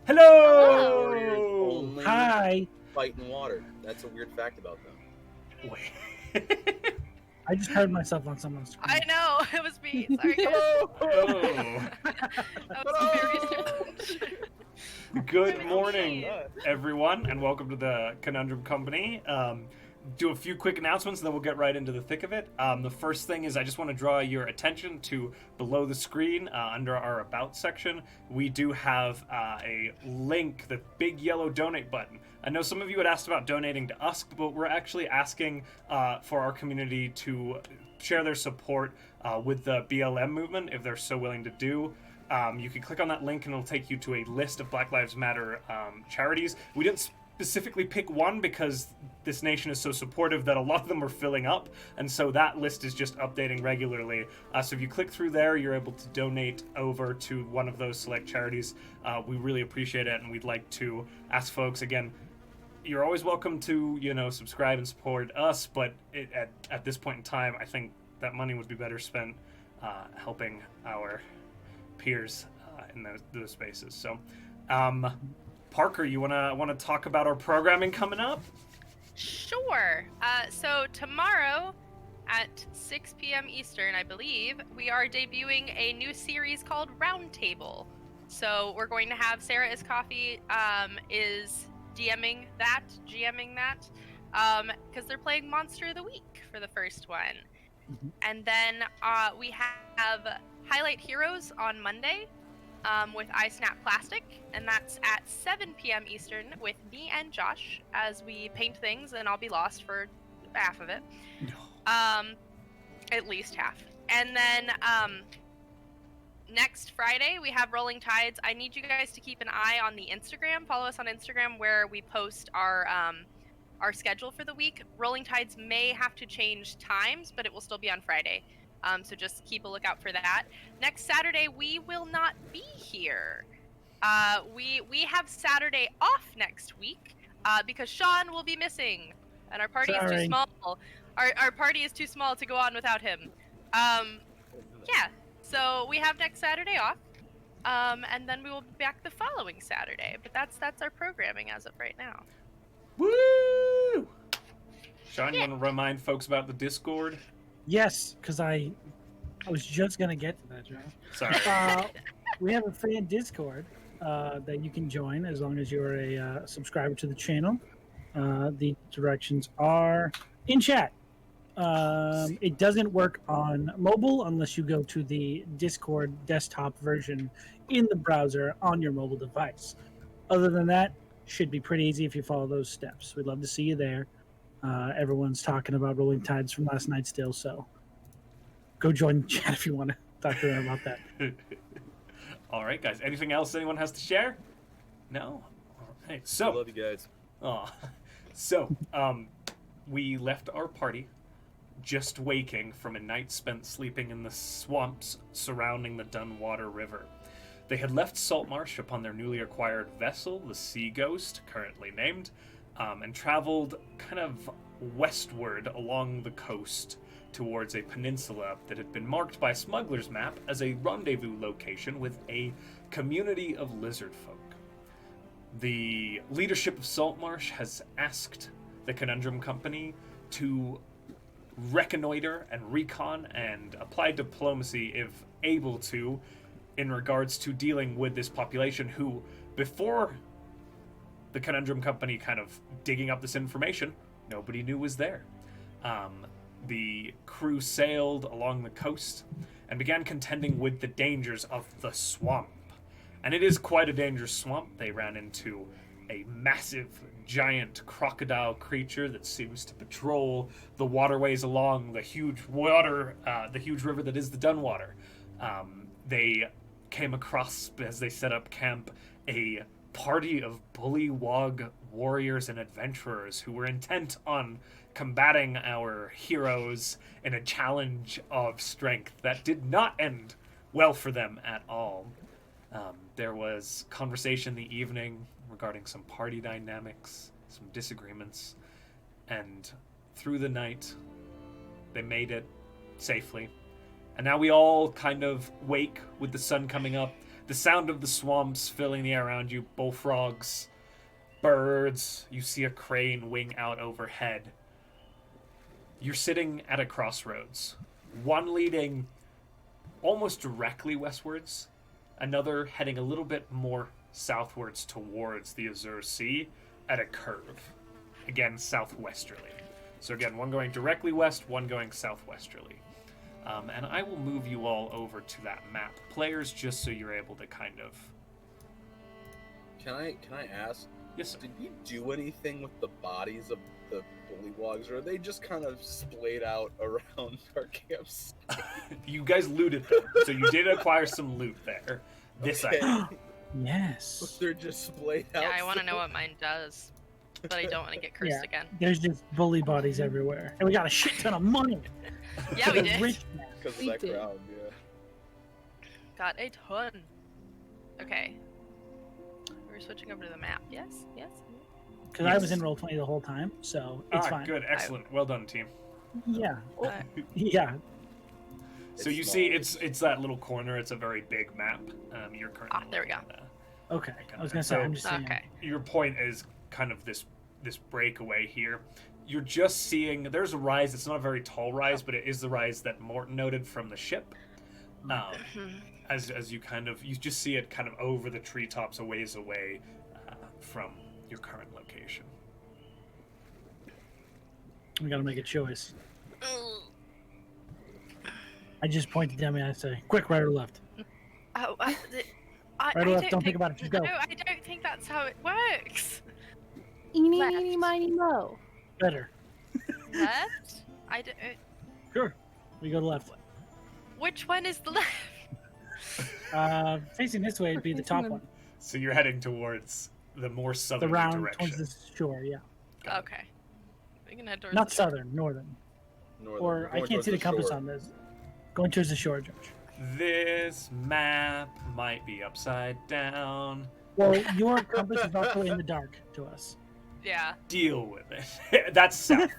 Hello! Warriors only Hi. fight in water. That's a weird fact about them. Wait. I just heard myself on someone's screen. I know, it was me. Sorry, guys. Oh. That was very strange. Good That was morning, me. everyone, and welcome to the Conundrum Company. Do a few quick announcements, and then we'll get right into the thick of it. The first thing is I just want to draw your attention to below the screen, under our About section. We do have a link, the big yellow donate button. I know some of you had asked about donating to us, but we're actually asking for our community to share their support with the BLM movement, if they're so willing to do. You can click on that link and it'll take you to a list of Black Lives Matter charities. We didn't specifically pick one because this nation is so supportive that a lot of them are filling up, and so that list is just updating regularly. So if you click through there, you're able to donate over to one of those select charities. We really appreciate it, and we'd like to ask folks, again, you're always welcome to, subscribe and support us, but at this point in time, I think that money would be better spent helping our peers in those spaces. So, Parker, you wanna talk about our programming coming up? Sure. So tomorrow at 6 p.m. Eastern, I believe, we are debuting a new series called Roundtable. So we're going to have Sarah is Coffee is GMing that, because they're playing Monster of the Week for the first one. Mhm. And then we have Highlight Heroes on Monday with I Snap Plastic, and that's at 7 p.m. Eastern with me and Josh as we paint things, and I'll be lost for half of it. At least half. And then next Friday we have Rolling Tides. I need you guys to keep an eye on the Instagram. Follow us on Instagram where we post our schedule for the week. Rolling Tides may have to change times, but it will still be on Friday. So just keep a lookout for that. Next Saturday, we will not be here. We have Saturday off next week because Sean will be missing, and our party is too Sorry. small. Our party is too small to go on without him. Yeah. So we have next Saturday off, and then we will be back the following Saturday. But that's our programming as of right now. Woo! Sean, you want to remind folks about the Discord? Yes, because I was just gonna get to that, John. Sorry. We have a fan Discord that you can join as long as you're a subscriber to the channel. The directions are in chat. It doesn't work on mobile unless you go to the Discord desktop version in the browser on your mobile device. Other than that, should be pretty easy if you follow those steps. We'd love to see you there. Everyone's talking about Rolling Tides from last night still, so go join the chat if you want to talk to them about that. All right, guys. Anything else anyone has to share? No? All right. I So, love you guys. we left our party just waking from a night spent sleeping in the swamps surrounding the Dunwater River. They had left Saltmarsh upon their newly acquired vessel, the Sea Ghost, currently named, and traveled kind of westward along the coast towards a peninsula that had been marked by a smuggler's map as a rendezvous location with a community of lizard folk. The leadership of Saltmarsh has asked the Conundrum Company to reconnoiter and recon and apply diplomacy if able to in regards to dealing with this population who, before the Conundrum Company kind of digging up this information, nobody knew was there. The crew sailed along the coast and began contending with the dangers of the swamp. And it is quite a dangerous swamp. They ran into a massive, giant crocodile creature that seems to patrol the waterways along the huge river that is the Dunwater. They came across, as they set up camp, a party of bullywug warriors and adventurers who were intent on combating our heroes in a challenge of strength that did not end well for them at all. There was conversation the evening regarding some party dynamics, some disagreements, and through the night, they made it safely. And now we all kind of wake with the sun coming up. The sound of the swamps filling the air around you, bullfrogs, birds. You see a crane wing out overhead. You're sitting at a crossroads. One leading almost directly westwards, another heading a little bit more southwards towards the Azure Sea at a curve. Again, southwesterly. So again, one going directly west, one going southwesterly. And I will move you all over to that map. Players, just so you're able to kind of... Can I ask? Yes, sir. Did you do anything with the bodies of the bullywogs, or are they just kind of splayed out around our camps? You guys looted them, so you did acquire some loot there. This Okay. item. Yes. They're just splayed out. Yeah, I want to know what mine does, but I don't want to get cursed Yeah. again. There's just bully bodies everywhere. And we got a shit ton of money. Yeah, we We're did. rich now. Because of We that did. crowd, yeah. Got a ton. Okay. We're switching over to the map. Yes, yes. Because I was in Roll20 the whole time, so it's fine. Good, excellent. Well done, team. Yeah. Uh, Yeah. So It's you small. see, it's that little corner. It's a very big map. You're currently. there we go. Okay. I was going to say, I'm just saying. okay. Your point is kind of this breakaway here. You're just seeing there's a rise. It's not a very tall rise, but it is the rise that Mortin noted from the ship. As you just see it kind of over the treetops, a ways away from your current location. We got to make a choice. I just point to Demi and I say, quick, right or left? Oh, Right or left, don't think about it, just go. No, I don't think that's how it works. Eeny, Left. meeny, miny, mo. Better. Left? I don't. Sure. We go to left. Which one is the left? Facing this way would be the top one. So you're heading towards the more The southerly round direction. towards the shore, yeah. Okay. We can head towards Not the shore. southern, northern. Northern. Or Going I can't towards see the compass shore. on this. Going towards the shore, George. This map might be upside down. Well, your compass is also in the dark to us. Yeah. Deal with it. That's south.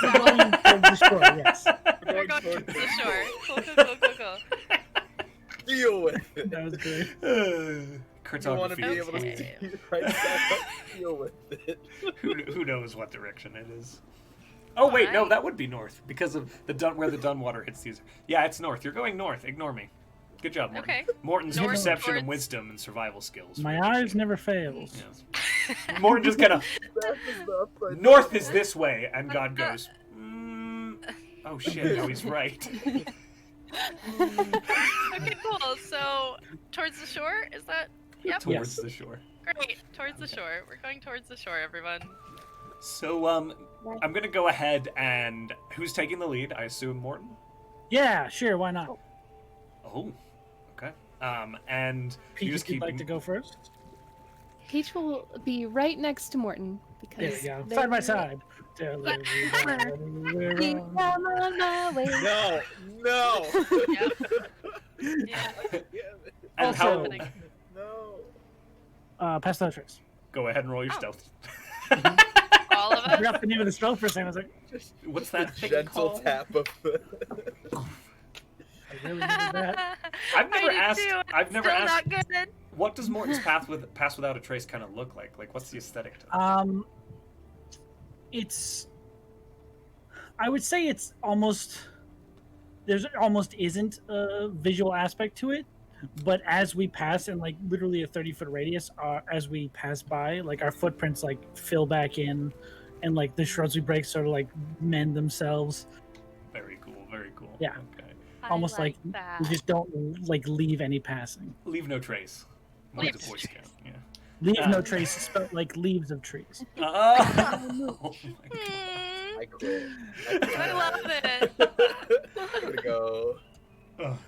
We're going towards the shore, yes. We're going towards towards the shore. Cool. Deal with it. That was great. You want to be Cartography. able to Okay. see right side up, deal with it. Who knows what direction it is? Oh wait, no, Alright. that would be north because of where the Dunwater hits these. Yeah, it's north. You're going north. Ignore me. Good job, Mortin. Okay. Morton's North perception and towards- wisdom and survival skills. My eyes never fails. Yes. Morton just kind of That is the upside north down. is this way, and God goes. Oh shit! No, he's right. Okay, cool. So, towards the shore? Is that? Yep. Towards the shore. Great. Towards the shore. We're going towards the shore, everyone. So I'm gonna go ahead and who's taking the lead? I assume Morton. Yeah, sure, why not? Oh, okay. And Peach, you just if you'd keep like to go first? Peach will be right next to Morton There because we go. they're- Side by side. Till everybody we're Think on. I'm on my way. No. Yep. Yeah. and Also- No. Pass the tricks. go ahead and roll your Oh. stealth. All of I us? forgot the name of the spell for a second. I was like, What's The that thing gentle called? tap of the. I really needed that. I've never I did asked. too. I've never Still asked. not good. What does Morton's pass without a trace kind of look like? Like, what's the aesthetic to it? It's. I would say it's almost. There's almost isn't a visual aspect to it, but as we pass in like literally a 30-foot radius, as we pass by, like our footprints like fill back in, and like the shrubs we break sort of like mend themselves. Very cool. Very cool. Yeah. Okay. Almost like that. We just don't like leave any passing. Leave no trace. Leave Morton's a Boy Scout. Yeah. Leave no trace, spelled like leaves of trees. Oh my God. I quit. I love it. I'm gonna go.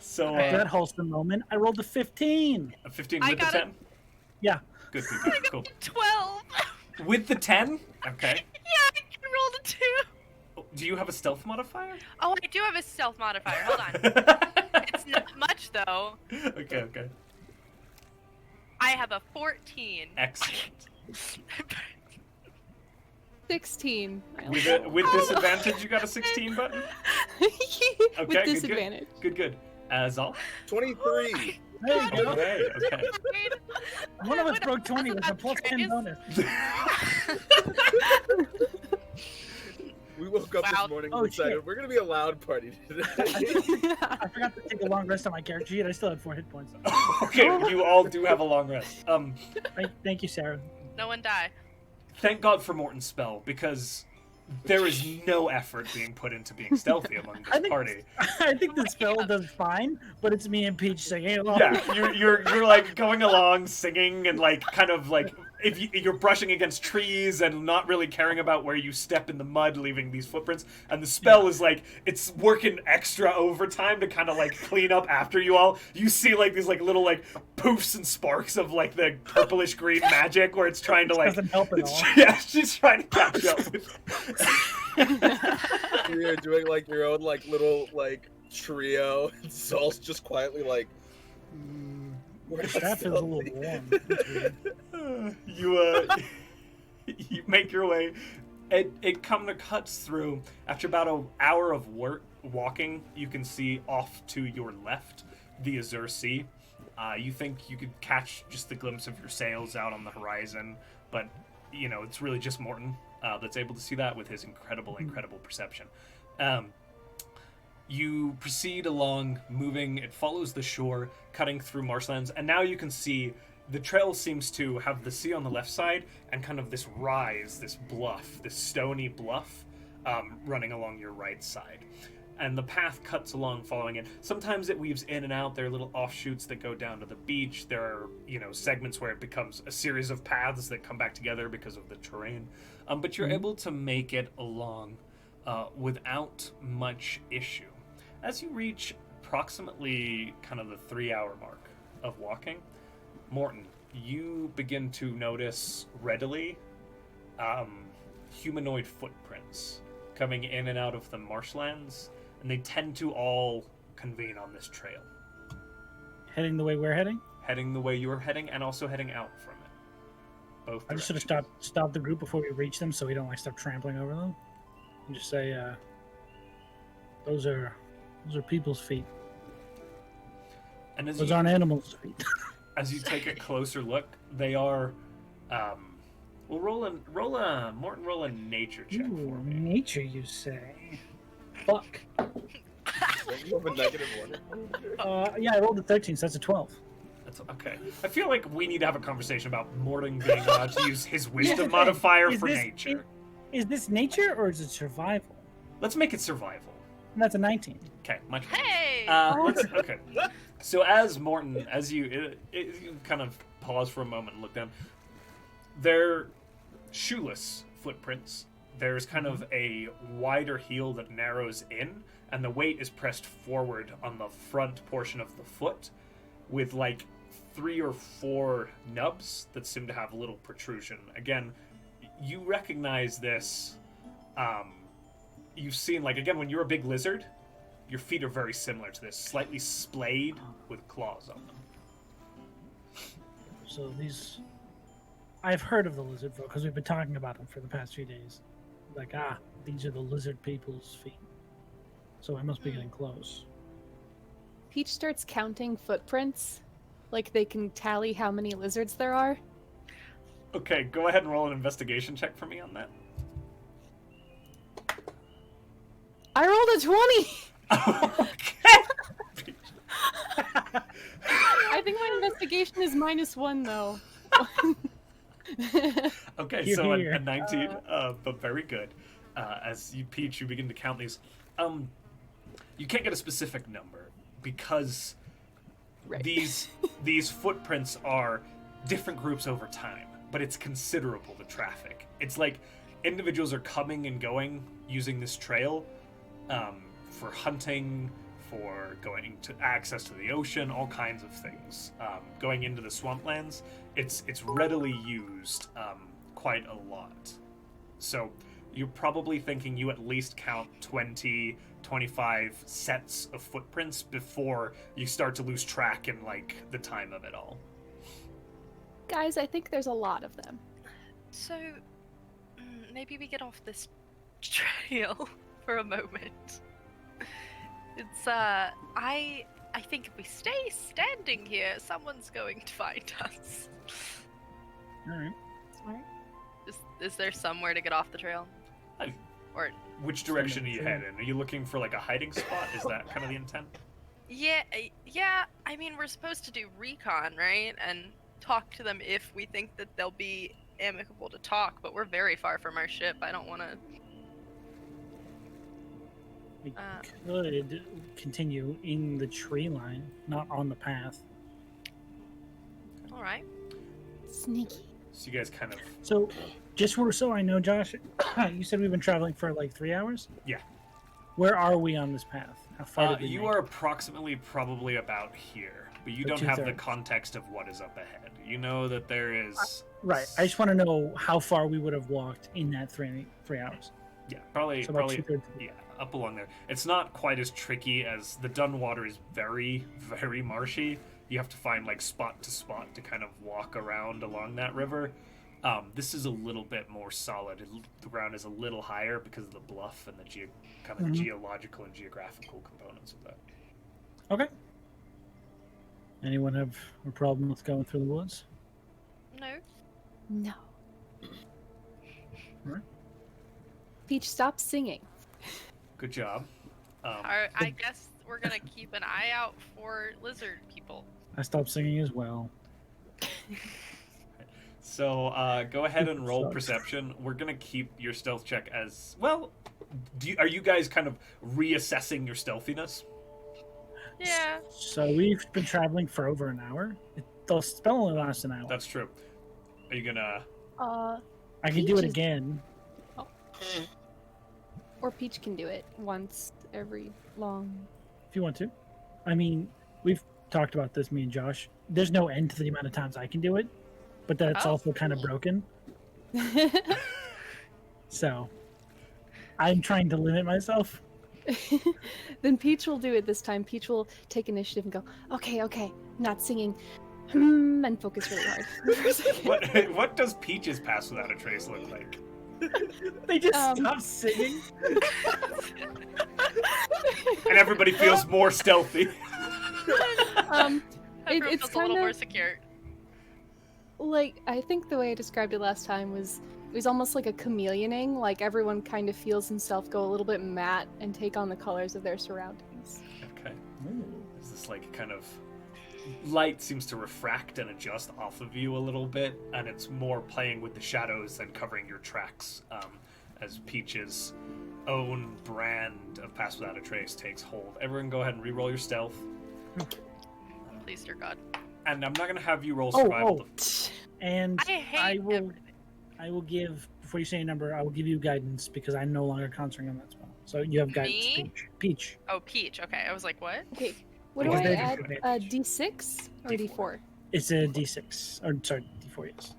So Okay. That wholesome moment. I rolled a 15. a 15 I with the got it. 10. Yeah. Good. Cool. 12. With the 10. Okay. Yeah, I rolled a 2. Do you have a stealth modifier? Oh, I do have a stealth modifier. Hold on. It's not much, though. Okay. I have a 14. Excellent. 16. With disadvantage, you got a 16 button? Okay, With good. disadvantage. Good. Zal? 23. There you go. Okay. One of us broke 20 with a plus 10 bonus. We woke up this morning and decided we're gonna be a loud party today. I forgot to take a long rest on my character sheet. I still had 4 hit points. Okay, you all do have a long rest. Thank you, Sarah. No one die. Thank God for Morton's spell, because there is no effort being put into being stealthy among this party. I think the spell does fine, but it's me and Peach singing along. Yeah, you're like going along singing and like kind of like if you're brushing against trees and not really caring about where you step in the mud, leaving these footprints. And the spell is like it's working extra overtime to kind of like clean up after you all. You see like these like little like poofs and sparks of like the purplish green magic where it's trying to like doesn't help at all. Yeah, she's trying to catch up with. You're doing like your own like little like trio, and Zahl's just quietly like. The strap feels a little warm. You make your way. It kind of cuts through. After about an hour of walking, you can see off to your left the Azure Sea. You think you could catch just the glimpse of your sails out on the horizon, but you know it's really just Mortin that's able to see that with his incredible perception. You proceed along, moving. It follows the shore, cutting through marshlands, and now you can see the trail seems to have the sea on the left side and kind of this rise, this bluff, this stony bluff running along your right side. And the path cuts along following it. Sometimes it weaves in and out. There are little offshoots that go down to the beach. There are, segments where it becomes a series of paths that come back together because of the terrain. But you're able to make it along without much issue. As you reach approximately kind of the 3-hour mark of walking, Mortin, you begin to notice readily humanoid footprints coming in and out of the marshlands, and they tend to all convene on this trail. Heading the way we're heading? Heading the way you're heading, and also heading out from it. Both I just should have stopped the group before we reach them so we don't start trampling over them. And just say, those are people's feet. And those aren't animals' feet. As you take a closer look, they are. Well, roll a nature check for me. Nature, you say? Fuck. You have a negative one. Yeah, I rolled a 13, so that's a 12. That's okay. I feel like we need to have a conversation about Mortin being allowed to use his wisdom modifier for nature. Is this nature or is it survival? Let's make it survival. And that's a 19. Okay, much better. Hey! Okay. So as Mortin, as you kind of pause for a moment and look down, they're shoeless footprints. There's kind of a wider heel that narrows in, and the weight is pressed forward on the front portion of the foot with like 3 or 4 nubs that seem to have a little protrusion. Again, you recognize this. You've seen, like, again, when you're a big lizard, your feet are very similar to this, slightly splayed with claws on them. So these... I've heard of the lizard folk because we've been talking about them for the past few days. Like, these are the lizard people's feet. So I must be getting close. Peach starts counting footprints. Like they can tally how many lizards there are. Okay, go ahead and roll an investigation check for me on that. I rolled a 20! Okay. I think my investigation is -1, though. Okay, You're so here. a 19, but very good. As you, Peach, you begin to count these. You can't get a specific number because Right. these footprints are different groups over time, but it's considerable, the traffic. It's like individuals are coming and going using this trail for hunting, for going to access to the ocean, all kinds of things. Going into the swamplands, it's readily used quite a lot. So you're probably thinking you at least count 20, 25 sets of footprints before you start to lose track in like the time of it all. Guys, I think there's a lot of them. So, maybe we get off this trail for a moment. It's, I I think if we stay standing here, someone's going to find us. All right. Smart. Is there somewhere to get off the trail? I- Or Which direction are you Sure. heading? Are you looking for like a hiding spot? Is that kind of the intent? yeah. I mean, we're supposed to do recon, right? And talk to them if we think that they'll be amicable to talk. But we're very far from our ship. I don't want to. We could continue in the tree line, not on the path. All right. Sneaky. So you guys kind of So, just so I know, Josh, you said we've been traveling for like 3 hours? Yeah. Where are we on this path? How far did we you make? are approximately probably about here, but you So don't have the 2/3. context of what is up ahead. You know that there is Right. I just want to know how far we would have walked in that three hours. yeah, probably So about probably 2/3. yeah, up along there. It's not quite as tricky as the Dun water is very, very marshy. You have to find like spot to spot to kind of walk around along that river. This is a little bit more solid. The ground is a little higher because of the bluff and the kind of Mhm. geological and geographical components of that. Okay. Anyone have a problem with going through the woods? No. No. Right. Peach, stop singing. Good job. I guess we're gonna keep an eye out for lizard people. I stopped singing as well. So go ahead and roll Sucks. perception. We're gonna keep your stealth check as well. Are you guys kind of reassessing your stealthiness? Yeah. So we've been traveling for over an hour. The spell only lasts an hour. That's true. Are you gonna? I can do it Peach is- again. Or Peach can do it once every long. If you want to. I mean, we've talked about this, me and Josh. There's no end to the amount of times I can do it, but that's Oh. also kind of broken. So I'm trying to limit myself. Then Peach will do it this time. Peach will take initiative and go, okay, not singing, and focus really hard. for a second. What does Peach's pass without a trace look like? They just Um, stop singing. And everybody feels more stealthy. Everyone Everyone it's feels a little kinda- more secure. Like, I think the way I described it last time was it was almost like a chameleoning. Like everyone kind of feels himself go a little bit matte and take on the colors of their surroundings. Okay. Is this like kind of light seems to refract and adjust off of you a little bit, and it's more playing with the shadows than covering your tracks as Peach's own brand of Pass Without a Trace takes hold. Everyone go ahead and re-roll your stealth. Please, dear God. And I'm not going to have you roll survival. And I hate I will give, before you say a number, I will give you guidance because I'm no longer concentrating on that spell. So you have guidance. Me? Peach. Oh, Peach. Okay, I was like, what? Okay, what do Because I they add? have A advantage. D6 or D4. D4? It's a D6. Or, sorry, D4, yes.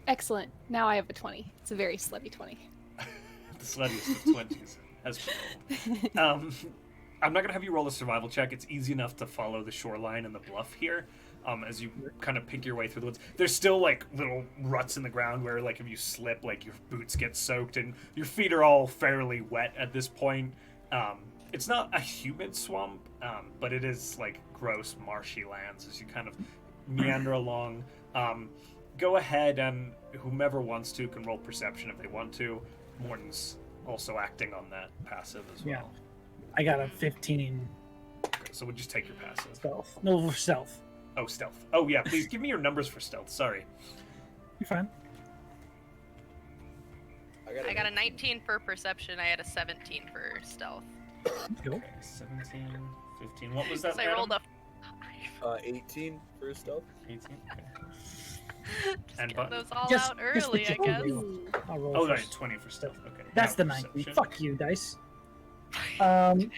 Excellent. Now I have a 20. It's a very slutty 20. The sluttiest of 20s has been rolled. I'm not going to have you roll a survival check. It's easy enough to follow the shoreline and the bluff here. As you kind of pick your way through the woods, there's still like little ruts in the ground where like if you slip, like your boots get soaked and your feet are all fairly wet at this point. It's not a humid swamp, but it is like gross marshy lands as you kind of meander along. Go ahead and whomever wants to can roll perception if they want to. Morton's also acting on that passive as well. Yeah. I got a 15 Okay, so we'll just take your passive. stealth. No, stealth. Oh, stealth. Oh yeah, please give me your numbers for stealth. Sorry. You're fine. I got a 19 for perception. I had a 17 for stealth. Go. Okay, 17, 15. What was that? So I rolled Adam? a 18 for stealth. 18. Okay. Just And get button. those all Just- out just early, I switch it. guess. Ooh. I'll roll Oh, right, first. 20 for stealth. Okay. That's now the 19. perception. Fuck you, dice.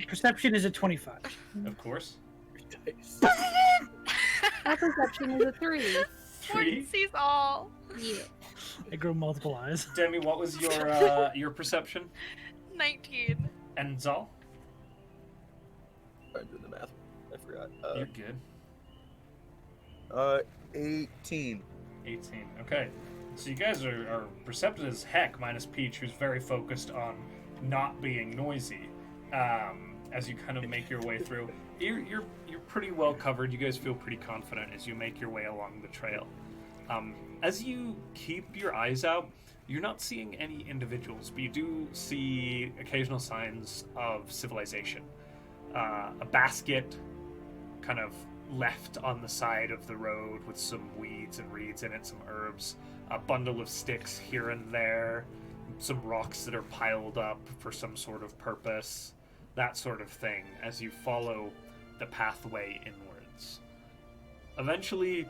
Perception is a 25. Of course. Dice. My perception is a 3. Three. Morton sees all. Yeah. I grew multiple eyes. Demi, what was your perception? 19. And Zahl? I'm doing the math. I forgot. You're good. 18. 18. Okay. So you guys are perceptive as heck, minus Peach, who's very focused on not being noisy. as you kind of make your way through. You're pretty well covered. You guys feel pretty confident as you make your way along the trail. As you keep your eyes out, you're not seeing any individuals, but you do see occasional signs of civilization. A basket kind of left on the side of the road with some weeds and reeds in it, some herbs, a bundle of sticks here and there, some rocks that are piled up for some sort of purpose, that sort of thing, as you follow the pathway inwards. Eventually,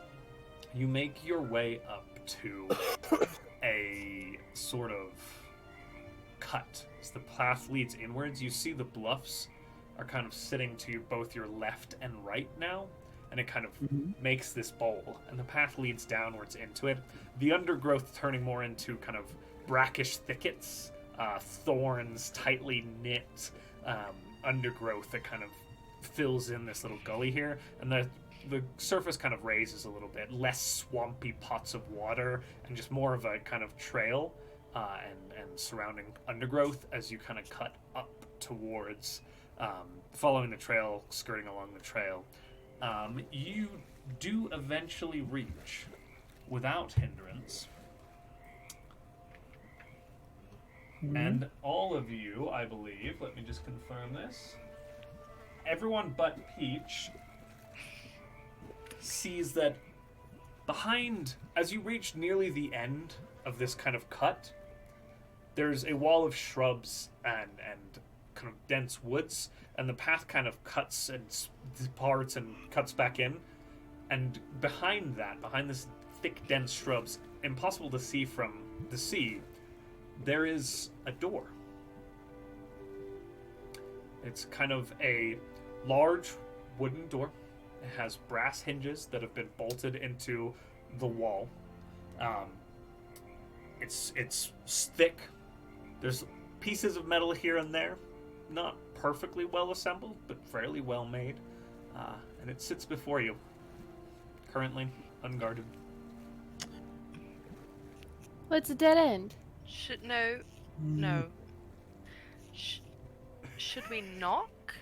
you make your way up to a sort of cut. As the path leads inwards, you see the bluffs are kind of sitting to both your left and right now, and it kind of makes this bowl, and the path leads downwards into it. The undergrowth turning more into kind of brackish thickets, thorns, tightly knit undergrowth that kind of fills in this little gully here, and the surface kind of raises a little bit, less swampy pots of water, and just more of a kind of trail and surrounding undergrowth as you kind of cut up towards following the trail, skirting along the trail. You do eventually reach, without hindrance, and all of you, I believe, let me just confirm this, everyone but Peach sees that behind, as you reach nearly the end of this kind of cut, there's a wall of shrubs and kind of dense woods, and the path kind of cuts and parts and cuts back in, and behind that, behind this thick, dense shrubs, impossible to see from the sea, there is a door. It's kind of a large wooden door. It has brass hinges that have been bolted into the wall. It's thick. There's pieces of metal here and there, not perfectly well assembled, but fairly well made. And it sits before you, currently unguarded. Well, it's a dead end. No. Should we knock?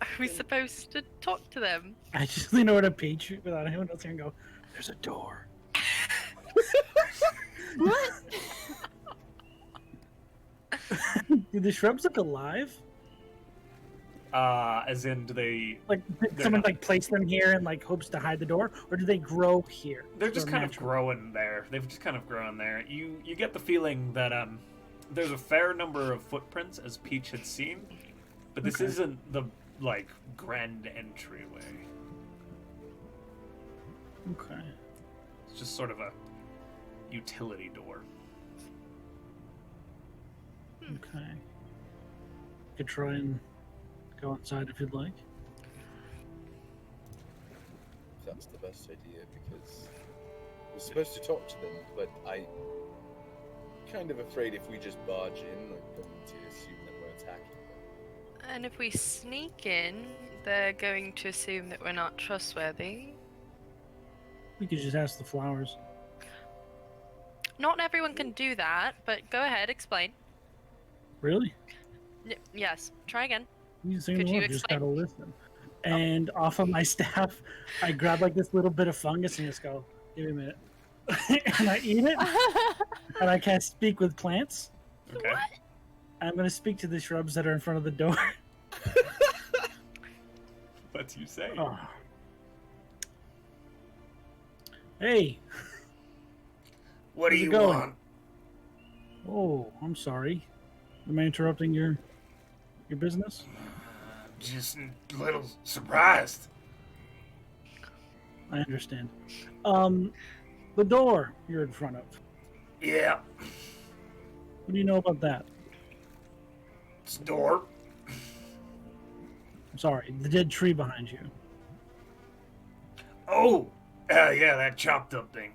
Are we supposed to talk to them? I just lean over to Peach without anyone else here and go, "There's a door." What? Do the shrubs look alive? As in, do they... Like, did someone place them here and hopes to hide the door, or do they grow here? They're just kind of growing there. They've just kind of grown there. You get the feeling that there's a fair number of footprints, as Peach had seen, but this isn't the grand entryway. Okay. It's just sort of a utility door. Okay. You could try and go outside if you'd like. That's the best idea, because we're supposed to talk to them, but I'm kind of afraid if we just barge in, they're going to assume that we're attacking them. And if we sneak in, they're going to assume that we're not trustworthy. We could just ask the flowers. Not everyone can do that, but go ahead, explain. Really? Yes, try again. You say Could you just explain? gotta listen. And off of my staff, I grab this little bit of fungus and just go, "Give me a minute," and I eat it. And I can't speak with plants. Okay. What? I'm gonna speak to the shrubs that are in front of the door. What do you say? Oh. Hey. What do How's it you going? want? Oh, I'm sorry. Am I interrupting your business? Just a little surprised. I understand. The door you're in front of. Yeah, What do you know about that? it's a door. I'm sorry, the dead tree behind you. Oh, yeah, that chopped up thing.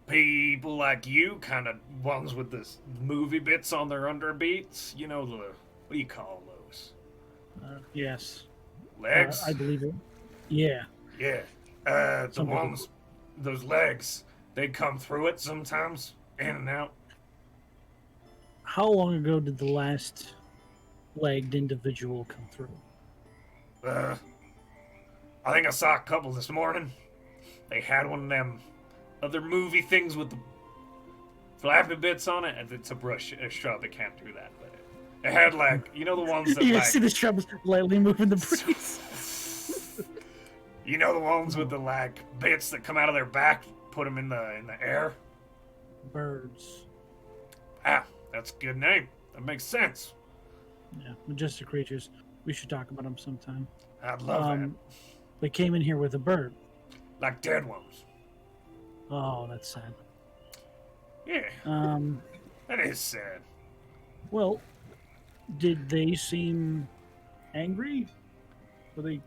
People like you, kind of ones with the movie bits on their underbeats. You know, what do you call those? Yes. Legs? I believe it. Yeah. Yeah. The Some people. ones, those legs, they come through it sometimes, in and out. how long ago did the last legged individual come through? I think I saw a couple this morning. They had one of them other movie things with the flappy bits on it, and it's a shrub. It can't do that, but it had like, you know, the ones that You like, see the shrubs lightly moving the breeze. you know, the ones with the like bits that come out of their back, put them in the air. Birds. Ah, that's a good name. That makes sense. Yeah, majestic creatures. We should talk about them sometime. I'd love that. They came in here with a bird. Like dead ones. Oh, that's sad. Yeah, that is sad. Well, did they seem angry? Were they?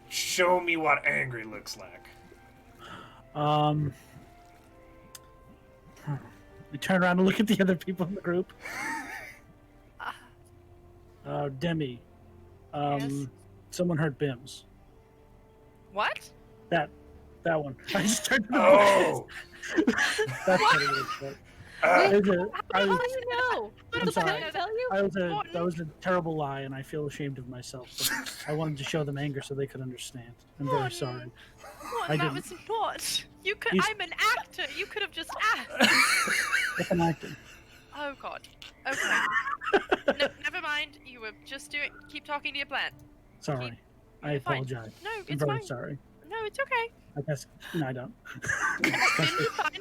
Show me what angry looks like. We turn around and look at the other people in the group. Demi. Yes? Someone hurt Bims. What? That one. I just turned. Oh! That's what it is. But Uh, it was a- I How was- do you know? I'm Did the sorry. plant tell you? that was a terrible lie, and I feel ashamed of myself. But I wanted to show them anger so they could understand. I'm very Mortin. sorry. Mortin, I that didn't. was not. You could. He's- I'm an actor. You could have just asked. If I'm acting. Oh God. Okay. No, never mind. You were just doing. Keep talking to your plant. Sorry. I You're fine. apologize. No, I'm it's very fine. sorry. No, it's okay. I guess. No, I don't. It's fine.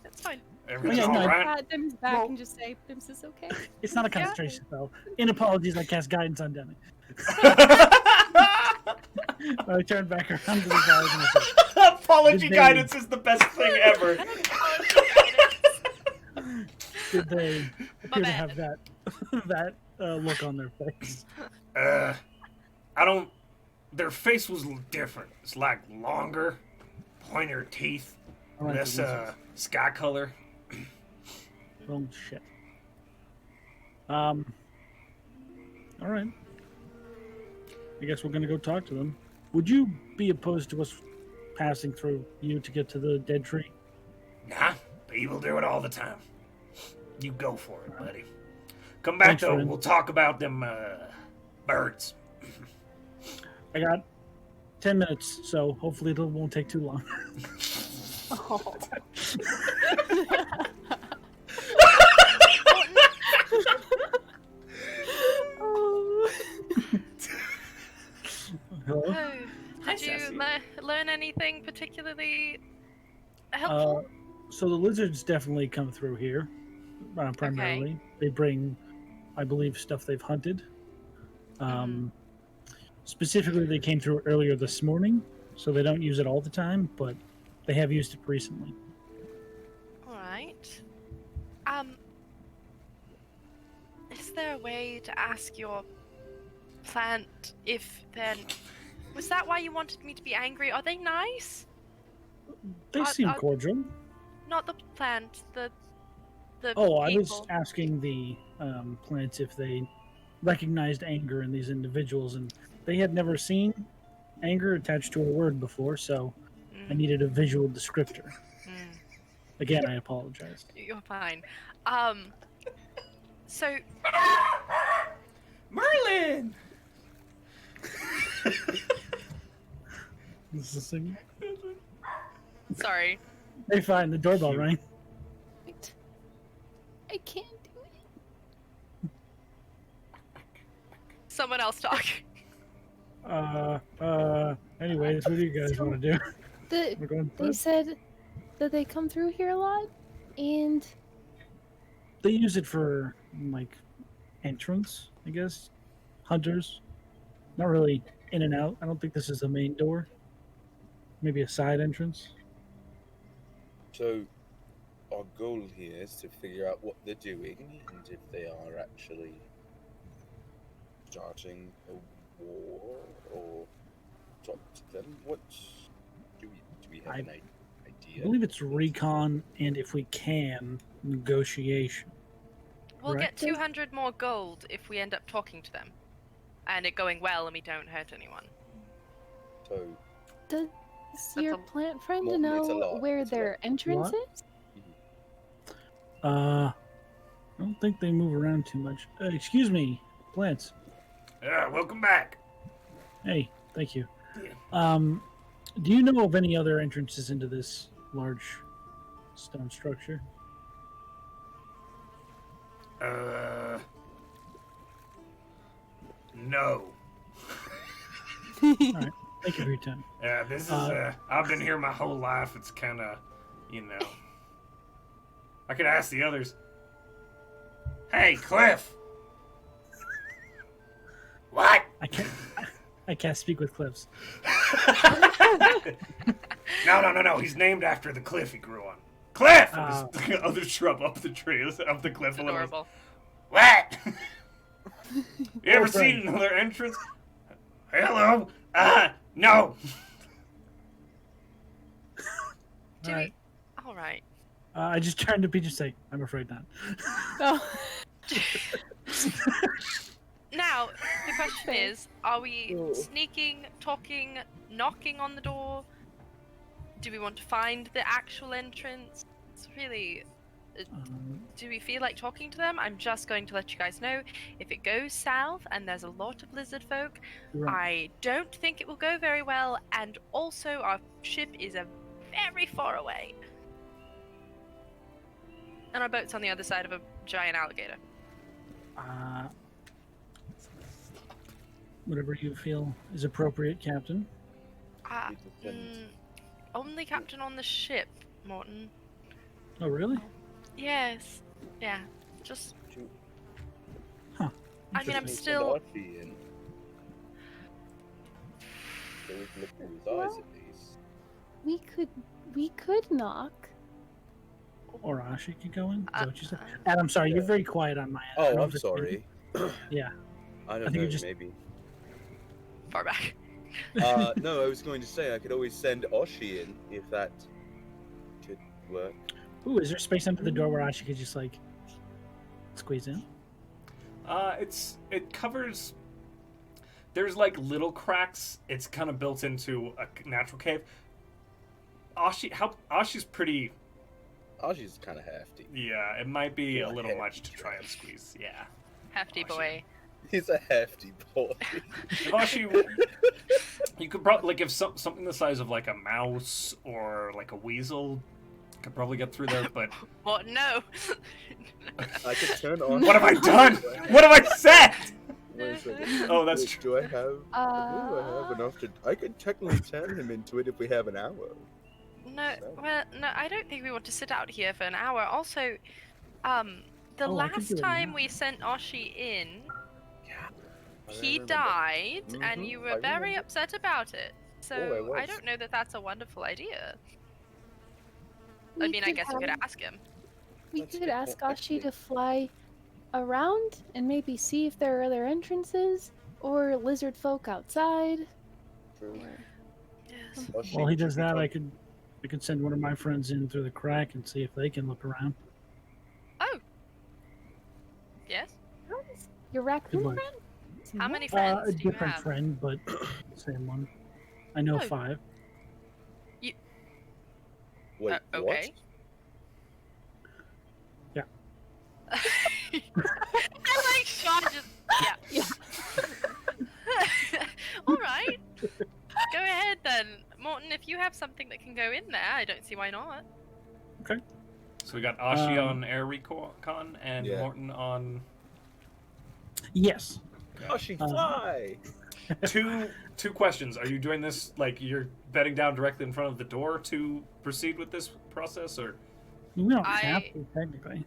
It's fine. everything's Yeah, no, all right. Pat Dim's back Well- and just say, Dims is okay. It's not a concentration spell. In apologies, I cast guidance on Demi. I turned back around to the guys and I said, Apology Did they- guidance is the best thing ever. did they appear to bad. have that look on their face? I don't. Their face was different. It's like longer, pointier teeth, I went less to lizards. sky color. Oh shit. All right. I guess we're gonna go talk to them. Would you be opposed to us passing through you to get to the dead tree? Nah, people do it all the time. You go for it, buddy. Come back Thanks, though. friend. We'll talk about them birds. I got 10 minutes, so hopefully it won't take too long. Oh. Hello? Oh, Hi, did you Sassy. learn anything particularly helpful? So the lizards definitely come through here, primarily. They bring, I believe, stuff they've hunted. Specifically, they came through earlier this morning, so they don't use it all the time, but they have used it recently. All right. Is there a way to ask your plant if they're... Was that why you wanted me to be angry? Are they nice? They seem I'll- cordial. Not the plant, the Oh, I was people. asking the plants if they recognized anger in these individuals, and they had never seen anger attached to a word before, so I needed a visual descriptor. Mm, Again, I apologize. you're fine. So Merlin. This is singing. sorry. Hey, fine. The doorbell rang. Wait. I can't do it. Someone else talk. Anyways, what do you guys want to do? We're going They first? said that they come through here a lot, and They use it for, like, entrance, I guess. Hunters. Not really in and out. I don't think this is the main door. Maybe a side entrance. So, our goal here is to figure out what they're doing and if they are actually starting a war or talk to them. What do we have an I idea? believe it's recon and, if we can, negotiation. We'll Right. get 200 more gold if we end up talking to them. And it going well and we don't hurt anyone. So, Does your a- plant friend Morton, it's a know lot, where it's a their lot. entrance What? is? I don't think they move around too much. Excuse me, plants. Yeah, welcome back. Hey, thank you. Yeah. Do you know of any other entrances into this large stone structure? No. All right. Thank you for your time. Yeah, this is, I've been here my whole life. It's kind of, you know. I could ask the others. Hey, Cliff! What? I can't speak with cliffs. No. He's named after the cliff he grew on. Cliff! Ah. And this other shrub up the tree, up the cliff It's a little. adorable. What? You ever Oh, friend. seen another entrance? Hello? No. All right. All right. I just turned to Peach and say, I'm afraid not. Oh. Now, the question Okay. is, are we Oh. sneaking, talking, knocking on the door? Do we want to find the actual entrance? It's really... do we feel like talking to them? I'm just going to let you guys know, if it goes south and there's a lot of lizard folk, You're right. I don't think it will go very well, and also our ship is very far away. And our boat's on the other side of a giant alligator. Whatever you feel is appropriate, Captain. Ah, It depends. only captain on the ship, Morton. Oh, really? Yes. Yeah. Just. Huh. I mean, I'm Interesting. still. Archie in. So we can look through his eyes at least. We could knock. Or Ashi could go in? Is that what you said? Uh, And I'm sorry, you're Yeah. very quiet on my end. I don't Oh, know I'm if it's sorry. Yeah. I I don't think know, you just- maybe. Far back. No, I was going to say I could always send Oshi in if that could work. Ooh, is there space under the door where Ashi could just, like, squeeze in? It covers. There's like little cracks. It's kind of built into a natural cave. Ashi's pretty. Oshi's kind of hefty. Yeah, it might be a Yeah, little hefty much to try and trash. squeeze. Yeah. Hefty Oh, boy. He's a hefty boy. If Ashi, you could probably like if something the size of like a mouse or like a weasel could probably get through there. But What? No. I could turn on. what have I done? What have I said? Wait a second. Oh, that's Wait, true. do I have enough to? I could technically turn him into it if we have an hour. No. Well, no. I don't think we want to sit out here for an hour. Also, the Oh, I could last do it time now. we sent Oshi in, I he remember. died, and Mhm, you I were very remember. upset about it. So Oh, I I was. don't know that that's a wonderful idea. We I mean, I could guess we could have- ask him. We That's a could good ask point, Ashi actually. to fly around and maybe see if there are other entrances or lizard folk outside. True. Yes. Oshi, While he would you does be that, I com- could send one of my friends in through the crack and see if they can look around. Oh. Yes. Your raccoon luck. friend? How many friends A do you different have? friend, but same one. I know Oh. 5. Wait, Okay. Yeah. I like Sean just. Yeah. All right. Go ahead then, Morton. If you have something that can go in there, I don't see why not. So we got Ashi Um, on air recon and Yeah. Morton on Yes. What? Oshi, Uh, fly! two questions. Are you doing this like you're bedding down directly in front of the door to proceed with this process, or We don't I- have to, technically.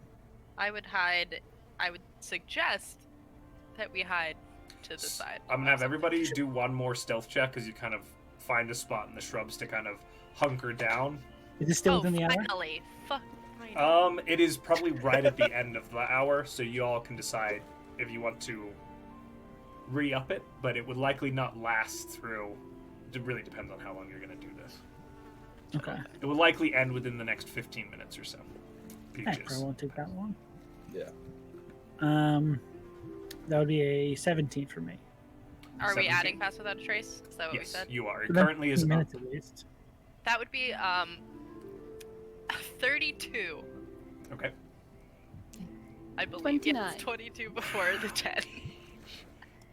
I would hide. I would suggest that we hide to the side. I'm gonna have everybody do one more stealth check as you kind of find a spot in the shrubs to kind of hunker down. Is it still Oh, within the hour? finally! Fuck. It is probably right at the end of the hour, so you all can decide if you want to re-up it, but it would likely not last through. It really depends on how long you're gonna do this. Okay. It will likely end within the next 15 minutes or so. Hey, Peaches. probably won't take that long. Yeah. That would be a 17 for me. Are we 17? adding Pass Without a Trace? Is that what we Yes, said? you are. It For them currently is 15 up. minutes at least. That would be 32. Okay. I believe. 29. Yes, 22 before the 10.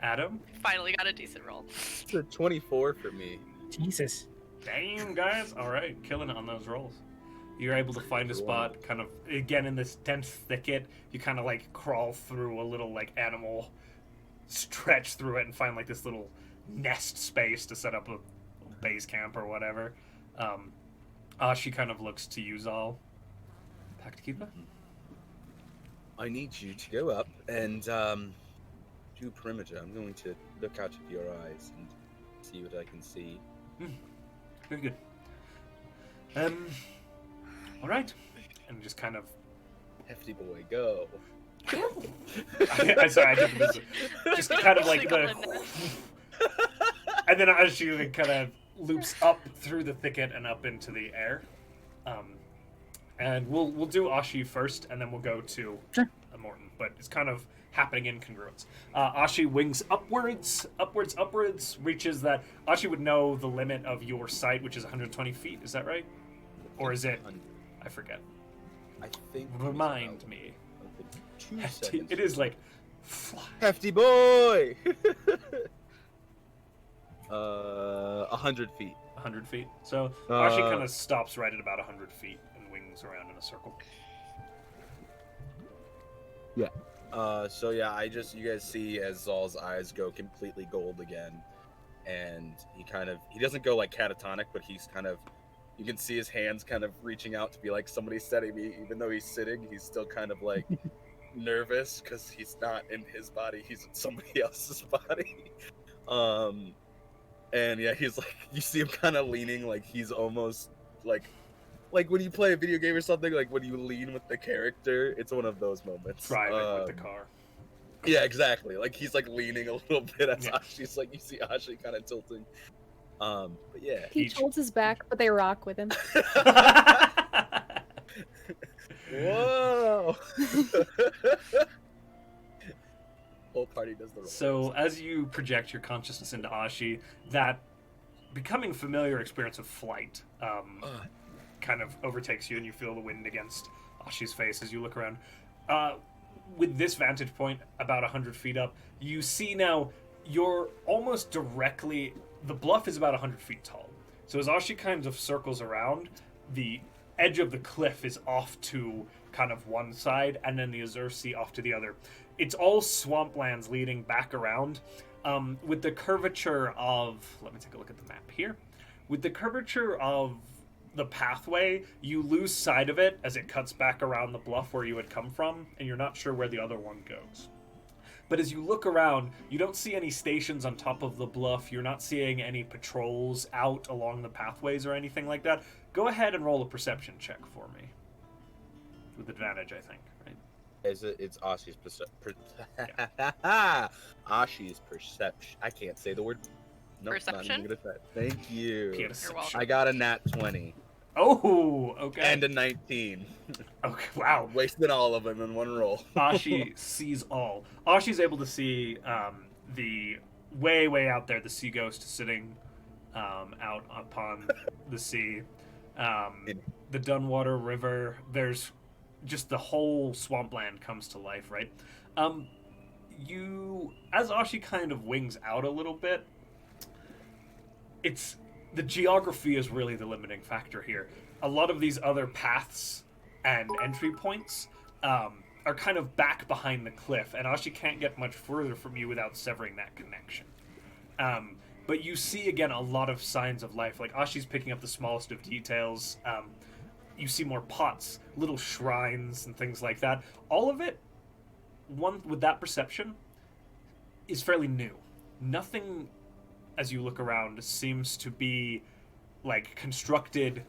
Adam? Finally got a decent roll. It's a 24 for me. Jesus. Damn, guys. All right, killing it on those rolls. You're able to find a spot, kind of, again, in this dense thicket. You kind of, like, crawl through a little, like, animal, stretch through it, and find, like, this little nest space to set up a base camp or whatever. She kind of looks to you, Zahl. Pact Keeper? I need you to go up and do perimeter. I'm going to look out of your eyes and see what I can see. Very good. All right. And just kind of... Hefty boy, go. I'm sorry, I didn't miss it. Just kind of like the... And then as she kind of loops up through the thicket and up into the air. And we'll do Ashi first, and then we'll go to Mortin. But it's kind of happening in congruence. Ashi wings upwards, reaches that... Ashi would know the limit of your sight, which is 120 feet. Is that right? Or is it... I forget. I think... Remind me. 2 seconds. It is like... Fly. Hefty boy! 100 feet. 100 feet. So Ashi kind of stops right at about 100 feet and wings around in a circle. Yeah. So yeah, you guys see as Zahl's eyes go completely gold again, and he doesn't go like catatonic, but he's kind of, you can see his hands kind of reaching out to be like, somebody's steady me. Even though he's sitting, he's still kind of like nervous because he's not in his body, he's in somebody else's body. And yeah, he's like, you see him kind of leaning, like he's almost like when you play a video game or something, like when you lean with the character, it's one of those moments. Driving with the car. Yeah, exactly. Like he's like leaning a little bit as Ashi's like, you see Ashi kind of tilting. But yeah. Peach holds his back, but they rock with him. Whoa! Whole party does the roll. So as you project your consciousness into Ashi, that becoming familiar experience of flight kind of overtakes you, and you feel the wind against Ashi's face as you look around. With this vantage point, about 100 feet up, you see now you're almost directly... The bluff is about 100 feet tall. So as Ashi kind of circles around, the edge of the cliff is off to kind of one side, and then the Azure Sea off to the other. It's all swamplands leading back around. With the curvature of... Let me take a look at the map here. With the curvature of the pathway, you lose sight of it as it cuts back around the bluff where you had come from, and you're not sure where the other one goes. But as you look around, you don't see any stations on top of the bluff. You're not seeing any patrols out along the pathways or anything like that. Go ahead and roll a perception check for me. With advantage, I think, right? It's Ashi's perception. Ashi's perception. I can't say the word. Nope, Perception? not even good at that. Thank you. You're welcome. I got a nat 20. Oh, okay. And a 19. Okay, wow. Wasted all of them in one roll. Ashi sees all. Ashi's able to see the way out there, the sea ghost sitting out upon the sea. The Dunwater River. There's just the whole swampland comes to life, right? As Ashi kind of wings out a little bit, the geography is really the limiting factor here. A lot of these other paths and entry points are kind of back behind the cliff, and Ashi can't get much further from you without severing that connection. But you see, again, a lot of signs of life. Like, Ashi's picking up the smallest of details. You see more pots, little shrines, and things like that. All of it, with that perception, is fairly new. Nothing, as you look around, seems to be, like, constructed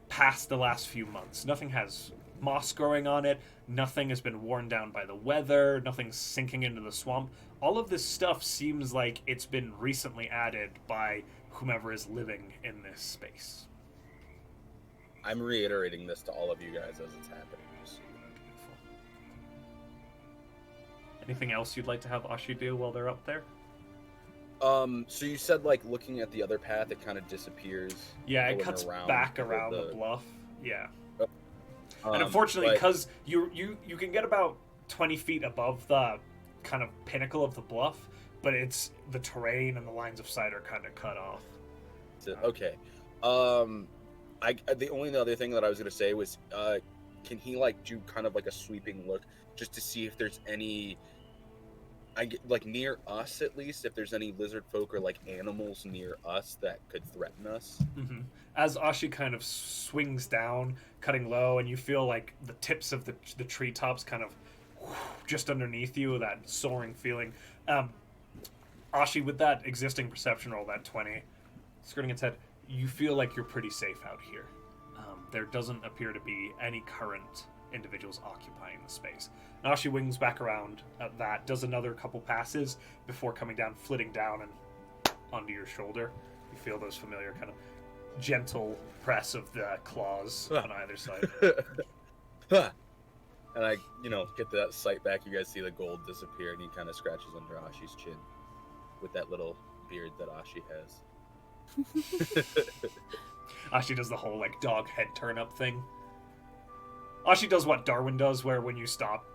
past the last few months. Nothing has moss growing on it. Nothing has been worn down by the weather. Nothing's sinking into the swamp. All of this stuff seems like it's been recently added by whomever is living in this space. I'm reiterating this to all of you guys as it's happening. Just so you know. Anything else you'd like to have Ashi do while they're up there? So you said like looking at the other path, it kind of disappears. Yeah, it going cuts around back toward around the bluff. Yeah. Um, And unfortunately, but- because you can get about 20 feet above the kind of pinnacle of the bluff, but it's the terrain and the lines of sight are kind of cut off. okay. The only other thing that I was gonna say was, can he like do kind of like a sweeping look just to see if there's any, like near us at least, if there's any lizard folk or like animals near us that could threaten us? Mm-hmm. As Ashi kind of swings down, cutting low, and you feel like the tips of the treetops kind of just underneath you, that soaring feeling. Ashi, with that existing perception roll, that 20, skirting its head, you feel like you're pretty safe out here. There doesn't appear to be any current individuals occupying the space. And Ashi wings back around at that, does another couple passes before coming down, flitting down and onto your shoulder. You feel those familiar kind of gentle press of the claws on either side. And I, get that sight back. You guys see the gold disappear, and he kind of scratches under Ashi's chin with that little beard that Ashi has. Ashi does the whole like dog head turn up thing. Ashi does what Darwin does, where when you stop,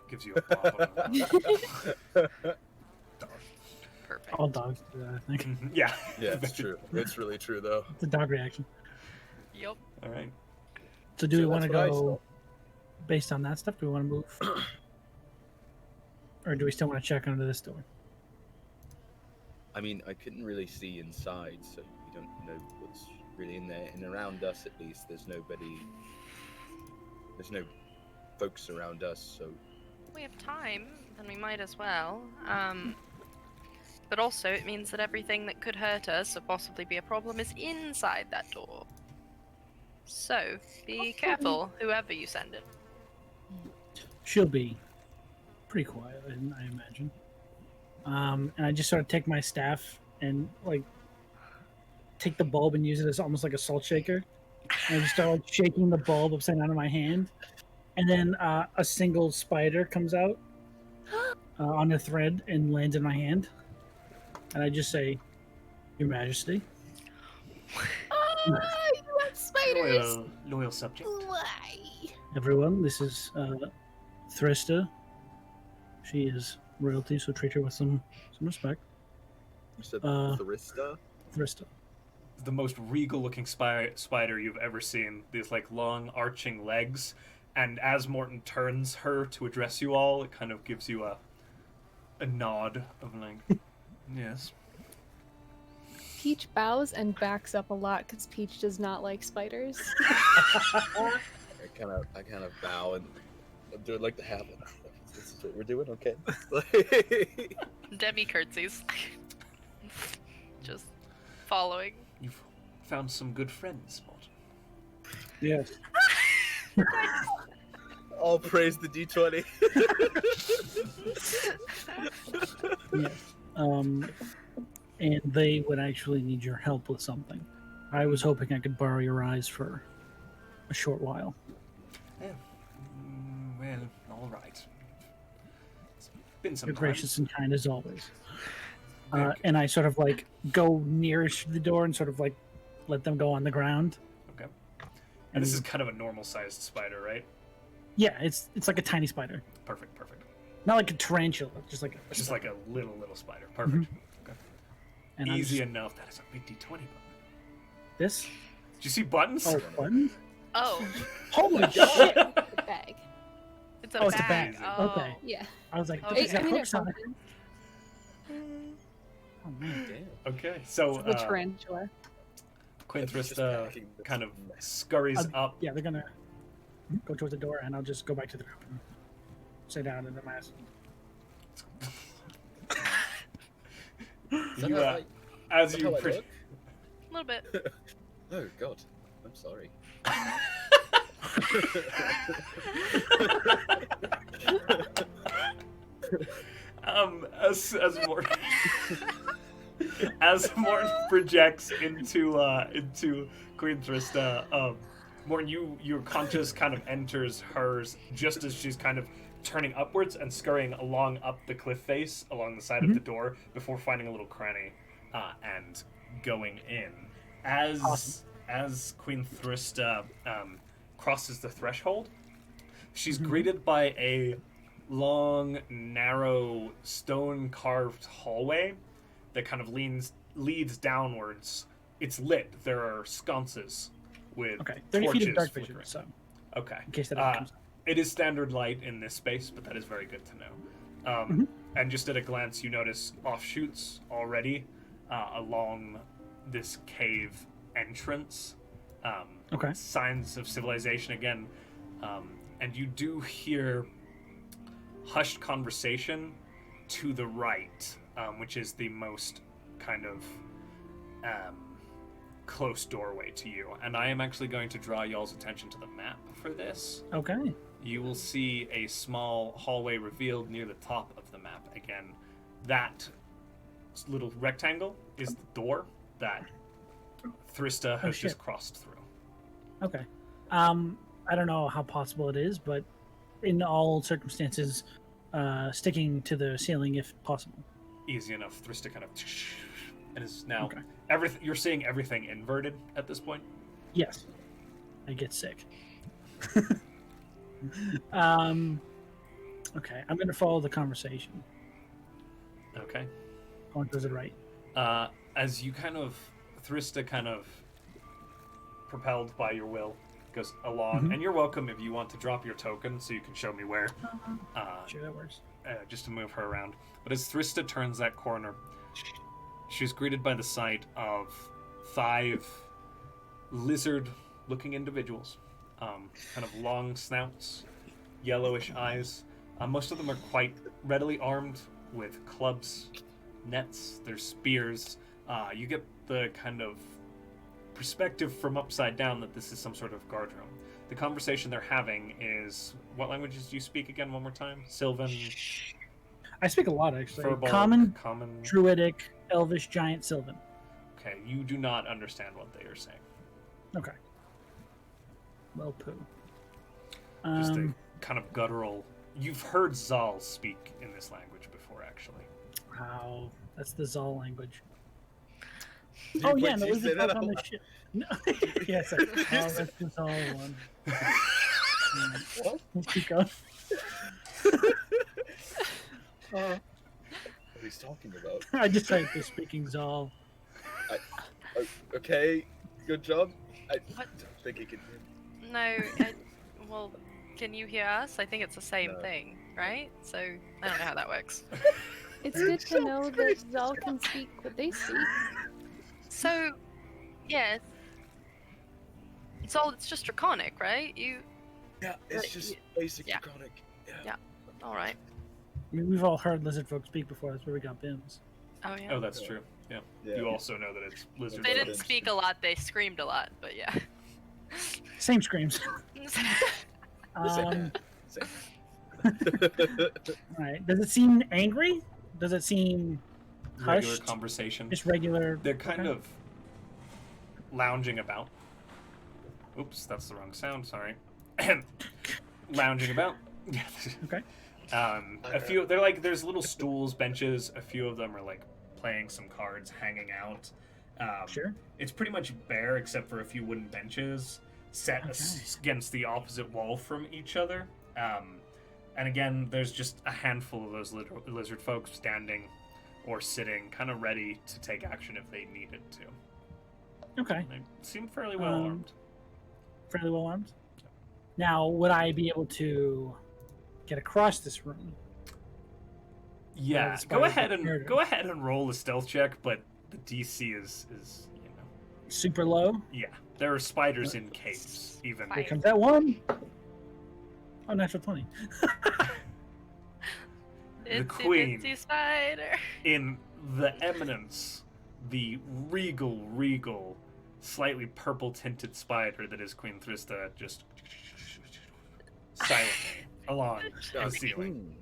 gives you a pop. Perfect. All dogs do that, I think. Yeah. Yeah, it's true. It's really true, though. It's a dog reaction. Yep. All right. So do we want to that's what I go based on that stuff? Do we want to move? Or do we still want to check under this door? I mean, I couldn't really see inside, so we don't know what's really in there. And around us, at least, there's no folks around us, so... We have time, then we might as well. But also, it means that everything that could hurt us or possibly be a problem is inside that door. So, be careful, whoever you send it. She'll be pretty quiet, I imagine. And I just sort of take my staff and like take the bulb and use it as almost like a salt shaker. And I just start like shaking the bulb upside down in my hand. And then a single spider comes out on a thread and lands in my hand. And I just say, Your Majesty. You have spiders. Loyal subject. Why? Everyone, this is Thrista. She is royalty, so treat her with some respect. You said Thrista. The most regal-looking spider you've ever seen. These like long, arching legs, and as Mortin turns her to address you all, it kind of gives you a nod of like, yes. Peach bows and backs up a lot because Peach does not like spiders. I kind of bow and do it like the habit. This is what we're doing, okay? Demi curtsies. Just following. You've found some good friends, Mortin. Yes. All praise the D20. Yes. And they would actually need your help with something. I was hoping I could borrow your eyes for a short while. Well, all right. It's been some You're time. gracious and kind as always. Very good. And I sort of like go nearest the door and sort of like let them go on the ground. Okay. And this is kind of a normal-sized spider, right? Yeah, it's like a tiny spider, Perfect. not like a tarantula, just like It's just like a little spider. Perfect. Okay. and I'm Easy just- enough. That is a big D20 button. This. Did you see buttons? Oh, button. Oh, Holy Shit. shit! The bag. it's a Oh, bag. it's a bag. Oh. Okay. Yeah. I was like, Oh, this yeah. got I mean, hooks on it. Oh man. Damn. Okay, so The tarantula. Quinthrist Just packing this kind of mess. scurries up. Yeah, they're gonna go towards the door, and I'll just go back to the ground and sit down in the mask. Is that You, how as is that you how I pre- look? A little bit. Oh god, I'm sorry. As Mortin as Mortin projects into Quinthrist, Mortin, your conscious kind of enters hers just as she's kind of turning upwards and scurrying along up the cliff face along the side of the door before finding a little cranny and going in. As Queen Thrista crosses the threshold, she's greeted by a long, narrow, stone-carved hallway that kind of leads downwards. It's lit. There are sconces with 30 torches feet of dark vision. flickering. So, Okay. in case that ever comes up. It is standard light in this space, but that is very good to know. And just at a glance, you notice offshoots already along this cave entrance. Signs of civilization again. And you do hear hushed conversation to the right, which is the most kind of close doorway to you. And I am actually going to draw y'all's attention to the map for this. Okay. You will see a small hallway revealed near the top of the map. Again, that little rectangle is the door that Thrista has just crossed through. Okay. I don't know how possible it is, but in all circumstances, sticking to the ceiling if possible. Easy enough. Thrista kind of... and is now... everything. You're seeing everything inverted at this point? Yes. I get sick. Okay, I'm going to follow the conversation. Okay. Going towards the right. As you Thrista kind of propelled by your will goes along, and you're welcome if you want to drop your token so you can show me where. Sure, that works. Just to move her around. But as Thrista turns that corner, she's greeted by the sight of 5 lizard-looking individuals. Kind of long snouts, yellowish eyes. Most of them are quite readily armed with clubs, nets, there's spears. You get the kind of perspective from upside down that this is some sort of guard room. The conversation they're having is... What languages do you speak again one more time? Sylvan? I speak a lot, actually. Firbolg, Common, Common, Druidic, Elvish, Giant, Sylvan. Okay, you do not understand what they are saying. Okay. Well, poo. Just a kind of guttural... You've heard Zahl speak in this language before, actually. Wow. That's the Zahl language. You Oh, wait yeah, till no, you was say the that folk out on the loud. ship. No. Yes, that's the Zahl one. What? Let's keep going. What are you talking about? I just typed the speaking Zahl. Okay, good job. I What? don't think he can hear me. No, well, can you hear us? I think it's the same No. thing, right? So, I don't know how that works. It's good to know that Zahl can speak what they speak. So, yes. So, it's just Draconic, right? Yeah, it's just basic yeah. Draconic. Yeah. Alright. I mean, we've all heard lizard folk speak before. That's where we got BIMs. Oh, yeah. Oh, that's true. Yeah. Yeah. You also know that it's lizard. They didn't folk. speak a lot, they screamed a lot, but yeah. Same screams. Same. All Same. right. Does it seem angry? Does it seem Regular hushed? conversation. Just regular. They're kind okay. of lounging about. Oops, that's the wrong sound. Sorry. Lounging about. Okay. A few. They're like there's little stools, benches. A few of them are like playing some cards, hanging out. Sure. It's pretty much bare except for a few wooden benches set against the opposite wall from each other. And again, there's just a handful of those lizard folk standing or sitting, kind of ready to take action if they needed to. Okay. They seem fairly well armed. Fairly well armed. Now, would I be able to get across this room? Yeah, the go spiders ahead and roll a stealth check, but the DC is you know, Super low. yeah. There are spiders in caves, even. Here comes that one. Oh, natural 20. The queen. Itsy spider. In the eminence, the regal, slightly purple tinted spider that is Queen Thrista just silently along the ceiling.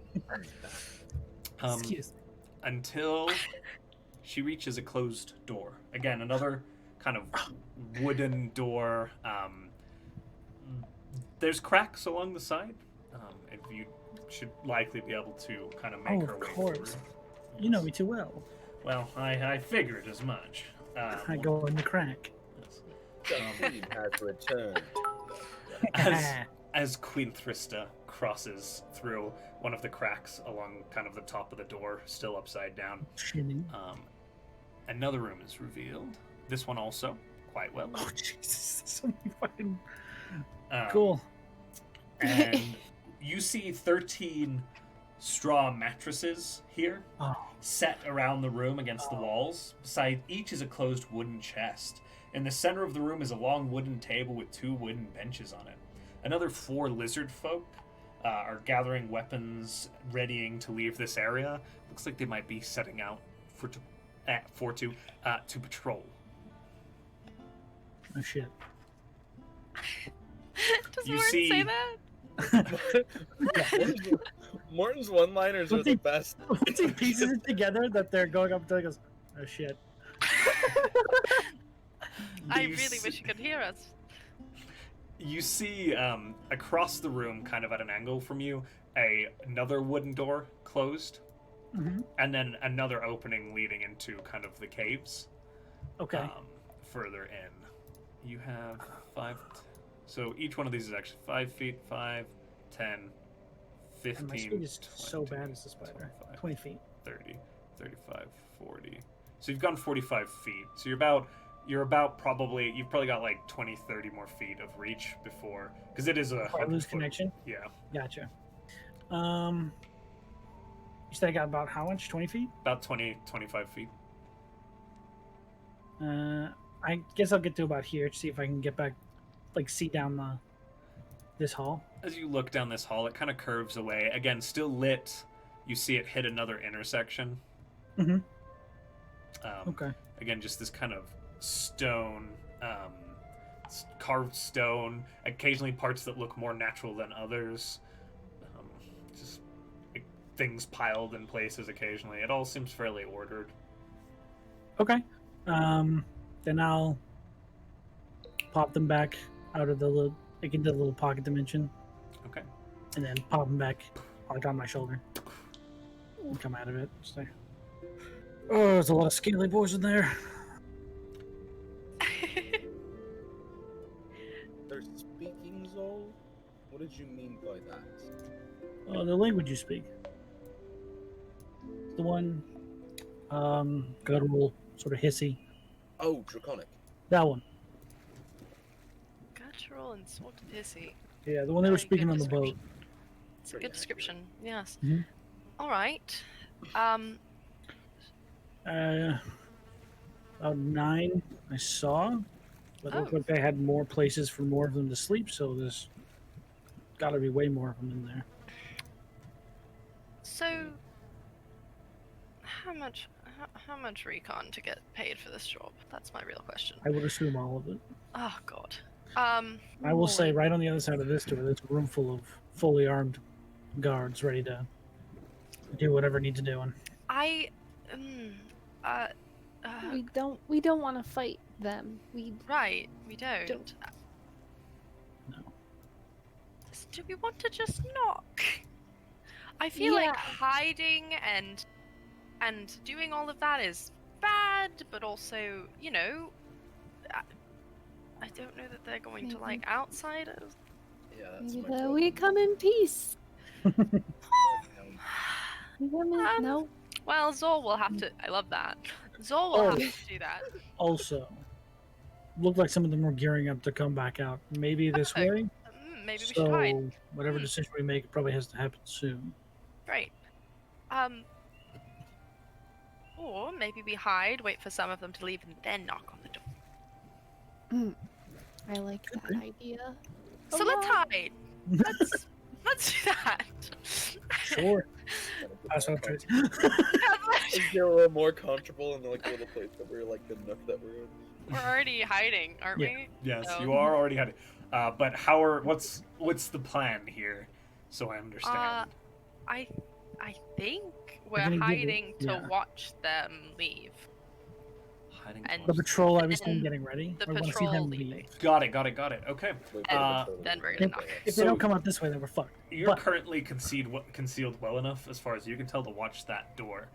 Excuse me. Until she reaches a closed door. Again, another kind of wooden door. There's cracks along the side. If you should likely be able to kind of make Oh, her of way course. through. You know me too well. Well, I figured as much. I go in the crack. Yes. The queen has returned. As Queen Thrista crosses through one of the cracks along kind of the top of the door, still upside down, Shitting. another room is revealed. This one also, quite well. Oh, Jesus. So many fucking... Um, Cool. And you see 13 straw mattresses here, Oh, set around the room against the walls. Beside each is a closed wooden chest. In the center of the room is a long wooden table with 2 wooden benches on it. Another 4 lizard folk are gathering weapons, readying to leave this area. Looks like they might be setting out to patrol. oh shit. Does You Mortin see- say that? Morton's one-liners are Once the he- best. Once he pieces it together that they're going up to, he goes, oh shit. I You really s- wish you could hear us. You see across the room, kind of at an angle from you, another wooden door closed, Mm-hmm. and then another opening leading into kind of the caves. Okay. Further in. You have 5. So each one of these is actually 5 feet, 5, 10, 15, and my speed is 20, so bad as the spider. 25, 20 feet. 30, 35, 40. So you've gone 45 feet. So you've probably got like 20, 30 more feet of reach before, because it is a Before I lose 100-foot connection? Yeah. Gotcha. You said I got about how much? 20 feet? About 20, 25 feet. I guess I'll get to about here to see if I can get back, like, see down this hall. As you look down this hall, it kind of curves away. Again, still lit. You see it hit another intersection. Mhm. Okay. Again, just this kind of stone, carved stone. Occasionally parts that look more natural than others. Just things piled in places occasionally. It all seems fairly ordered. Okay. Then I'll pop them back out of the little, like into the little pocket dimension, Okay. and then pop them back like on my shoulder and come out of it. Just like, oh, there's a lot of scaly boys in there. They're speaking, Zahl? What did you mean by that? Oh, the language you speak. The one, guttural, sort of hissy. Oh, Draconic. That one. Guttural and sort of hissy. Yeah, the one they were Very speaking good on the boat. description. It's a Pretty good description. Yes. Mhm. All right. About 9 I saw. But it looked Oh. like they had more places for more of them to sleep, so there's got to be way more of them in there. So, how much recon to get paid for this job? That's my real question. I would assume all of it. Oh God. I will say, right on the other side of this door, there's a room full of fully armed guards ready to do whatever needs doing. We don't want to fight them. We Right, we don't. Don't. No. Do we want to just knock? I feel like Yeah. hiding and doing all of that is bad, but also, you know, I don't know that they're going to Maybe. like outsiders. Yeah, that's maybe my problem. we come in peace. We come in, Um, no. Well, Zol will have to. I love that. Zol will Oh. have to do that. Also, looked like some of them were gearing up to come back out. Maybe this Okay. way. Maybe we so should hide. whatever Hmm. decision we make probably has to happen soon. Great. Or maybe we hide, wait for some of them to leave, and then knock on the door. I like Could that be. idea. So let's hide. Let's do that. Sure. Pass out trades. Is there a little more comfortable in like the little place that we're like the nook that we're in? We're already hiding, aren't Yeah. we? Yes, So- you are already hiding. But what's the plan here? So I understand. I think we're gonna give it- hiding to yeah. watch them leave. Heading And- The towards- patrol, I was And saying, getting ready. the Or wanna see patrol them leaving. leave. Got it. Okay. Wait, Then we're gonna knock. If they So- don't come out this way, then we're fucked. You're But- currently concealed well enough, as far as you can tell, to watch that door.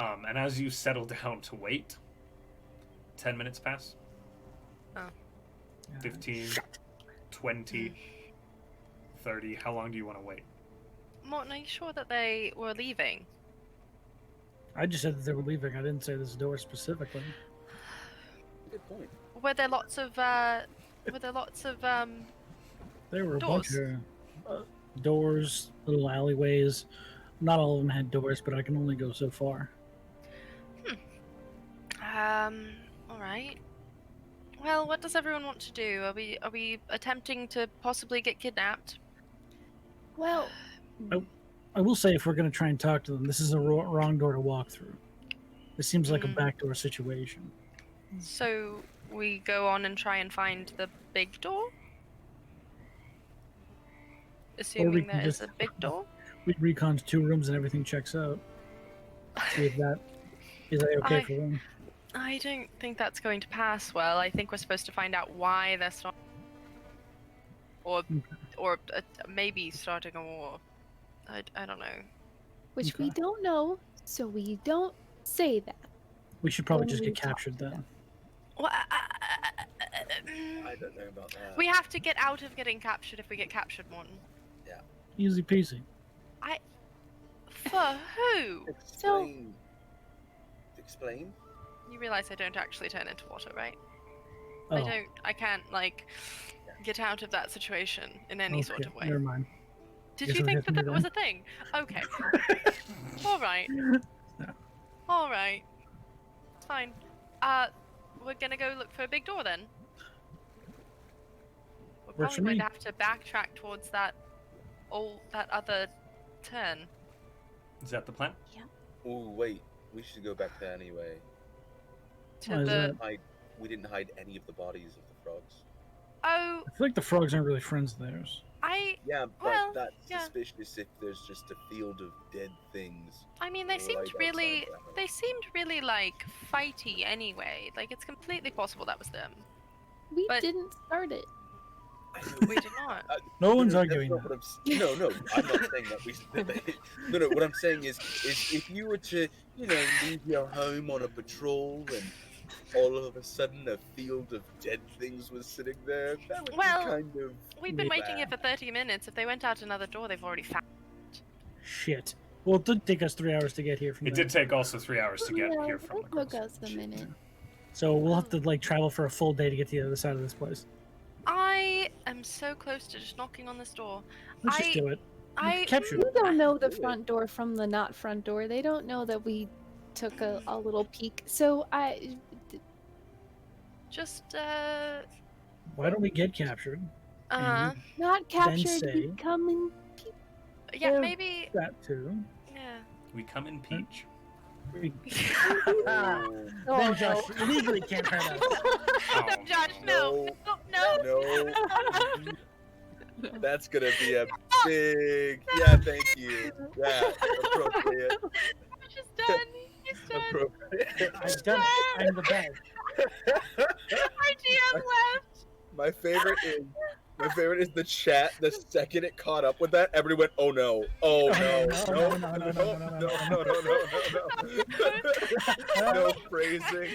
And as you settle down to wait, 10 minutes pass. 15, 20, 30. How long do you want to wait? Morton, are you sure that they were leaving? I just said that they were leaving. I didn't say this door specifically. Good point. Were there lots of There were a Doors. bunch of doors, little alleyways. Not all of them had doors, but I can only go so far. All right. Well, what does everyone want to do? Are we attempting to possibly get kidnapped? Well, I will say, if we're going to try and talk to them, this is a wrong door to walk through. This seems like a backdoor situation. So we go on and try and find the big door? Assuming can there is just- a big door? We recon 2 rooms and everything checks out. See if that is that okay for them. I don't think that's going to pass well. I think we're supposed to find out why they're starting, or maybe starting a war. I don't know. which we Okay. don't know, so we don't say that. We should probably When just we get talk captured to then. them. Well, I don't know about that. we have to get out of getting captured if we get captured, Morton. Easy peasy. For who? Explain. Explain? You realize I don't actually turn into water, right? Oh, I can't, like, get out of that situation in any sort okay, of way. Never mind. Did Guess you I'll think have that to that do was that. a thing? Okay. Alright. Alright. Fine. We're gonna go look for a big door then. We're Works for probably going me. to have to backtrack towards that other turn. Is that the plan? Oh wait, we should go back there anyway. To Why is the that? We didn't hide any of the bodies of the frogs. Oh, I feel like the frogs aren't really friends of theirs. Yeah, but Well, that's yeah. suspicious if there's just a field of dead things. I mean, they right seemed outside really, the house. they seemed really like fighty anyway. Like it's completely possible that was them. We But- didn't start it. We did not. No one's that's arguing not that. what no, I'm not saying that we. No, what I'm saying is if you were to, leave your home on a patrol and all of a sudden a field of dead things was sitting there, that would Well, be kind of. We've been waiting here bad. for 30 minutes. If they went out another door, they've already found. Shit. Well, it did take us 3 hours to get here from It there. did take also 3 hours to get Yeah, here from it the took us a minute. So we'll have to travel for a full day to get to the other side of this place. I am so close to just knocking on this door. Let's just do it. Capture We it. don't know the do it. front door from the not front door. They don't know that we took a little peek. So Just Why don't we get captured? not captured, say- becoming yeah, Or- maybe That too. yeah. We come in peach. Oh, Then Josh legally can't hurt us. No, Josh, no, no. no. That's gonna be a big. Yeah, thank you. Yeah, appropriate. Josh is done. He's done. Appropriate. I've done it. I'm the best. Our GM left. My favorite is the chat. The second it caught up with that, everybody went, "Oh no! Oh no! No! No phrasing.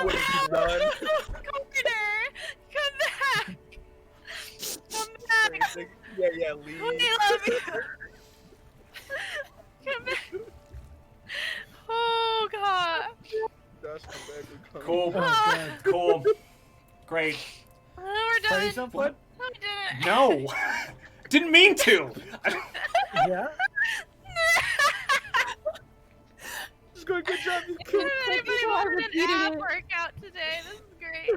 What have you done? Carter, come back. Come back. Phrasing. Yeah, leave." We love you. Come back. Oh God. Josh, come back. We're coming. Cool. Oh, God. Cool. Great. We're Try done. yourself, bud? We did it. No. Didn't mean to. Yeah. Just going. Good job. You If killed anybody so I wanted an repeated ab it. workout today, this is great.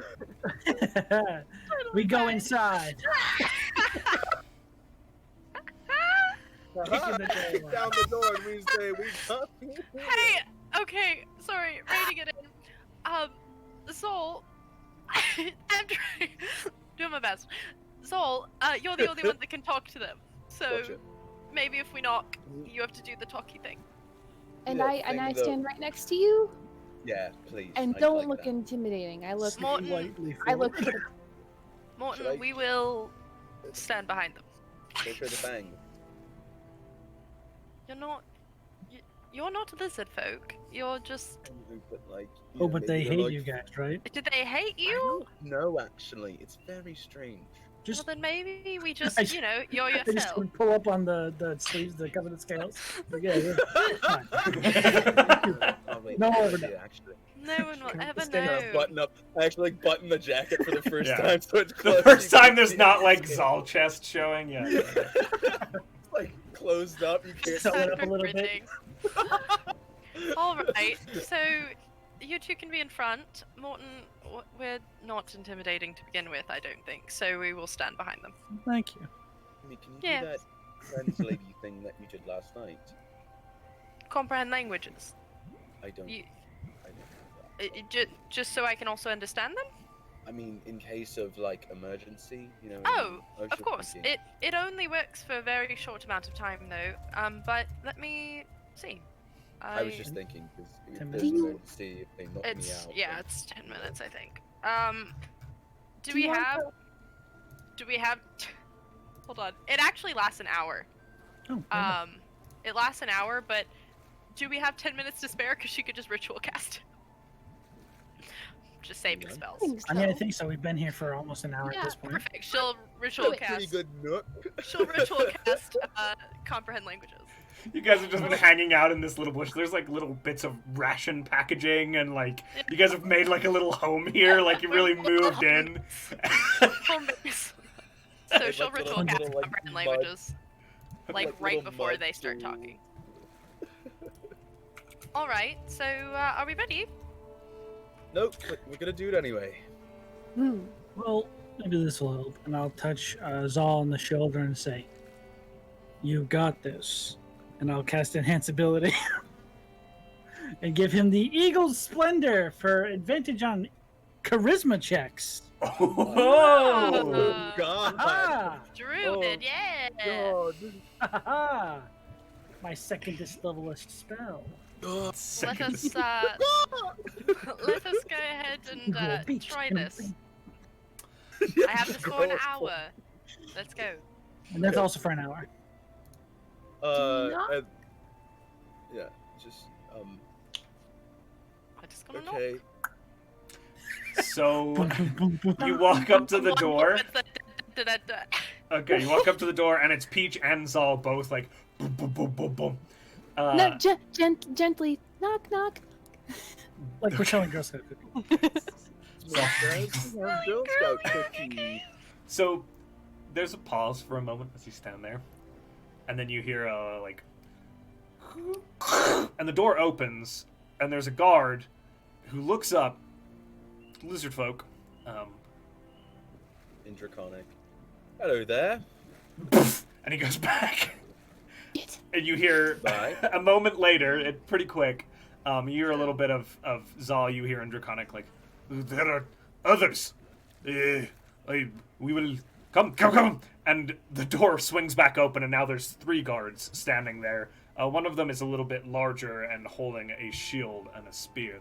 We go inside. Uh-huh. Kicking the door. Kick down the door and we say we come. Hey, okay, sorry, reining it in. Soul, I'm trying, doing my best. Soul, you're the only one that can talk to them. So Gotcha. maybe if we knock, you have to do the talky thing. and Yeah, I thing though. stand right next to you. Yeah, please. And I'd don't like look that. intimidating. I look. Morton, Slightly I look. Morton, Should I- we will stand behind them. Should I try to bang? You're not lizard folk. You're just. But like. Oh, but they hate like, you guys, right? Do they hate I you? don't know, actually. It's very strange. Just Well, then maybe we just, I- you're they just yourself. would pull up on the sleeves, the cover the scales. Like, yeah. Fine. Oh, wait, No, I we're do, not. actually. No one will ever Stand Kind up, of know. button up. I actually like button the jacket for the first Yeah. time, so it's The close. first You time can there's see not it. like Zahl chest showing. Yeah. It's like closed up. You can't Sell see it it. up a little bit. All right. So you two can be in front. Morton, we're not intimidating to begin with, I don't think. So we will stand behind them. Thank you. I mean, can you Yeah. do that translating thing that you did last night? Comprehend languages. I don't. You, I don't know that. just so I can also understand them. I mean, in case of like emergency, you know. Oh, I was of just course. thinking- It only works for a very short amount of time though. But let me see. I was just thinking because if 10 there's an minutes. emergency, if they knock me It's out. yeah, then- it's 10 minutes, I think. Do Do we you want have? Do we have? Hold on. It actually lasts an hour. Oh, yeah. It lasts an hour, but do we have 10 minutes to spare? Because she could just ritual cast. Just saving Yeah. spells. I mean, I think so. We've been here for almost an hour at Yeah, this point. Perfect. She'll ritual Pretty cast. Pretty good nook. She'll ritual cast comprehend languages. You guys have just been hanging out in this little bush. There's like little bits of ration packaging, and like you guys have made like a little home here. Like you really moved in. Home base. So Like she'll little- ritual cast little, like, comprehend mud- languages, like right little before mud they start stool. talking. All right. So are we ready? Nope, but we're gonna do it anyway. Well, maybe this will help. And I'll touch Zahl on the shoulder and say, "You got this." And I'll cast Enhance Ability and give him the Eagle's Splendor for advantage on Charisma checks. Oh! God. Ah! Druid, yeah. God. My secondest levelist spell. Let Second. us let us go ahead and try this. I have this for an hour. Let's go. And that's also for an hour. and- yeah, just I just gonna knock. okay. So you walk up to the One door. with the da-da-da-da. Okay, you walk up to the door, and it's Peach and Zahl both like boom, boom, boom, boom, boom. No, gently. Knock, knock. Like we're selling Girl Scout cookies. Girl Scout cookie. So there's a pause for a moment as you stand there, and then you hear like, and the door opens, and there's a guard who looks up, lizard folk, In Draconic. Hello there. and he goes back. Shit. And you hear Bye. a moment later, pretty quick, you hear a little bit of Zahl. You hear in Draconic like, there are others. We will come, and the door swings back open, and now there's 3 guards standing there. One of them is a little bit larger and holding a shield and a spear,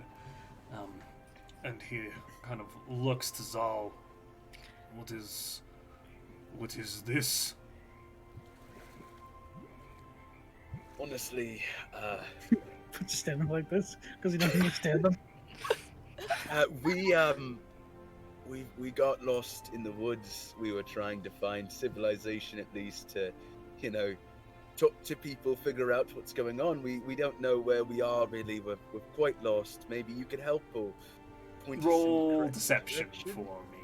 and he kind of looks to Zahl. What is this? Honestly, Just stand them like this because he doesn't understand them. we got lost in the woods. We were trying to find civilization, at least to, talk to people, figure out what's going on. We don't know where we are really. We're quite lost. Maybe you could help or point us in the Roll correct deception direction. for me.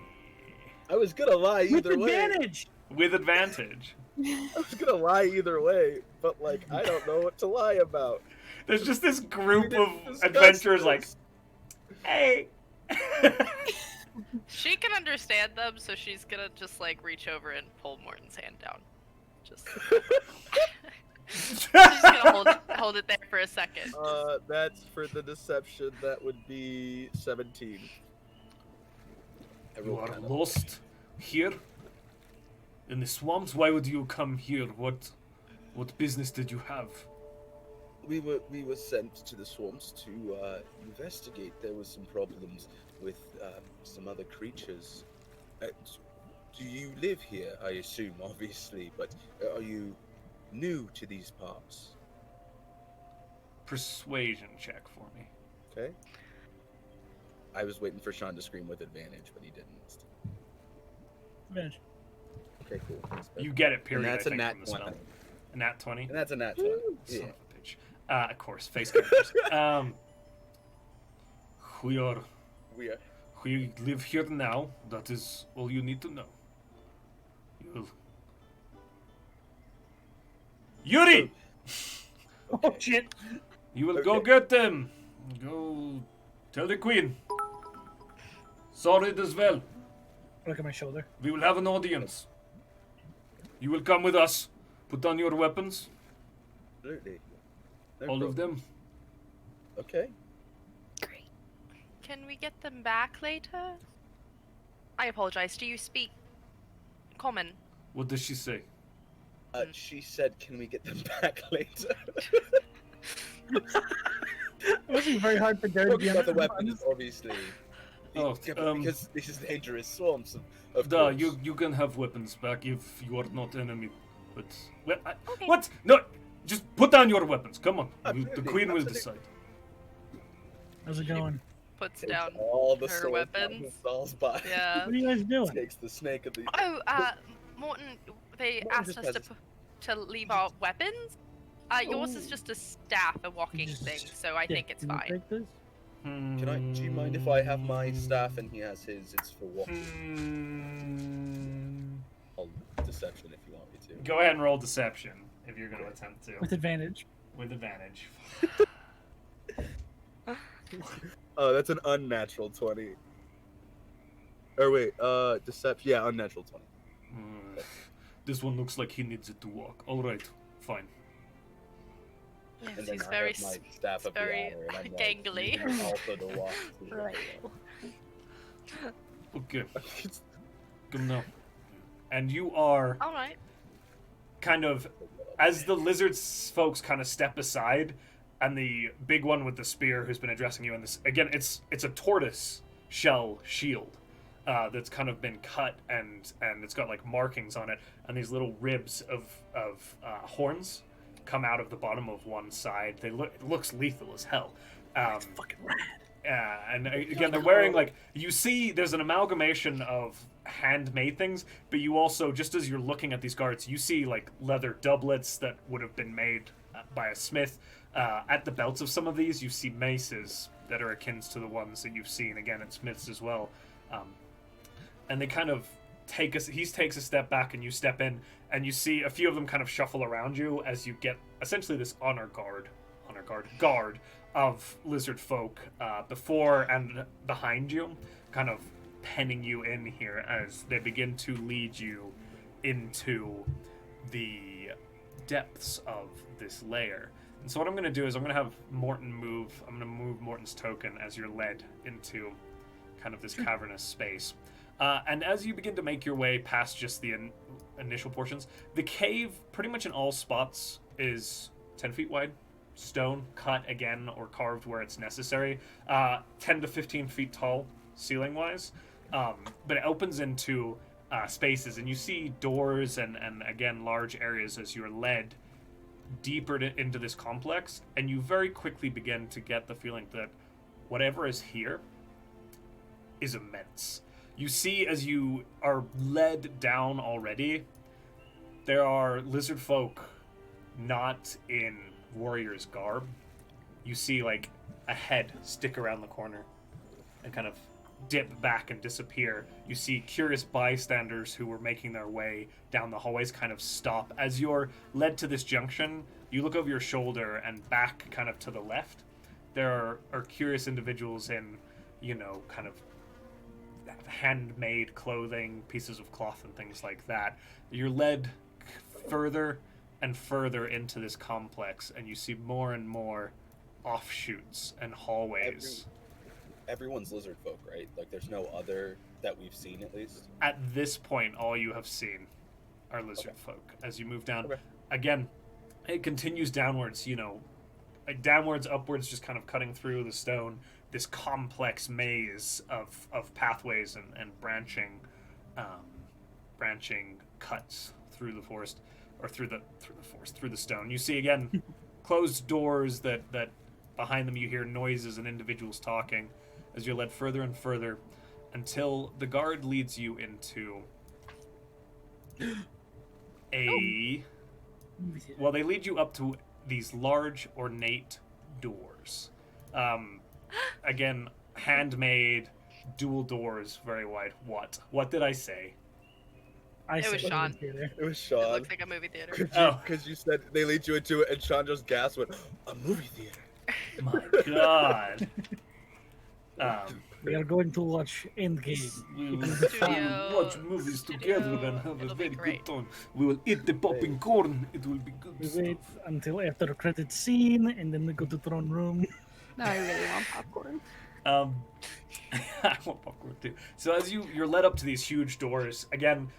I was gonna lie With either way. advantage! With advantage. I was gonna lie either way, but like I don't know what to lie about. There's just this group We of didn't discuss adventurers like, this. hey. She can understand them, so she's gonna just like reach over and pull Morton's hand down. Just she's gonna hold it there for a second. That's for the deception. That would be 17. I You rolled are 10. lost here in the swamps. Why would you come here? What business did you have? we were sent to the swamps to investigate. There was some problems with some other creatures. Do you live here? I assume, obviously, but are you new to these parts? Persuasion check for me. Okay. I was waiting for Sean to scream with advantage, but he didn't. Advantage. Okay, cool. You get it, period. And that's I think, a nat from the spell. 20. A nat 20? And that's a nat 20. Son Yeah. of a bitch. Of course, face characters. We live here now. That is all you need to know. Yuri! Oh shit! You will go get them. Go tell the queen. Sorry as well. Look at my shoulder. We will have an audience. You will come with us. Put down your weapons. Absolutely. No All problem. of them. Okay. Great. Can we get them back later? I apologize. Do you speak common? What does she say? She said, "Can we get them back later?" It wasn't very hard for Derek to be Talking about the honest. weapons, obviously. Oh, because this is dangerous swamps. Of Duh, course. you can have weapons back if you are not enemy. But Okay. what? No, just put down your weapons. Come on, the Absolutely, queen will absolutely. decide. How's it going? Puts Takes down all the her sword weapons. from Zahl's body. Yeah. What are you guys doing? Takes the snake of the. Oh, Morton, they Morton asked just us has to leave our weapons. Yours is Oh. just a staff, a walking Just- thing, so I Yeah, think it's can you fine. take this? Can I? Do you mind if I have my staff and he has his? It's for walking. I'll deception if you want me to. Go ahead and roll deception if you're going to attempt to. With advantage. With advantage. Oh, that's an unnatural 20. Or wait, deception. Yeah, unnatural 20. This one looks like he needs it to walk. All right, fine. Yes, And then he's I very have my staff of the very hour, and I'm like, gangly. using Alpha to walk. Okay, come now. And you are All right. kind of, as the lizard folks kind of step aside, and the big one with the spear who's been addressing you in this, again, it's a tortoise shell shield that's kind of been cut, and it's got like markings on it, and these little ribs of horns come out of the bottom of one side. It looks lethal as hell. It's fucking rad. And again, they're wearing, like, you see there's an amalgamation of handmade things, but you also, just as you're looking at these guards, you see like leather doublets that would have been made by a smith. At the belts of some of these, you see maces that are akin to the ones that you've seen again at smiths as well. And they kind of he takes a step back, and you step in, and you see a few of them kind of shuffle around you as you get essentially this honor guard of lizard folk before and behind you, kind of penning you in here as they begin to lead you into the depths of this lair. And so what I'm going to do is I'm going to have Mortin move. I'm going to move Mortin's token as you're led into kind of this cavernous space. And as you begin to make your way past just the initial portions, the cave, pretty much in all spots, is 10 feet wide. Stone, cut again or carved where it's necessary. 10 to 15 feet tall, ceiling-wise. But it opens into spaces, and you see doors and again, large areas as you're led deeper into this complex, and you very quickly begin to get the feeling that whatever is here is immense. You see, as you are led down already, there are lizard folk not in warrior's garb. You see like a head stick around the corner and kind of dip back and disappear. You see curious bystanders who were making their way down the hallways kind of stop. As you're led to this junction, you look over your shoulder, and back kind of to the left, there are curious individuals in, kind of handmade clothing, pieces of cloth and things like that. You're led further and further into this complex, and you see more and more offshoots and hallways. Everyone's lizard folk, right? Like, there's no other that we've seen, at least. At this point, all you have seen are lizard folk. As you move down, Okay. again, it continues downwards, downwards, upwards, just kind of cutting through the stone. This complex maze of pathways and branching cuts through the forest, or through the stone. You see again closed doors that behind them you hear noises and individuals talking as you're led further and further until the guard leads you into they lead you up to these large ornate doors. Again, handmade, dual doors, very wide. What did I say? It was Sean. It was It Sean. looks like a movie theater. Because you said they lead you into it, and Sean just gasped, went, a movie theater. My God. We are going to watch Endgame. We will Studio- watch movies together and have a It'll be very great. good time. We will eat the popping corn. It will be good We stuff. wait until after the credit scene, and then we go to throne room. Now I really want popcorn. I want popcorn too. So as you're led up to these huge doors, again,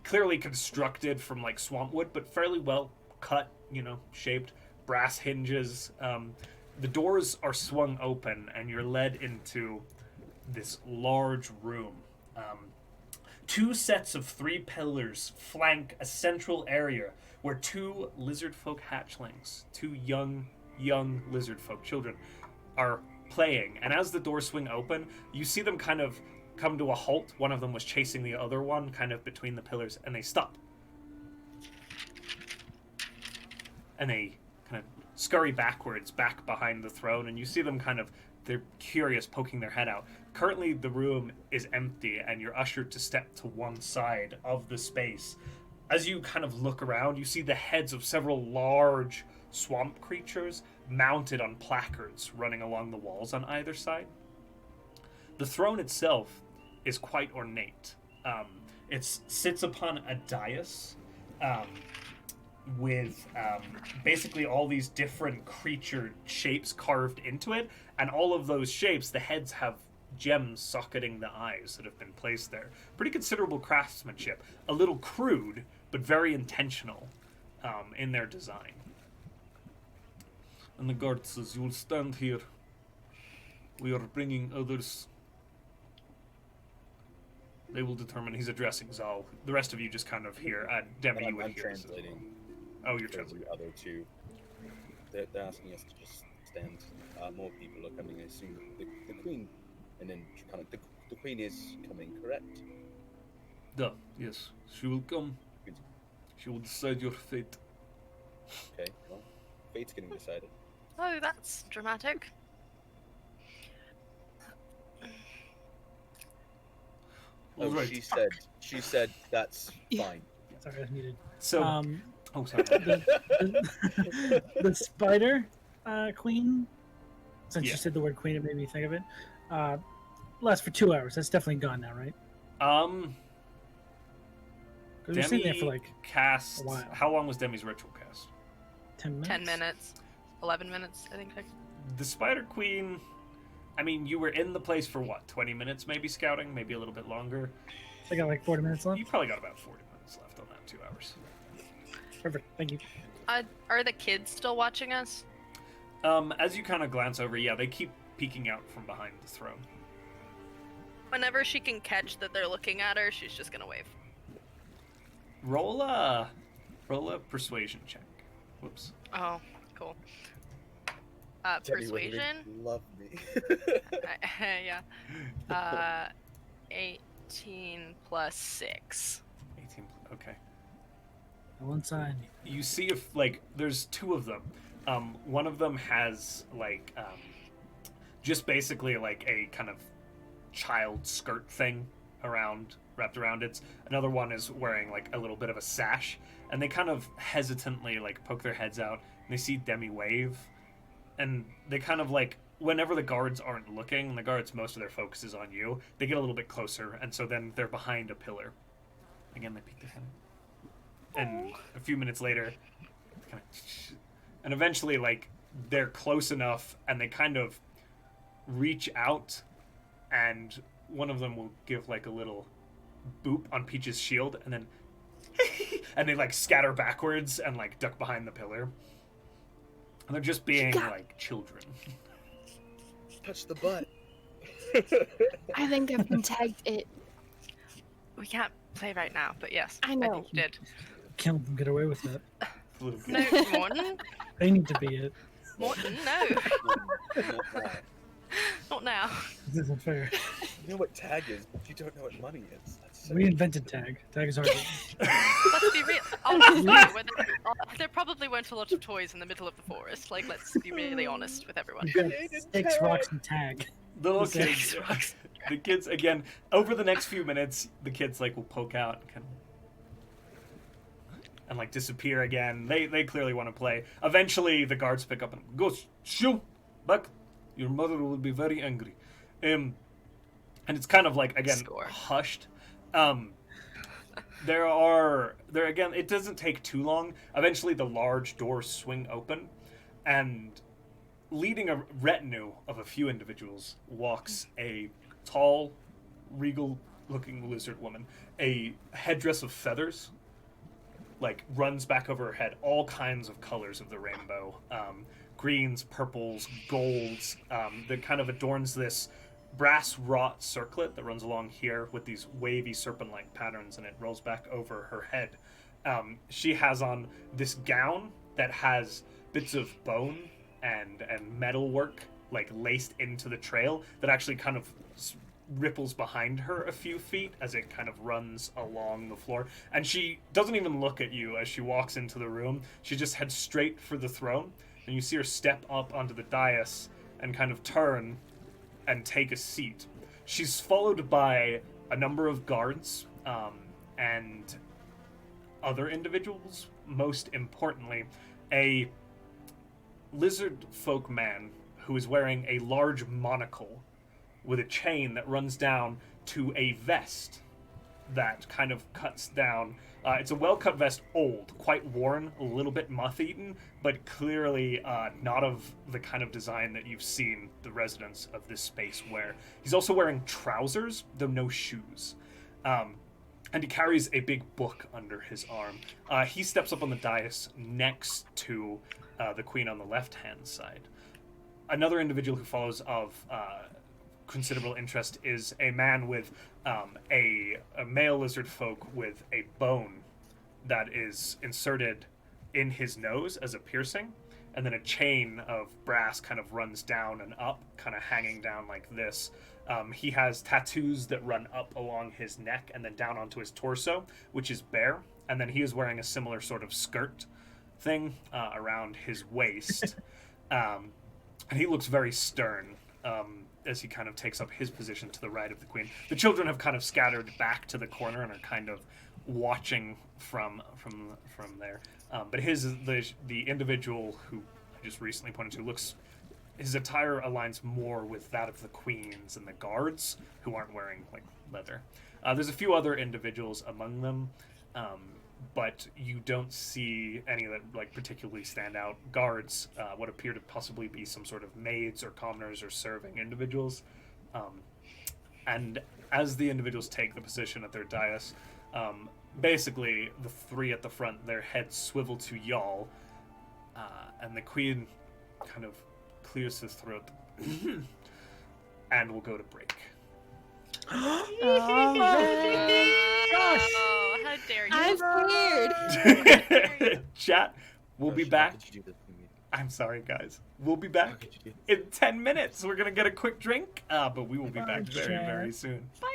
clearly constructed from like swamp wood, but fairly well cut, shaped, brass hinges. The doors are swung open, and you're led into this large room. Two sets of 3 pillars flank a central area where 2 lizard folk hatchlings, 2 young lizard folk children, are playing. And as the doors swing open, you see them kind of come to a halt. One of them was chasing the other one kind of between the pillars, and they stop. And they kind of scurry backwards, back behind the throne, and you see them they're curious, poking their head out. Currently, the room is empty, and you're ushered to step to one side of the space. As you kind of look around, you see the heads of several large swamp creatures mounted on placards running along the walls on either side. The throne itself is quite ornate. It sits upon a dais with basically all these different creature shapes carved into it, and all of those shapes, the heads have gems socketing the eyes that have been placed there. Pretty considerable craftsmanship. A little crude, but very intentional in their design. And the guard says, "You will stand here. We are bringing others. They will determine." He's addressing Zahl. The rest of you just kind of hear. Demi, you would I'm hear this as well. translating. Oh, you're There's translating. the other 2. They're asking us to just stand. More people are coming. I assume the queen, and then kind of the queen is coming, correct? Duh, yes. She will come. She will decide your fate. Okay. Well, fate's getting decided. Oh, that's dramatic. Oh, All right. she said that's Yeah. fine. Sorry, I was muted. So, oh, sorry. The spider queen, since Yeah. you said the word queen, it made me think of it. Lasts for 2 hours. That's definitely gone now, right? Because we've seen there for like cast. a while. How long was Demi's ritual cast? 10 minutes. 10 minutes. 11 minutes, I think. The Spider Queen. I mean, you were in the place for what? 20 minutes, maybe scouting, maybe a little bit longer. I got like 40 minutes left. You probably got about 40 minutes left on that 2 hours. Perfect. Thank you. Are the kids still watching us? As you kind of glance over, yeah, they keep peeking out from behind the throne. Whenever she can catch that they're looking at her, she's just gonna wave. Roll a persuasion check. Whoops. Oh, cool. Teddy would really Persuasion? love me. Yeah. 18 plus 6. 18. Okay. On one side. You see if there's 2 of them. One of them has just basically like a kind of child skirt thing wrapped around it. Another one is wearing like a little bit of a sash, and they kind of hesitantly poke their heads out, and they see Demi wave, and they kind of whenever the guards aren't looking, and the guards, most of their focus is on you, they get a little bit closer, and so then they're behind a pillar. Again, they peek their head. And a few minutes later, and eventually, they're close enough, and they kind of reach out, and one of them will give a little boop on Peach's shield, and then and they scatter backwards and duck behind the pillar. And they're just being like children. Touch the butt. I think I've been tagged it. We can't play right now, but yes, I I know. think you did. Can't let them get away with that. No, Morton. They need to be it. Morton, no. Not now. Not now. This isn't fair. You know what tag is, but you don't know what money is. That's so We invented tag. Tag is already. Let's be real. Honestly, there probably weren't a lot of toys in the middle of the forest. Like, let's be really honest with everyone. We've got sticks, rocks, and tag. The little Okay. kids, the kids again. Over the next few minutes, the kids like will poke out and like disappear again. They clearly want to play. Eventually, the guards pick up and go, shoo, back. Your mother will be very angry. And it's kind of like again Score. hushed. There again. It doesn't take too long. Eventually, the large doors swing open, and leading a retinue of a few individuals walks a tall, regal-looking lizard woman. A headdress of feathers, like, runs back over her head. All kinds of colors of the rainbow. Greens, purples, golds. That kind of adorns this brass wrought circlet that runs along here with these wavy serpent-like patterns, and it rolls back over her head. She has on this gown that has bits of bone and metal work like laced into the trail that actually kind of ripples behind her a few feet as it kind of runs along the floor. And she doesn't even look at you as she walks into the room. She just heads straight for the throne, and you see her step up onto the dais and kind of turn and take a seat. She's followed by a number of guards and other individuals. Most importantly, a lizard folk man who is wearing a large monocle with a chain that runs down to a vest that kind of cuts down. It's a well-cut vest, old, quite worn, a little bit moth-eaten, but clearly not of the kind of design that you've seen the residents of this space wear. He's also wearing trousers, though no shoes. And he carries a big book under his arm. He steps up on the dais next to the queen on the left-hand side. Another individual who follows of considerable interest is a man with a male lizard folk with a bone that is inserted in his nose as a piercing, and then a chain of brass kind of runs down and up, kind of hanging down like this. He has tattoos that run up along his neck and then down onto his torso, which is bare, and then he is wearing a similar sort of skirt thing around his waist. And he looks very stern as he kind of takes up his position to the right of the queen. The children have kind of scattered back to the corner and are kind of watching from there. But the individual who I just recently pointed to looks... His attire aligns more with that of the queens and the guards, who aren't wearing like leather. There's a few other individuals among them, but you don't see any that like particularly stand out. Guards, what appear to possibly be some sort of maids or commoners or serving individuals. And as the individuals take the position at their dais, basically the three at the front, their heads swivel to y'all, and the queen kind of clears his throat and we'll go to break. Oh, How dare you? I'm scared. Chat, we'll be Gosh, how back. could you do that to me? I'm sorry, guys. We'll be How back could you do in 10 minutes. We're going to get a quick drink, but we will be Bye, back very, chat. very soon. Bye.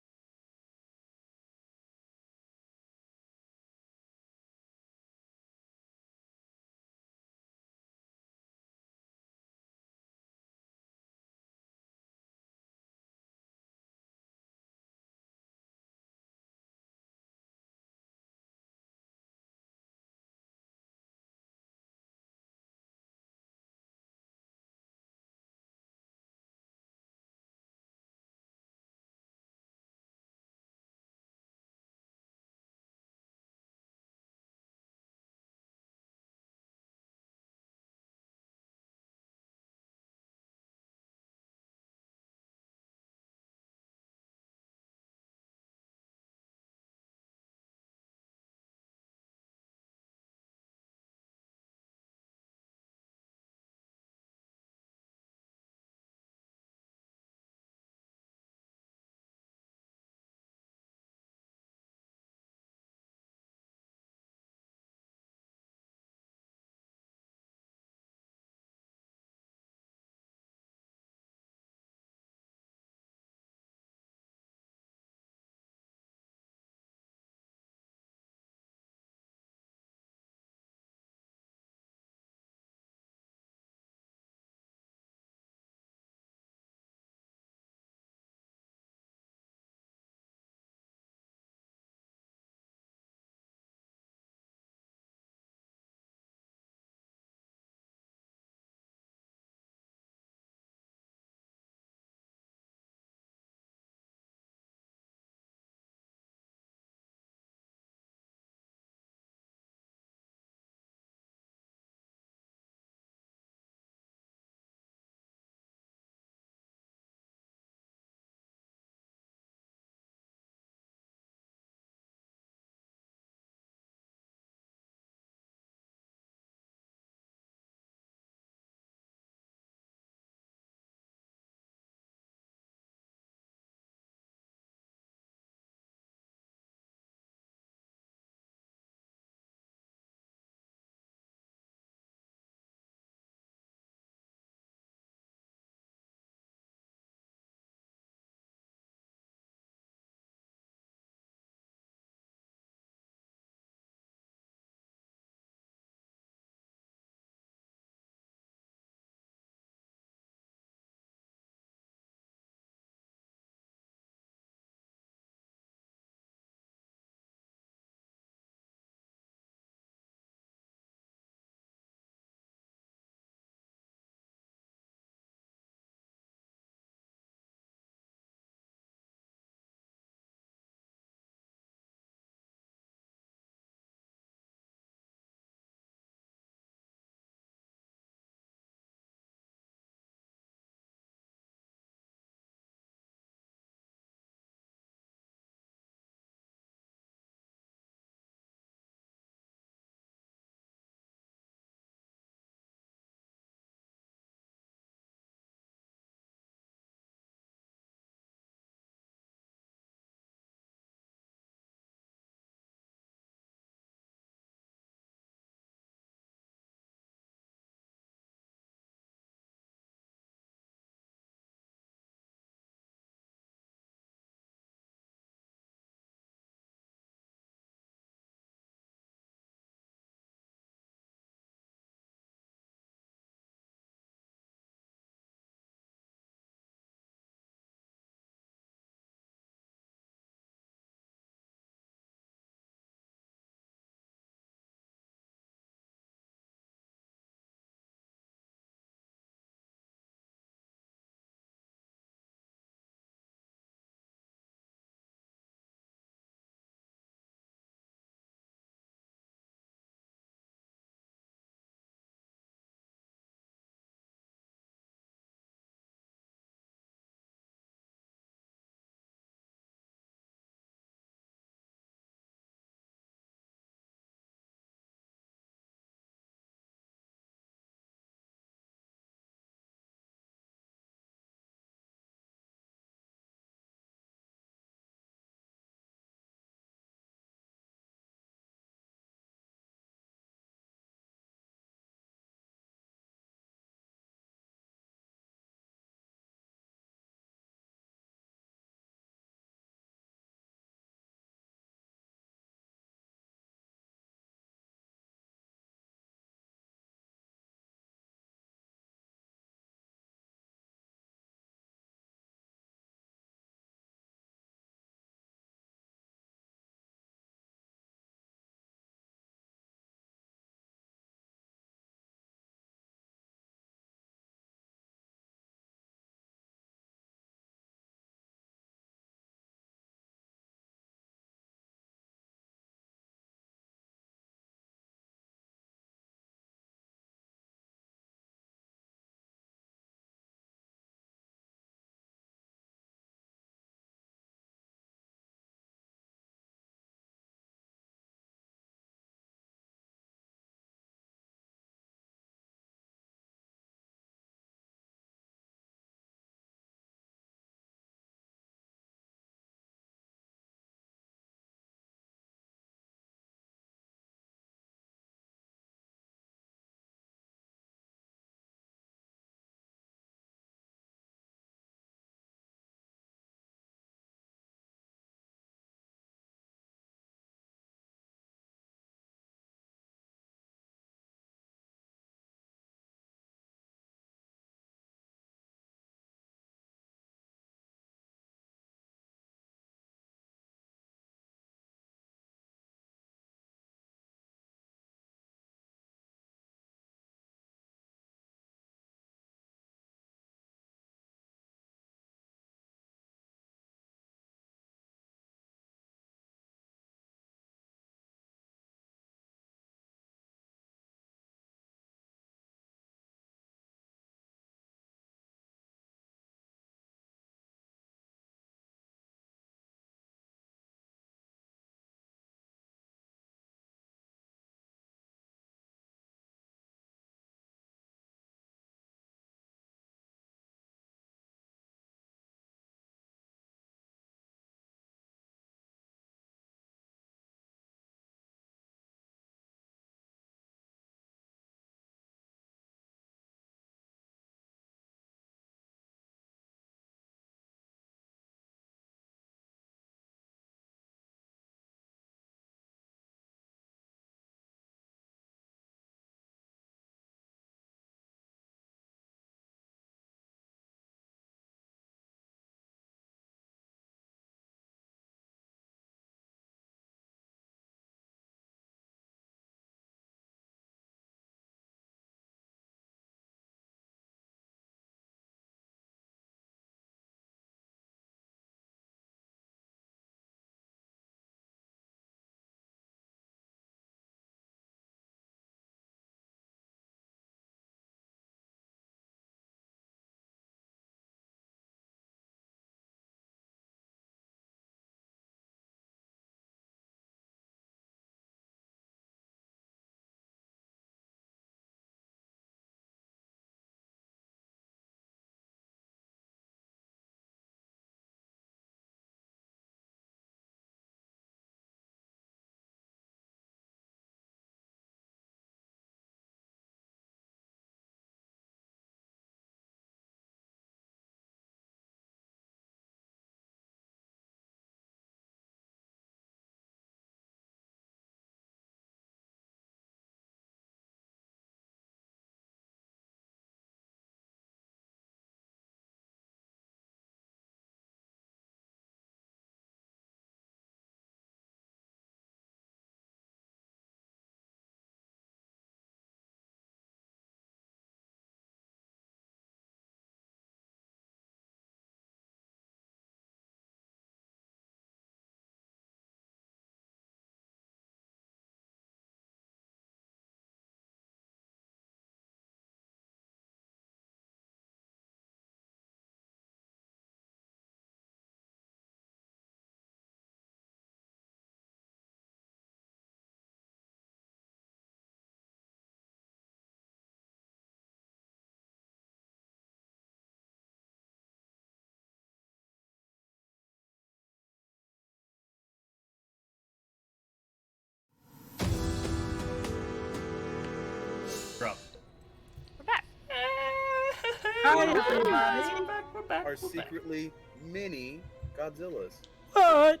We're back. are secretly mini Godzillas. What?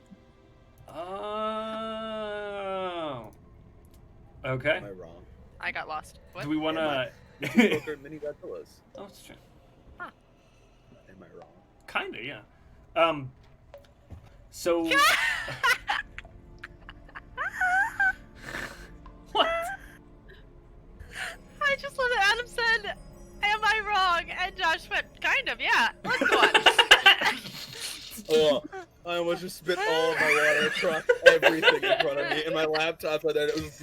Oh. Okay. Am I wrong? I got lost. What? Do we want to? Both are mini Godzillas. Oh, that's true. Am I wrong? Kinda, yeah. So. What? I just love that Adam said, "Am I wrong?" And Josh went, "Kind of, yeah. Let's go on." Oh, I almost just spit all of my water across everything in front of me, and my laptop, and then it was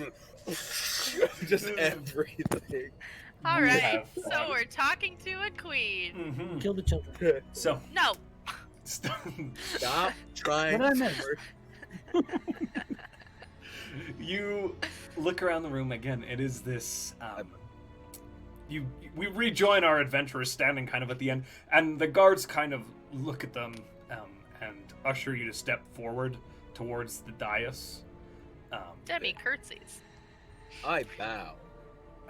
just everything. All We right, have so fun. we're talking to a queen. Mm-hmm. Kill the children. So. No. Stop trying. What did I miss? You look around the room again. It is this. We rejoin our adventurers standing kind of at the end, and the guards kind of look at them and usher you to step forward towards the dais. Demi curtsies. I bow.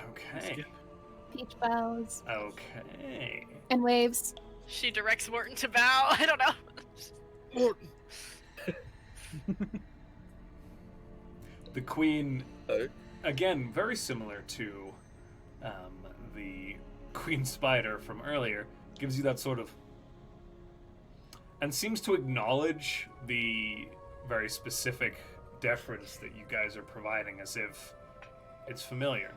Okay. Peach bows Okay. and waves. She directs Morton to bow. I don't know. Morton. The queen, Oh. again, very similar to the queen spider from earlier, gives you that sort of, and seems to acknowledge the very specific deference that you guys are providing, as if it's familiar.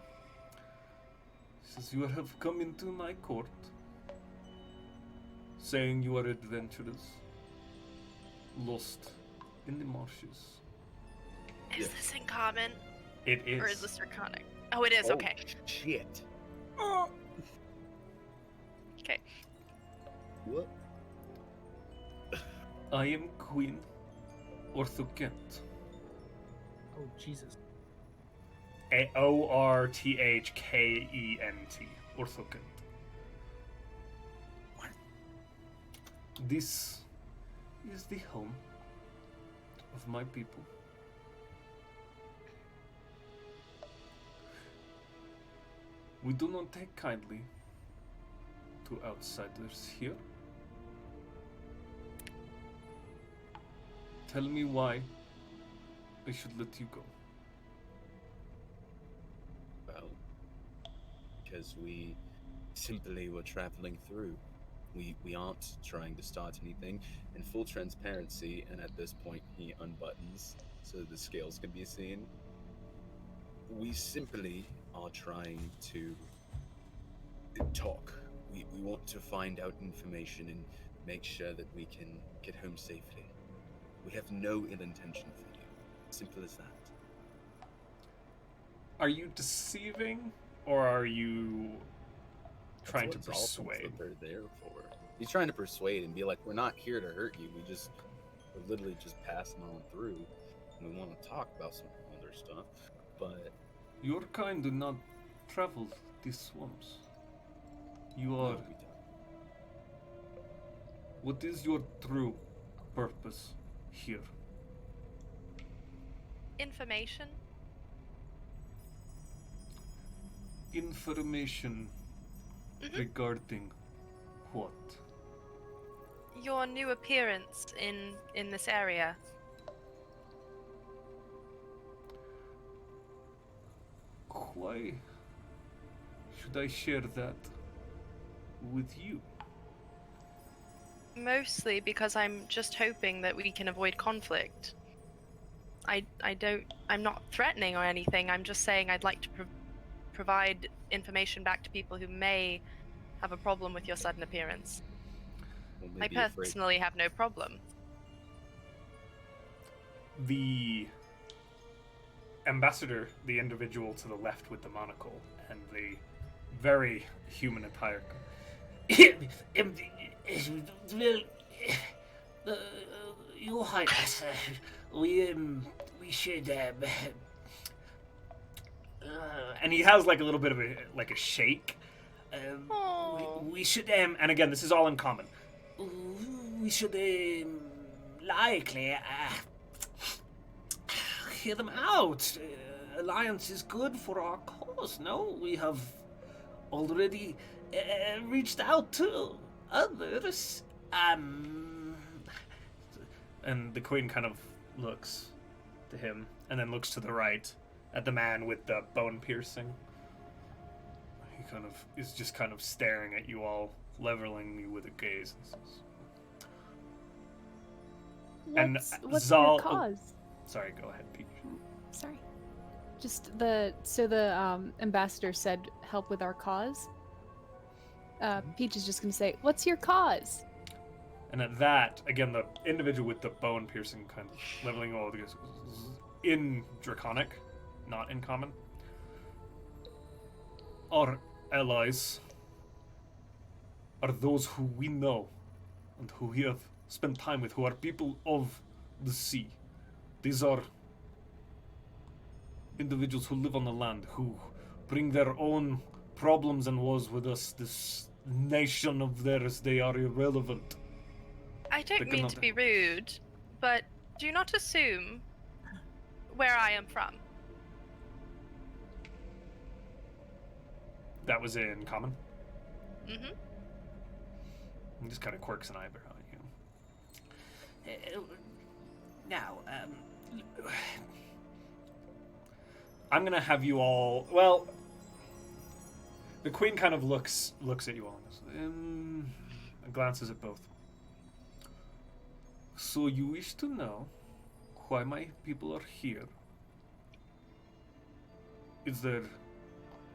Says, "You have come into my court, saying you are adventurers, lost in the marshes." Is Yeah. this in common? It is. Or is this draconic? Oh, it is. Okay. Shit. Okay. What? I am Queen Orthokent. Oh, Jesus. Orthkent. Orthokent. What? This is the home of my people. We do not take kindly to outsiders here. Tell me why I should let you go. Well, because we simply were traveling through. We aren't trying to start anything. In full transparency, and at this point he unbuttons so the scales can be seen. We simply are trying to talk. We want to find out information and make sure that we can get home safely. We have no ill intention for you. Simple as that. Are you deceiving, or are you trying to That's what Zahl thinks persuade? that they're there for. He's trying to persuade and be like, we're not here to hurt you. We're literally just passing on through. And we want to talk about some other stuff. But Your kind do not travel these swamps. You no, are. we don't. What is your true purpose here? Information. Information Mhm. regarding what? Your new appearance in this area. Why should I share that with you? Mostly because I'm just hoping that we can avoid conflict. I'm not threatening or anything. I'm just saying I'd like to provide information back to people who may have a problem with your sudden appearance. Will I they be afraid? personally have no problem. The ambassador, the individual to the left with the monocle, and the very human attire. Well, Your Highness, we should, And he has like a little bit of a shake. Aw. we should, And again, this is all in common. we should, likely, hear them out. Alliance is good for our cause, no? We have already reached out to others. And the queen kind of looks to him, and then looks to the right at the man with the bone piercing. He kind of is just kind of staring at you all, leveling you with a gaze. What's Zahl- your cause? Sorry, go ahead, Peach. Sorry. Just ambassador said help with our cause. Peach is just gonna say, "What's your cause?" And at that, again, the individual with the bone piercing kind of leveling all the in Draconic, not in Common. Our allies are those who we know and who we have spent time with, who are people of the sea. These are individuals who live on the land, who bring their own problems and woes with us. This nation of theirs, they are irrelevant. I don't They mean cannot- to be rude, but do not assume where I am from. That was in Common. Mm-hmm. He just kind of quirks an eyebrow at you. Now, I'm gonna have you all. Well, the queen kind of looks at you all and glances at both. So you wish to know why my people are here? Is there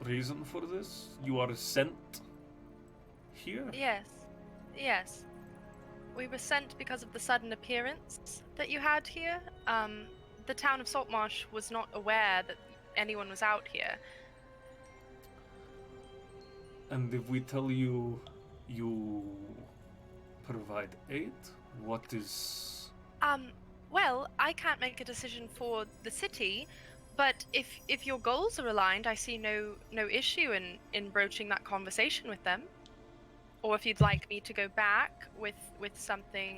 reason for this? You are sent here? Yes. We were sent because of the sudden appearance that you had here. The town of Saltmarsh was not aware that anyone was out here. And if we tell you you provide aid, what is... Well, I can't make a decision for the city, but if your goals are aligned, I see no issue in broaching that conversation with them. Or if you'd like me to go back with something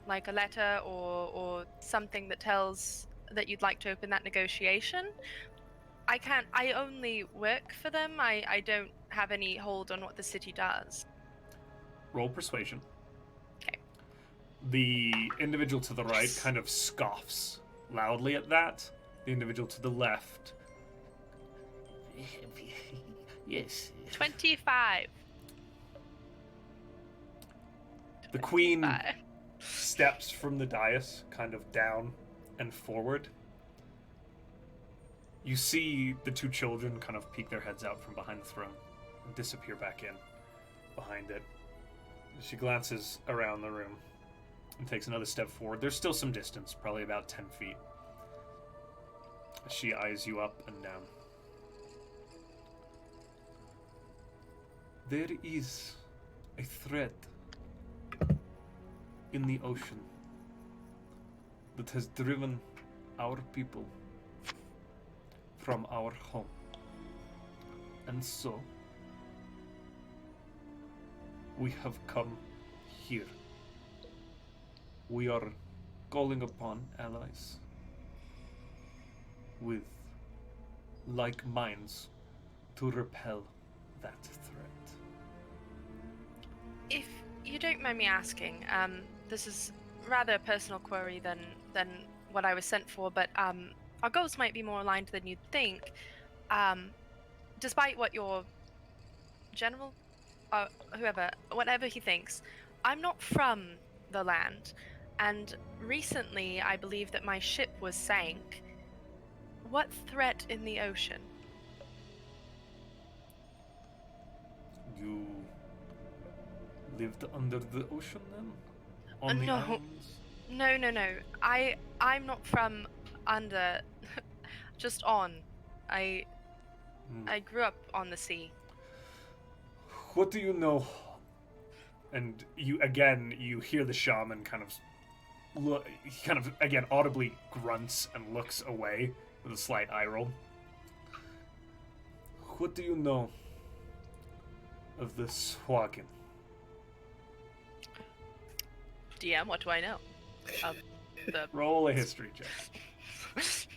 like a letter or something that tells that you'd like to open that negotiation. I only work for them. I don't have any hold on what the city does. Roll persuasion. Okay. The individual to the right kind of scoffs loudly at that. The individual to the left. yes. 25. The queen 25. steps from the dais, kind of down and forward. You see the two children kind of peek their heads out from behind the throne and disappear back in behind it. She glances around the room and takes another step forward. There's still some distance, probably about 10 feet. She eyes you up and down. There is a threat in the ocean that has driven our people from our home. And so, we have come here. We are calling upon allies with like minds to repel that threat. If you don't mind me asking, this is rather a personal query than what I was sent for, but our goals might be more aligned than you'd think. Despite what your general, whatever he thinks, I'm not from the land, and recently I believe that my ship was sank. What threat in the ocean? You lived under the ocean then? On the No. islands? No. I'm not from under, just on. I grew up on the sea. What do you know? And you hear the shaman kind of again audibly grunts and looks away with a slight eye roll. What do you know of the Swaggin? DM, what do I know? Roll a history check. Is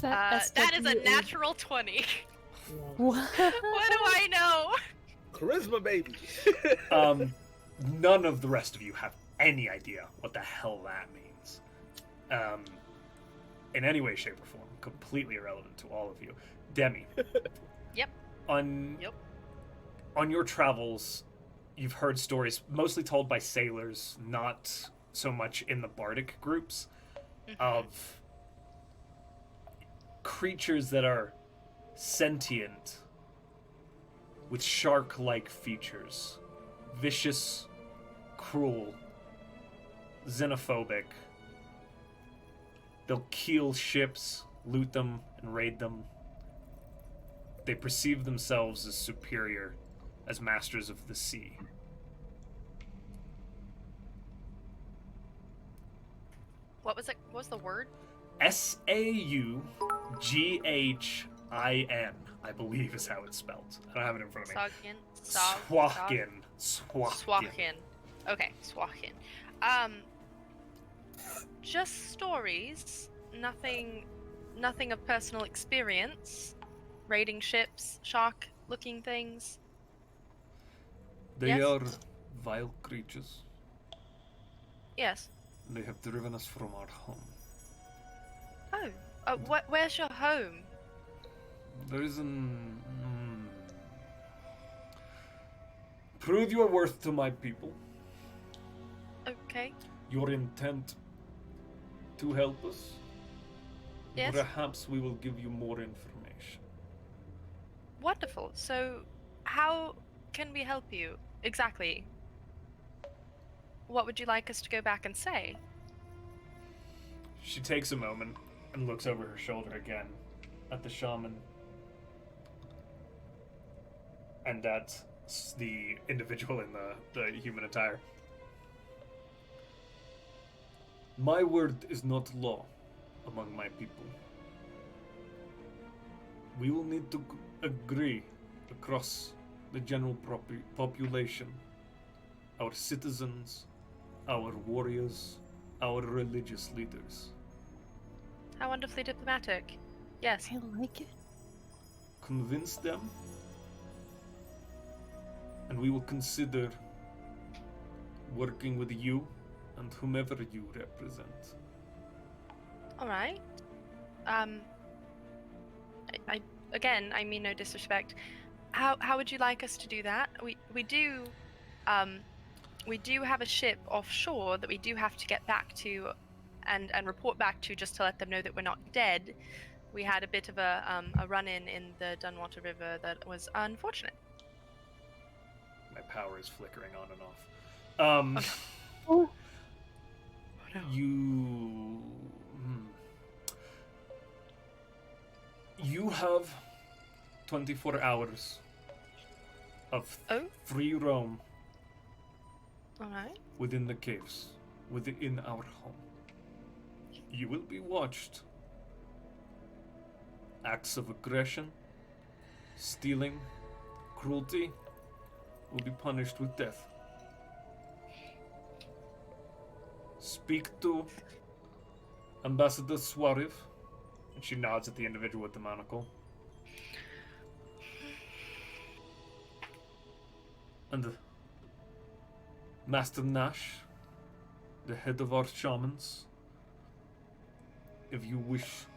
that That is a SWA? natural 20. Wow. What? What do I know Charisma, baby. None of the rest of you have any idea what the hell that means. In any way, shape, or form. Completely irrelevant to all of you. Demi. Yep. On your travels, you've heard stories mostly told by sailors, not so much in the bardic groups, of creatures that are sentient with shark-like features, vicious, cruel, xenophobic. They'll keel ships, loot them, and raid them. They perceive themselves as superior, as masters of the sea. What was it? What was the word? Saughin, I believe is how it's spelled. I don't have it in front of me. Saughin. Okay, Saughin. Just stories. Nothing of personal experience. Raiding ships, shark-looking things. They Yes? are vile creatures. Yes. They have driven us from our home. Oh, where's your home? There is an... Prove your worth to my people. Okay. Your intent to help us. Yes. Perhaps we will give you more information. Wonderful. So, how can we help you exactly? What would you like us to go back and say? She takes a moment and looks over her shoulder again at the shaman and at the individual in the human attire. My word is not law among my people. We will need to agree across the general population, our citizens, our warriors, our religious leaders. How wonderfully diplomatic. Yes. I like it. Convince them, and we will consider working with you and whomever you represent. All right. I mean no disrespect. How would you like us to do that? We do have a ship offshore that we do have to get back to and report back to, just to let them know that we're not dead. We had a bit of a run-in the Dunwater River that was unfortunate. My power is flickering on and off. Oh, You have 24 hours of Oh. free roam All right. within the caves, within our home. You will be watched. Acts of aggression, stealing, cruelty will be punished with death. Speak to Ambassador Suarez. And she nods at the individual with the monocle. And Master Nash, the head of our shamans, if you wish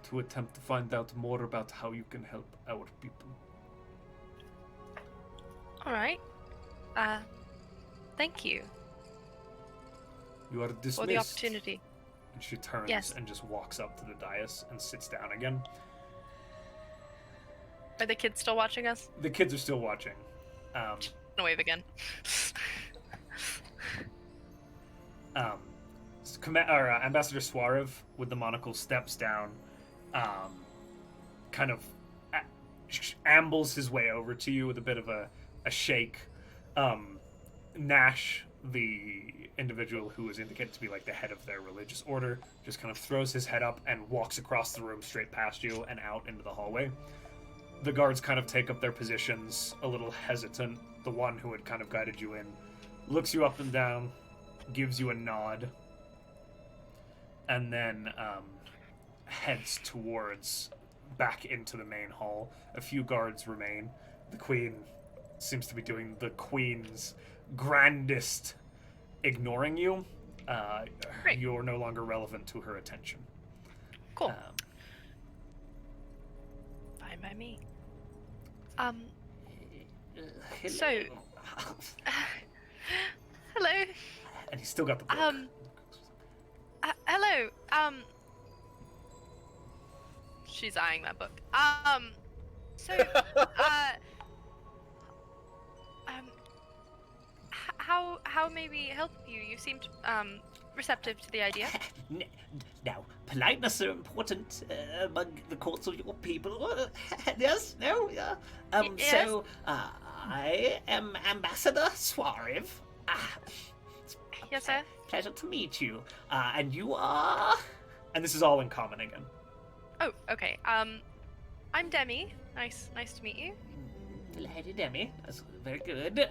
to attempt to find out more about how you can help our people. All right. Thank you You are dismissed. for the opportunity. And she turns Yes. and just walks up to the dais and sits down again. Are the kids still watching us? The kids are still watching. No wave again. Ambassador Suarez with the monocle steps down, kind of ambles his way over to you with a bit of a shake. Nash, the individual who is indicated to be like the head of their religious order, just kind of throws his head up and walks across the room straight past you and out into the hallway. The guards kind of take up their positions, a little hesitant. The one who had kind of guided you in looks you up and down, gives you a nod, and then heads towards back into the main hall. A few guards remain. The queen seems to be doing the queen's grandest ignoring you. Great. You're no longer relevant to her attention. Cool. Um, Fine by me. Hello. So- Hello. and he's still got the book. Hello. She's eyeing that book. So, how may we help you? You seemed receptive to the idea. Now, politeness are important among the courts of your people. Yes? No? Yeah. Yes. So, I am Ambassador Suarez. Yes, sir. Pleasure to meet you. And you are... And this is all in common again. Oh, okay. I'm Demi. Nice to meet you. Lady Demi. That's very good.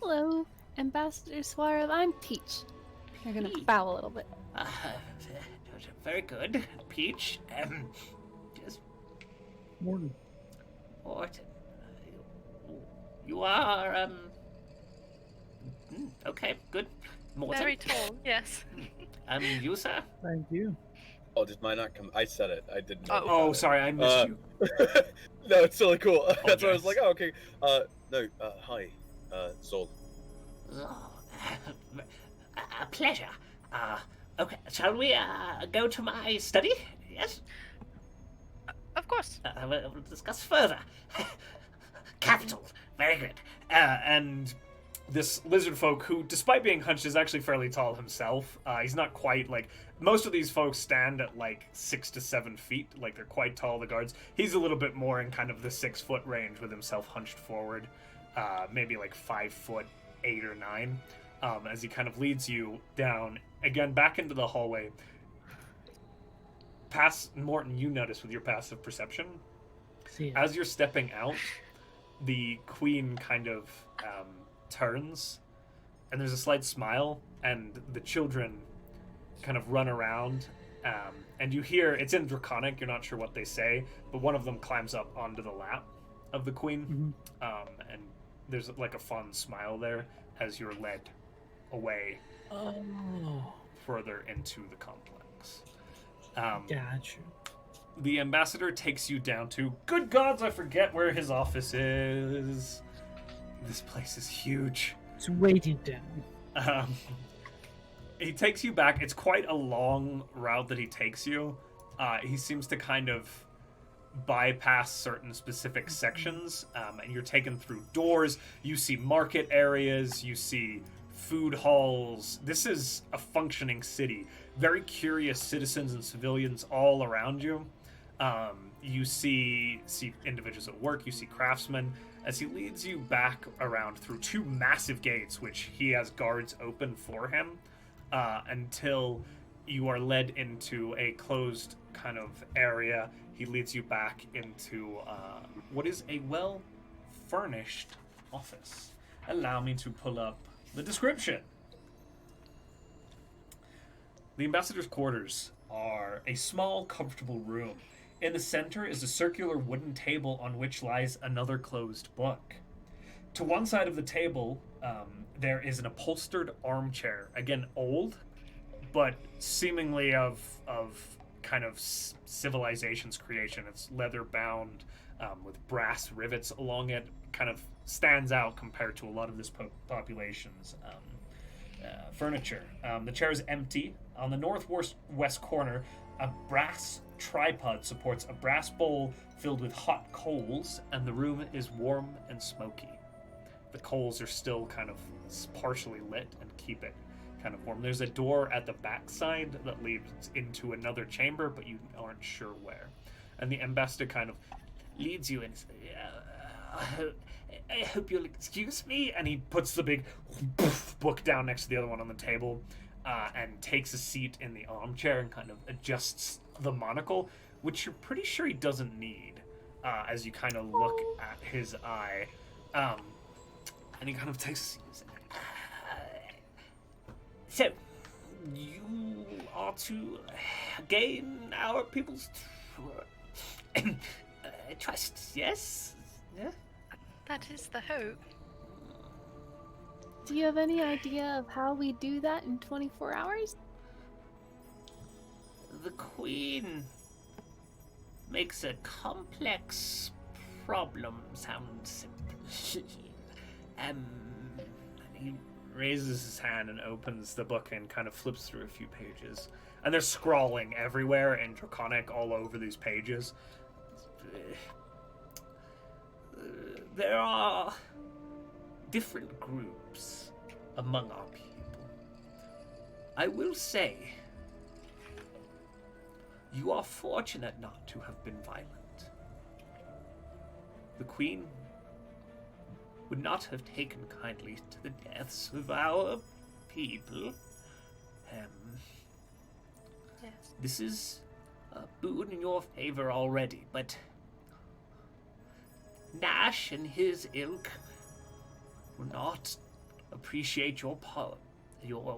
Hello, Ambassador Suarez. I'm Peach. You're gonna Peach. bow a little bit. Very good. Peach. Just Morton. Mortin. You are, okay, good. Mortin. Very tall. Yes. You, sir? Thank you. Oh, did mine not come? I said it. I didn't know. Oh, sorry, I missed you. No, it's totally cool. That's why I was Apologize. like, oh, okay. No, hi, Zahl. Oh, a pleasure. Okay, shall we, go to my study? Yes? Of course. We'll discuss further. Capital. Very good. And this lizard folk, who, despite being hunched, is actually fairly tall himself. He's not quite like most of these folks stand at like 6 to 7 feet. Like they're quite tall. The guards. He's a little bit more in kind of the 6 foot range with himself hunched forward, maybe like 5 foot 8 or 9. As he kind of leads you down again back into the hallway. Past Morton, you notice with your passive perception, See ya. as you're stepping out, the queen kind of turns, and there's a slight smile, and the children kind of run around, and you hear, it's in Draconic, you're not sure what they say, but one of them climbs up onto the lap of the queen, and there's like a fond smile there as you're led away Oh, further into the complex. gotcha. The ambassador takes you down to, good gods, I forget where his office is. This place is huge. It's waiting down. He takes you back. It's quite a long route that he takes you. He seems to kind of bypass certain specific sections, and you're taken through doors. You see market areas. You see food halls. This is a functioning city. Very curious citizens and civilians all around you. You see individuals at work. You see craftsmen. As he leads you back around through 2 massive gates, which he has guards open for him, until you are led into a closed kind of area. He leads you back into what is a well-furnished office. Allow me to pull up the description. The ambassador's quarters are a small, comfortable room. In the center is a circular wooden table on which lies another closed book. To one side of the table, there is an upholstered armchair. Again, old, but seemingly of kind of civilization's creation. It's leather bound with brass rivets along it. Kind of stands out compared to a lot of this population's furniture. The chair is empty. On the northwest corner, a brass tripod supports a brass bowl filled with hot coals, and the room is warm and smoky. The coals are still kind of partially lit and keep it kind of warm. There's a door at the back side that leads into another chamber, but you aren't sure where. And the ambassador kind of leads you in. I hope you'll excuse me. And he puts the big book down next to the other one on the table, and takes a seat in the armchair and kind of adjusts the monocle, which you're pretty sure he doesn't need, as you kind of look at his eye. And he kind of takes a seat. So, you are to gain our people's trust, yes? Yeah? That is the hope. Do you have any idea of how we do that in 24 hours? The Queen makes a complex problem sound simple. He raises his hand and opens the book and kind of flips through a few pages. And there's scrawling everywhere in Draconic all over these pages. There are different groups among our people. I will say, you are fortunate not to have been violent. The Queen would not have taken kindly to the deaths of our people. Yes. This is a boon in your favor already, but Nash and his ilk will not appreciate your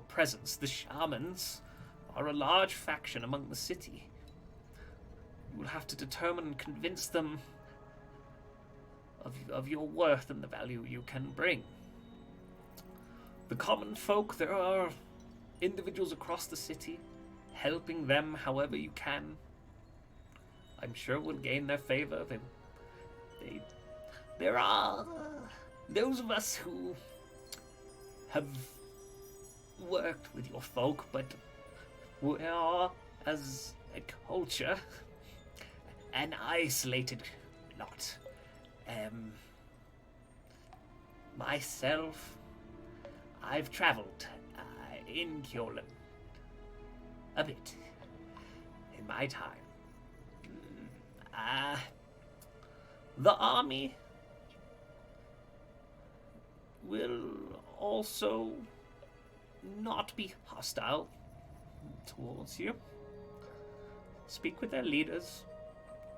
presence. The shamans are a large faction among the city. You will have to determine and convince them of your worth and the value you can bring. The common folk, there are individuals across the city. Helping them however you can, I'm sure will gain their favor. There are those of us who have worked with your folk, but we are, as a culture, an isolated lot. Myself, I've traveled in Kyolan a bit in my time. The army will also not be hostile towards you. Speak with their leaders.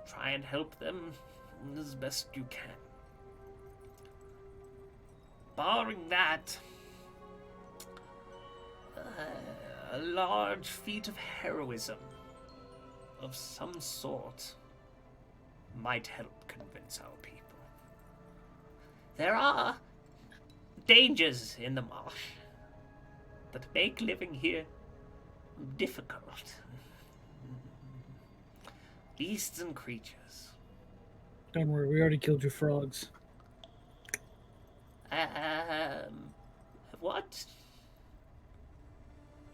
Try and help them as best you can. Barring that, a large feat of heroism of some sort might help convince our people. There are dangers in the marsh that make living here difficult. Beasts and creatures. Don't worry, we already killed your frogs. What?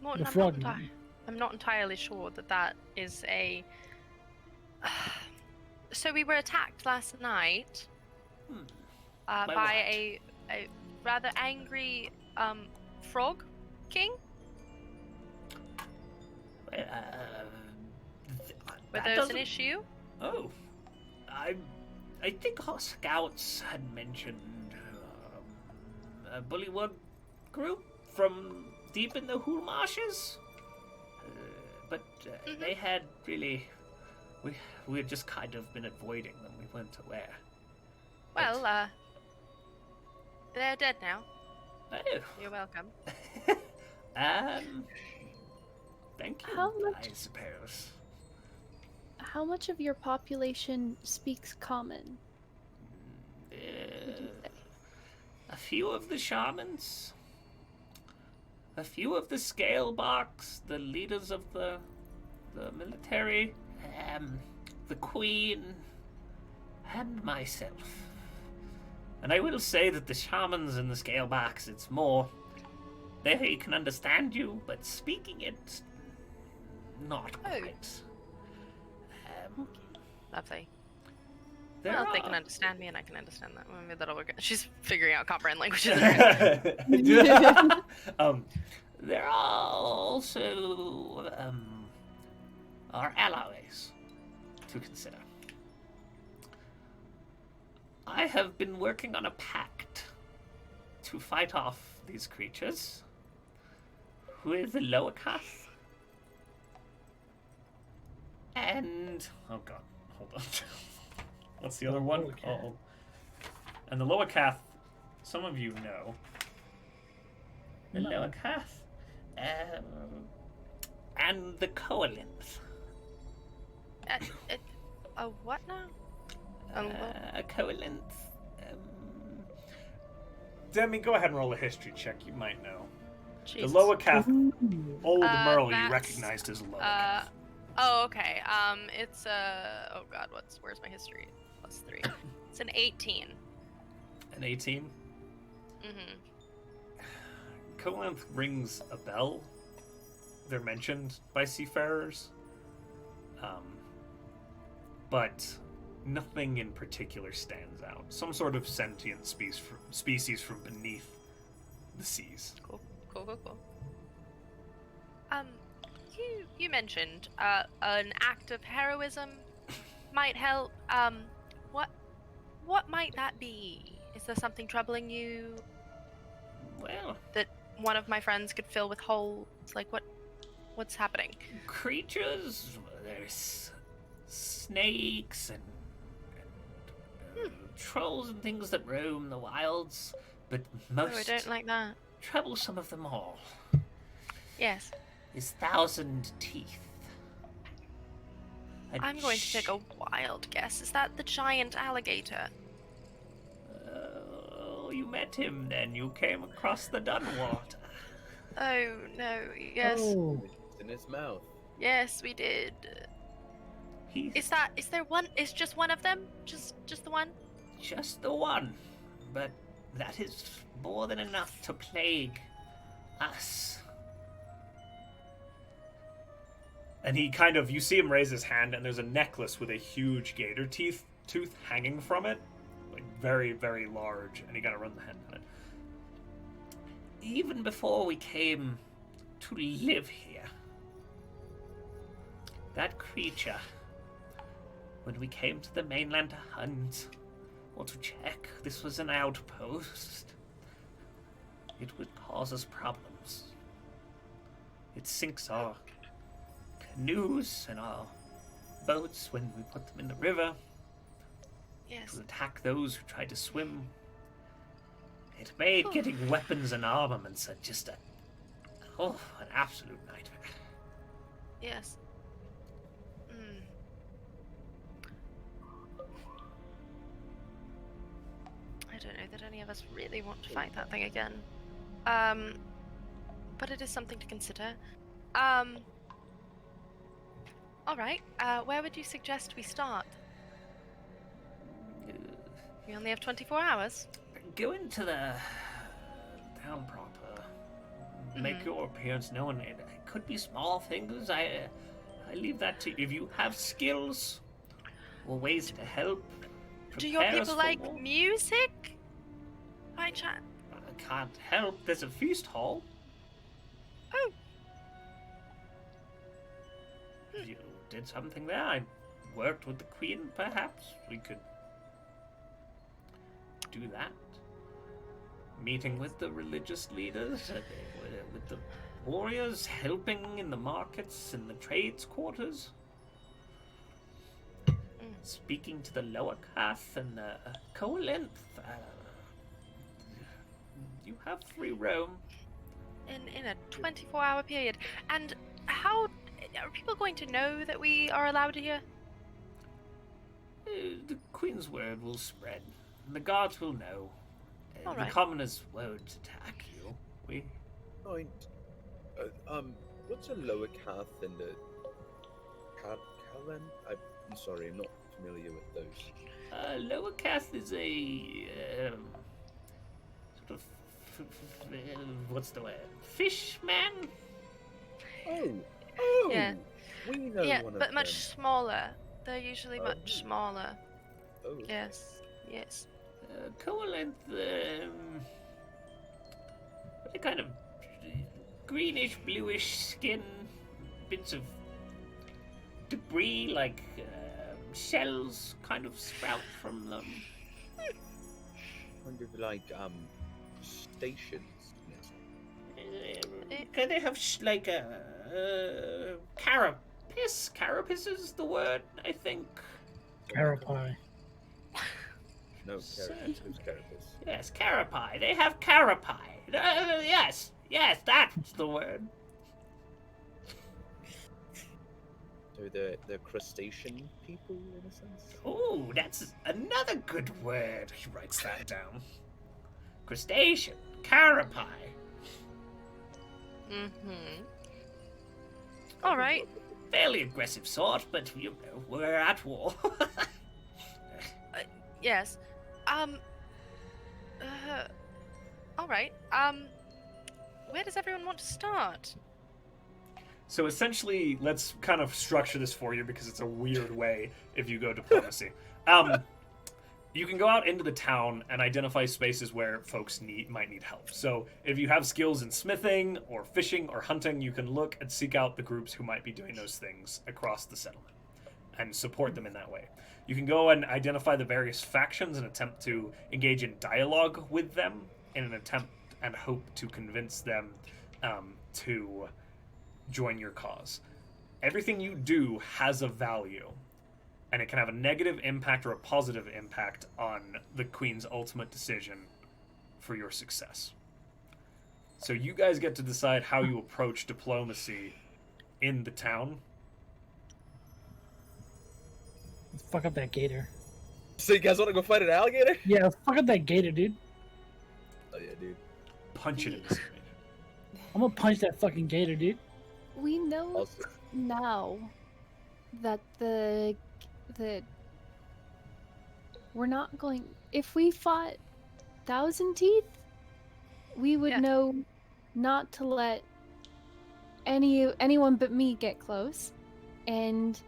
Morton, The frog. I'm not entirely sure that is a. So we were attacked last night By by what? a rather angry frog king. Where there's an issue. Oh, I think our scouts had mentioned a bullywug group from deep in the Hool Marshes, but they had really we had just kind of been avoiding them. We weren't aware. Well, they're dead now. Oh. You're welcome. Thank you. How much- I suppose. How much of your population speaks common? Would you say? A few of the shamans, a few of the scale barks, the leaders of the military, the queen, and myself. And I will say that the shamans and the scale barks, it's more, they can understand you, but speaking it, not quite. Lovely. There Well, if they can are- understand me and I can understand that, maybe that'll work. She's figuring out comprehend languages. There are also our allies to consider. I have been working on a pact to fight off these creatures with the lower caste. And Oh god, hold on. What's the other one? Oh. And the Loacath, some of you know. the lower caste. And the coalinth. A what now? A coalinth Demi, go ahead and roll a history check. You might know. Jesus. The Loakath, Ooh. old Merle, you that's, recognized as Loakath. Oh, okay. It's oh god, where's my history? +3. It's an 18. An 18? Mm-hmm. Kolanth rings a bell. They're mentioned by seafarers. But nothing in particular stands out. Some sort of sentient species from beneath the seas. Cool. You mentioned an act of heroism might help. What might that be? Is there something troubling you Well, that one of my friends could fill with holes? Like what's happening? creatures, there's snakes and trolls and things that roam the wilds, but Oh, I most don't like that. troublesome of them all Yes. is Thousand Teeth. I'm going to take a wild guess. Is that the giant alligator? Oh, you met him then. You came across the Dunwater. Oh no. Yes. Oh. It's in his mouth. Yes, we did. He's Is there one? Is just one of them? Just the one? just the one, but that is more than enough to plague us. And he you see him raise his hand, and there's a necklace with a huge gator tooth hanging from it. Like, very, very large, and you gotta run the hand on it. Even before we came to live here, that creature, when we came to the mainland to hunt or to check this was an outpost, it would cause us problems. It sinks our canoes and our boats when we put them in the river Yes. to attack those who tried to swim. It made getting weapons and armaments just an absolute nightmare. Yes. I don't know that any of us really want to fight that thing again. But it is something to consider. Alright, where would you suggest we start? We only have 24 hours. Go into the town proper. Make your appearance known. It could be small things. I leave that to you. If you have skills or ways to help, Do your prepare us people for like more. music? By chance? I can't help. There's a feast hall. Oh. If you did something there, I worked with the queen, perhaps. We could do that. Meeting with the religious leaders, with the warriors, helping in the markets, in the trades quarters. Speaking to the lower caste and the Koalinth. You have free roam. In a 24-hour period. And how are people going to know that we are allowed here? The queen's word will spread. And the guards will know. All The right. commoners won't attack you. We Point. What's a lower cath and a Kalen? I'm sorry, I'm not familiar with those. lower caste is a sort of what's the word? Fishman. Oh, Yeah. We know Yeah, one of but much them. smaller. They're usually Oh. much smaller. Oh, Yes. Yes. Koalinth, they're kind of greenish, bluish skin, bits of debris like shells kind of sprout from them. kind of like stations. They have like a carapace. Carapace is the word, I think. Carapai. No, who's Carapace? Yes, carapai. They have carapai. Yes, that's the word. So they're crustacean people in a sense. Oh, that's another good word. He writes that down. crustacean, carapi. Mm-hmm. All right. Fairly aggressive sort, but you know, we're at war. Yes. All right. Where does everyone want to start? So essentially, let's kind of structure this for you because it's a weird way if you go diplomacy. You can go out into the town and identify spaces where folks might need help. So if you have skills in smithing or fishing or hunting, you can look and seek out the groups who might be doing those things across the settlement and support them in that way. You can go and identify the various factions and attempt to engage in dialogue with them in an attempt and hope to convince them to join your cause. Everything you do has a value, and it can have a negative impact or a positive impact on the Queen's ultimate decision for your success. So you guys get to decide how you approach diplomacy in the town. Let's fuck up that gator. So you guys want to go fight an alligator? Yeah, let's fuck up that gator, dude. Oh yeah, dude. Punch it in the stomach. I'm gonna punch that fucking gator, dude. We know Also, now that the we're not going. If we fought Thousand Teeth, we would know not to let anyone but me get close, and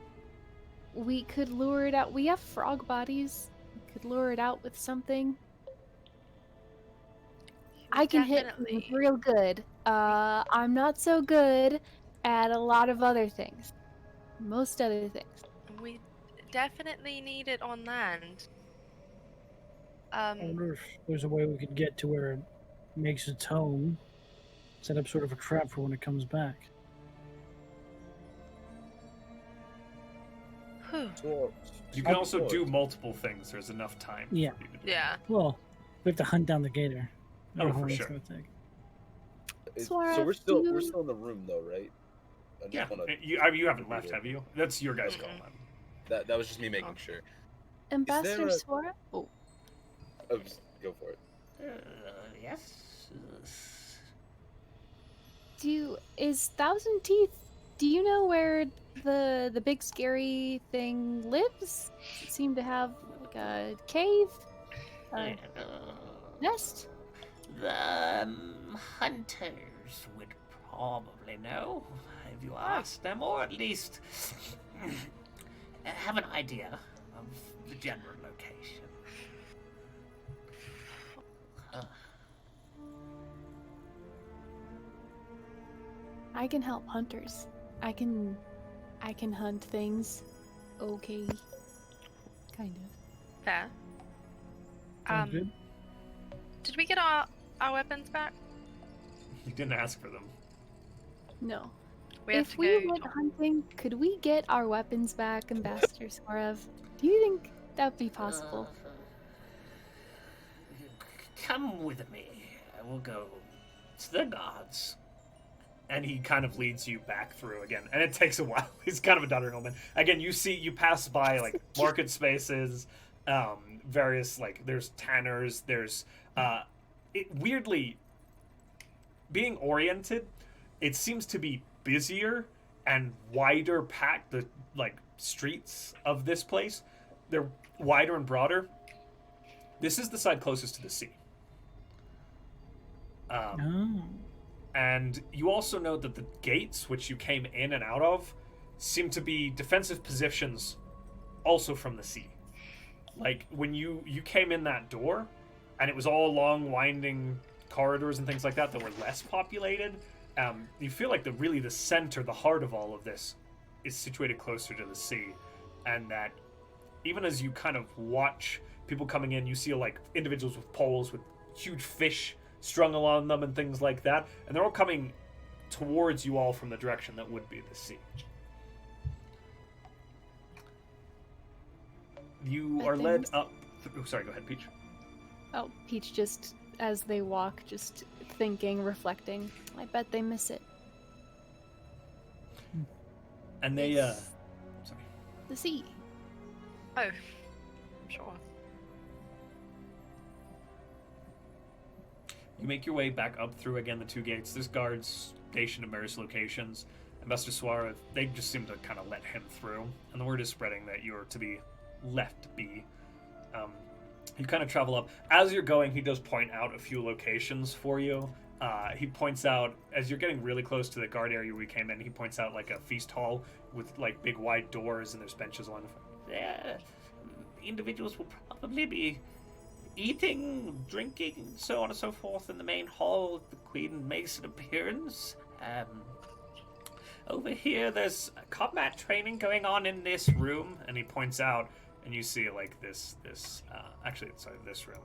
we could lure it out. We have frog bodies. We could lure it out with something. I can hit real good. I'm not so good at a lot of other things. Most other things. We definitely need it on land. I wonder if there's a way we could get to where it makes its home, set up sort of a trap for when it comes back. You can also do multiple things. There's enough time. Yeah. For you to do Yeah. Well, we have to hunt down the gator. I don't know Oh, how for long it's sure. gonna take. so we're still in the room though, right? I just Yeah, wanna- you haven't left, have you? That's your guys' call. Man. That was just me making sure. Ambassador a- Swara? Oh, Oh, just go for it. Yes. is Thousand Teeth? Do you know where the big scary thing lives? It seemed to have like a cave, a nest. The hunters would probably know if you asked them, or at least have an idea of the general location. I can help hunters. I can hunt things. Okay. Kind of. Fair. Sounds good. Did we get our weapons back? You didn't ask for them. No. We have If to we go. went hunting, could we get our weapons back, Ambassador Sorev? Do you think that would be possible? Come with me. I will go to the gods. And he kind of leads you back through again, and it takes a while. He's kind of a doddering old man. Again, you pass by like market spaces, various like there's tanners, there's weirdly being oriented. It seems to be busier and wider packed. The like streets of this place, they're wider and broader. This is the side closest to the sea. Oh. And you also note that the gates, which you came in and out of, seem to be defensive positions also from the sea. Like, when you came in that door, and it was all long, winding corridors and things like that were less populated, you feel like the center, the heart of all of this is situated closer to the sea. And that even as you kind of watch people coming in, you see, like, individuals with poles with huge fish strung along them and things like that, and they're all coming towards you all from the direction that would be the sea. You are led up. Oh, sorry, go ahead, Peach. Oh, Peach just, as they walk, just thinking, reflecting. I bet they miss it. And they, It's sorry. the sea. Oh, sure. You make your way back up through, again, the 2 gates. There's guards stationed at various locations. And Master Suara, they just seem to kind of let him through. And the word is spreading that you're to be left be. You kind of travel up. As you're going, he does point out a few locations for you. He points out, as you're getting really close to the guard area we came in, he points out like a feast hall with like big wide doors and there's benches along the front. There, individuals will probably be eating, drinking, so on and so forth in the main hall. The Queen makes an appearance. Over here, there's combat training going on in this room. And he points out, and you see like this room.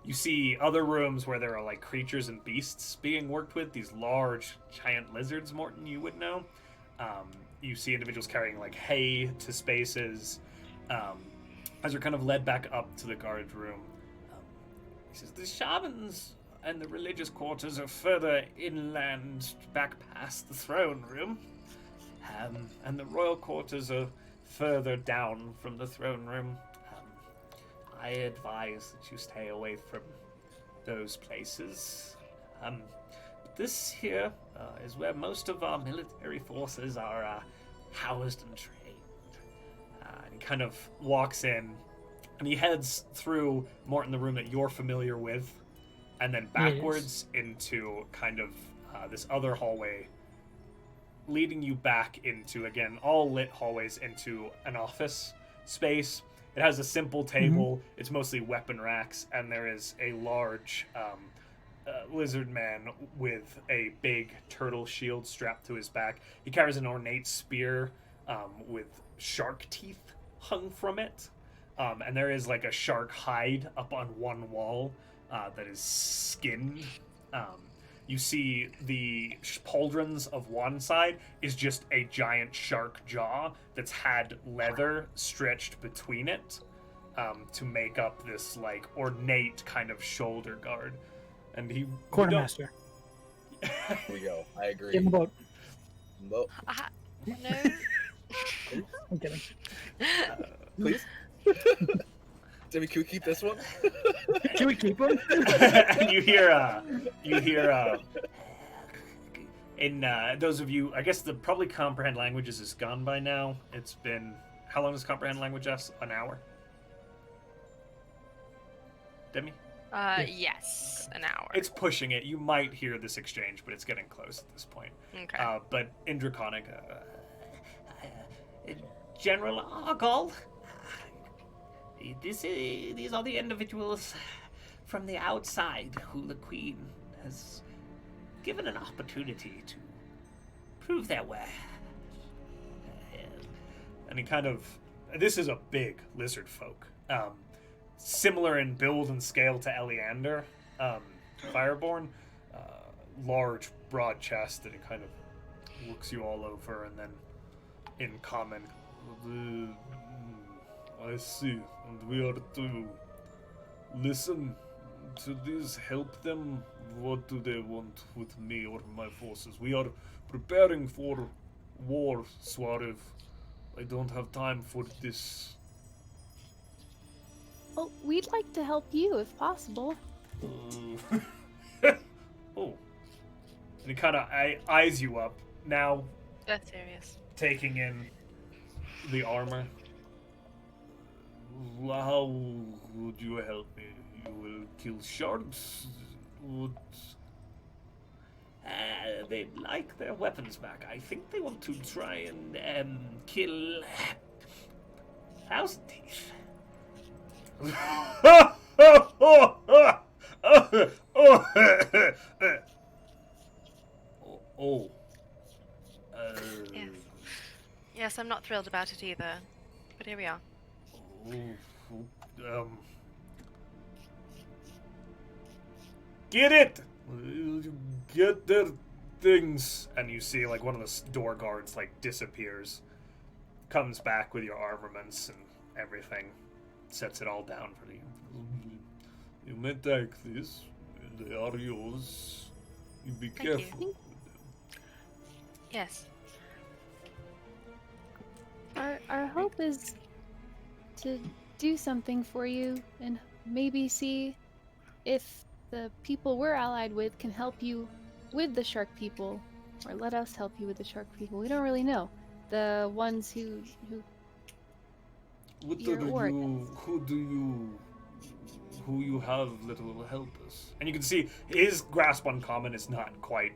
You see other rooms where there are like creatures and beasts being worked with, these large giant lizards, Mortin, you would know. You see individuals carrying like hay to spaces. As you're kind of led back up to the guard room, he says, the shamans and the religious quarters are further inland back past the throne room. And the royal quarters are further down from the throne room. I advise that you stay away from those places. But this here is where most of our military forces are housed and trained. And he kind of walks in, and he heads through Mortin, the room that you're familiar with, and then backwards into kind of this other hallway, leading you back into, again, all lit hallways into an office space. It has a simple table. It's mostly weapon racks, and there is a large lizard man with a big turtle shield strapped to his back. He carries an ornate spear with shark teeth hung from it. And there is like a shark hide up on one wall that is skinned. You see the pauldrons of one side is just a giant shark jaw that's had leather stretched between it to make up this like ornate kind of shoulder guard. And he Quartermaster. Here we go. I agree. Give him a boat. No, No. I'm kidding. please. Demi, can we keep this one? Can we keep him? And you hear in those of you, I guess the probably comprehend languages is gone by now. It's been, how long does comprehend language last? An hour? Demi? Yes, an hour. It's pushing it. You might hear this exchange, but it's getting close at this point. Okay. But in Draconic, General Argall, these are the individuals from the outside who the Queen has given an opportunity to prove their worth. and he kind of, this is a big lizard folk. Similar in build and scale to Eleander, Fireborn. Large, broad chest, and he kind of looks you all over, and then in common, I see, and we are to listen to this, help them. What do they want with me or my forces? We are preparing for war, Swarev. I don't have time for this. Well, we'd like to help you if possible. Oh. And he kind of eyes you up, now That's serious. taking in the armor. How would you help me? You will kill sharks? Would... They'd like their weapons back. I think they want to try and kill Thousand Teeth. Oh. Yes. Yes, I'm not thrilled about it either. But here we are. Get it! Get their things. And you see, like, one of the door guards, like, disappears. Comes back with your armaments and everything. Sets it all down for you. You may take this. They are yours. You be Thank you. careful. Yes. Our hope is to do something for you and maybe see if the people we're allied with can help you with the shark people, or let us help you with the shark people. We don't really know. The ones who What Your are war you? Who you have that will help us? And you can see his grasp on common is not quite.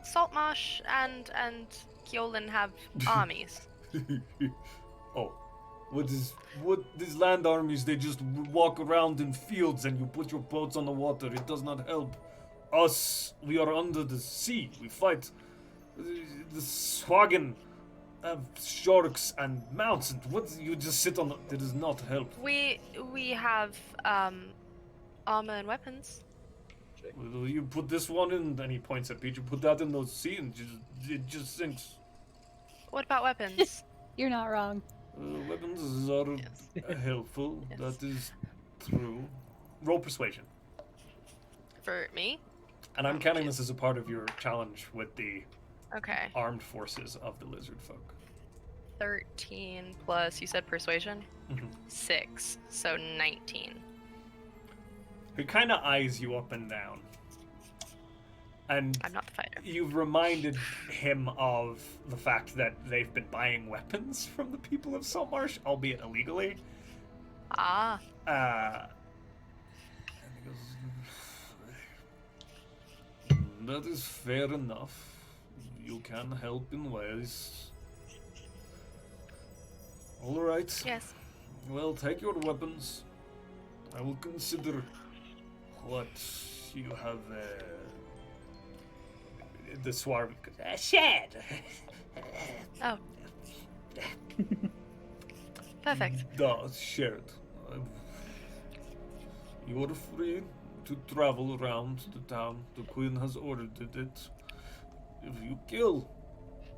Saltmarsh and Keolan have armies. Oh, what these land armies? They just walk around in fields, and you put your boats on the water. It does not help us. We are under the sea. We fight. The Swagan have sharks and mountains. What you just sit on? That does not help. We have armor and weapons. Well, you put this one in, and he points at Peach. You put that in the sea, and it just sinks. What about weapons? You're not wrong. Weapons are Yes. helpful. Yes. That is true. Roll persuasion. For me? And I'm counting this as a part of your challenge with the Okay. armed forces of the lizard folk. 13 plus, you said persuasion? Mhm. 6, so 19. He kind of eyes you up and down. And I'm not the fighter. you've reminded him of the fact that they've been buying weapons from the people of Saltmarsh, albeit illegally. Ah, And he goes, that is fair enough. You can help in ways. All right. yes. Well, take your weapons. I will consider what you have. The swarm. Shed. Oh. Perfect. Shared. You are free to travel around the town. The queen has ordered it. If you kill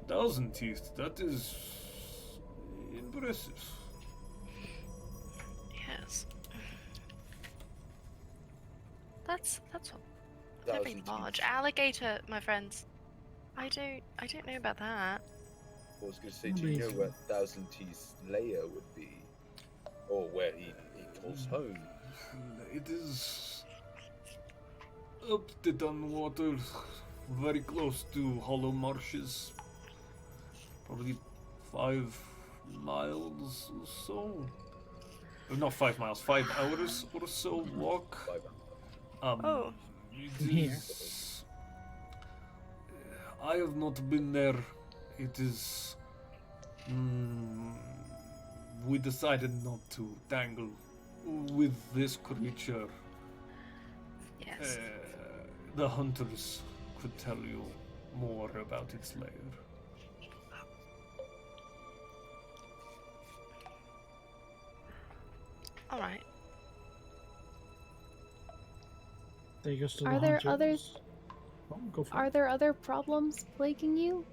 1,000 teeth, that is impressive. Yes. That's very 1,000 large. teeth. Alligator, my friends. I don't know about that. I was going to say, do you know where 1,000 Teeth Layer would be? Or where he calls home? It is up the Dunwater, very close to Hollow Marshes. Probably 5 miles or so. Not 5 miles, 5 hours or so walk. 5 Oh. It is. I have not been there. It is. We decided not to tangle with this creature. Yes. The hunters could tell you more about its lair. All right. There goes to Are the there hunters. Oh, go for Are it. there other problems plaguing you?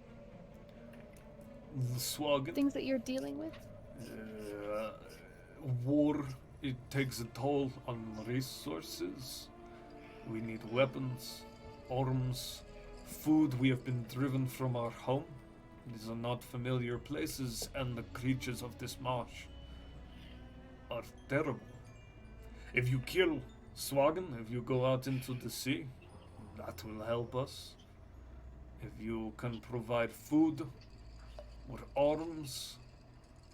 The Swagan. Things that you're dealing with? War, it takes a toll on resources. We need weapons, arms, food. We have been driven from our home. These are not familiar places, and the creatures of this marsh are terrible. If you kill Swagan, if you go out into the sea, that will help us. If you can provide food or arms,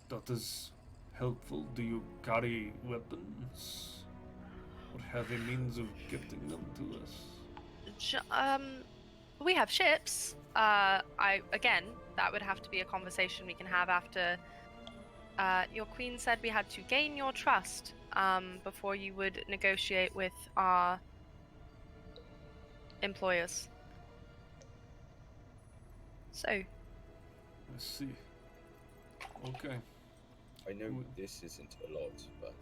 that is helpful. Do you carry weapons? Or have a means of getting them to us? We have ships. Again, that would have to be a conversation we can have after. Your queen said we had to gain your trust before you would negotiate with our employers. So. Let's see. Okay. I know this isn't a lot, but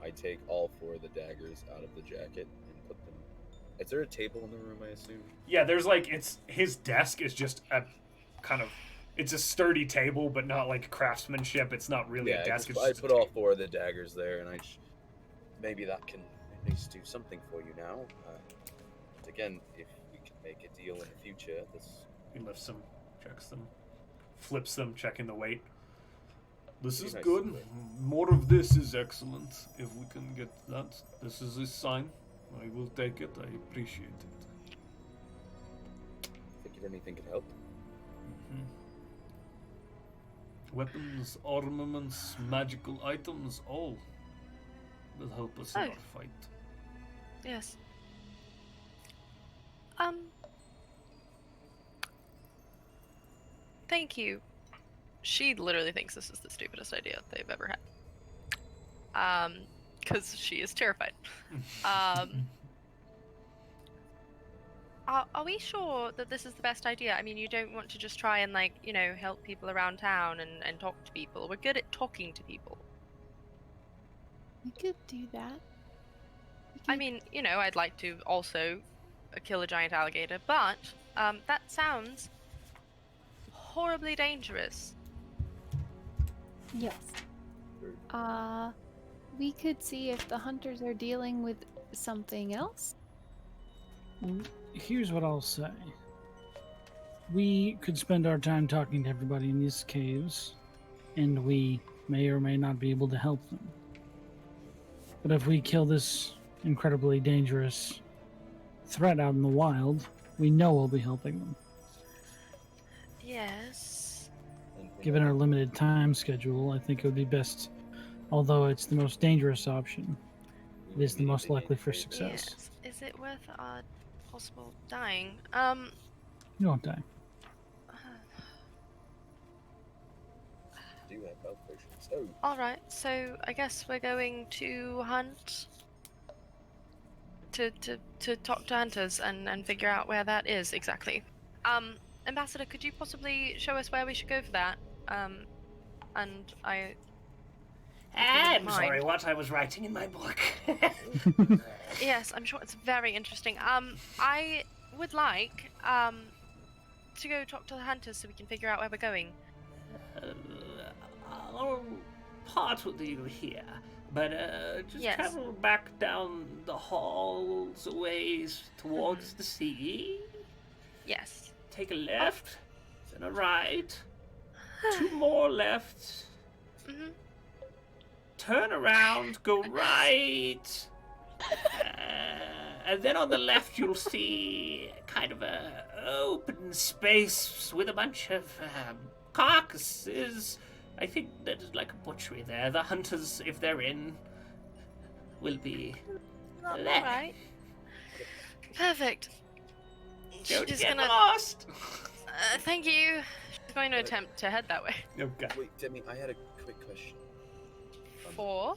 I take all 4 of the daggers out of the jacket and put them. Is there a table in the room, I assume? Yeah, there's like, it's his desk is just a kind of, it's a sturdy table, but not like craftsmanship. It's not really a desk. I put all 4 of the daggers there, and maybe that can at least do something for you now. But again, if we can make a deal in the future, this. He lifts them, checks them, flips them, checking the weight. This is Nice. good. More of this is excellent. If we can get that, this is a sign. I will take it. I appreciate it. Think if anything could help. Mhm. Weapons, armaments, magical items, all will help us in Oh. our fight. Yes. Thank you. She literally thinks this is the stupidest idea they've ever had. Because she is terrified. Are we sure that this is the best idea? I mean, you don't want to just try and, like, you know, help people around town and talk to people. We're good at talking to people. We could do that. I mean, you know, I'd like to also kill a giant alligator, but that sounds horribly dangerous. Yes. We could see if the hunters are dealing with something else. Here's what I'll say. We could spend our time talking to everybody in these caves, and we may or may not be able to help them. But if we kill this incredibly dangerous threat out in the wild, we know we'll be helping them. Yes. And we Given know- our limited time schedule, I think it would be best, although it's the most dangerous option, we it would is the most immediately likely for need to- success. Yes. Is it worth our possible dying? You won't die. Do have health potions. Oh, Alright, so I guess we're going to hunt. To talk to hunters and figure out where that is exactly. Ambassador, could you possibly show us where we should go for that? And I. I'm Mine. sorry, what I was writing in my book. Yes, I'm sure it's very interesting. I would like to go talk to the hunters so we can figure out where we're going. I'll part with you here, but just Yes. travel back down the halls a ways towards the sea. Yes. Take a left, then a right, 2 more lefts. Mhm. Turn around, go right, and then on the left you'll see kind of a open space with a bunch of carcasses. I think there's like a butchery there. The hunters, if they're in, will be there. Alright. Perfect. Don't She's get gonna. lost. Thank you. She's going to attempt to head that way. Okay. wait, Demi, I had a quick question. 4.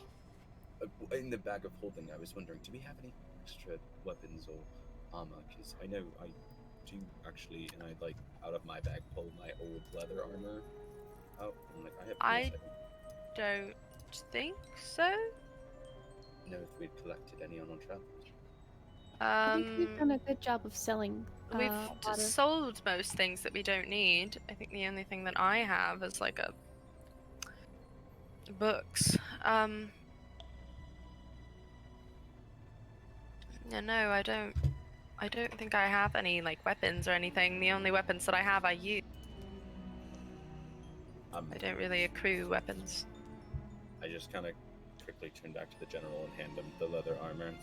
In the bag of holding, I was wondering, do we have any extra weapons or armor? Because I know I do actually, and I'd like out of my bag pull my old leather armor out. I'm like, I have. Don't think so. Know if we'd collected any on our travels. I think we've done a good job of selling. We've a lot of- sold most things that we don't need. I think the only thing that I have is like a books. Yeah, no, I don't think I have any like weapons or anything. The only weapons that I have I use. I don't really accrue weapons. I just kind of quickly turn back to the general and hand him the leather armor. And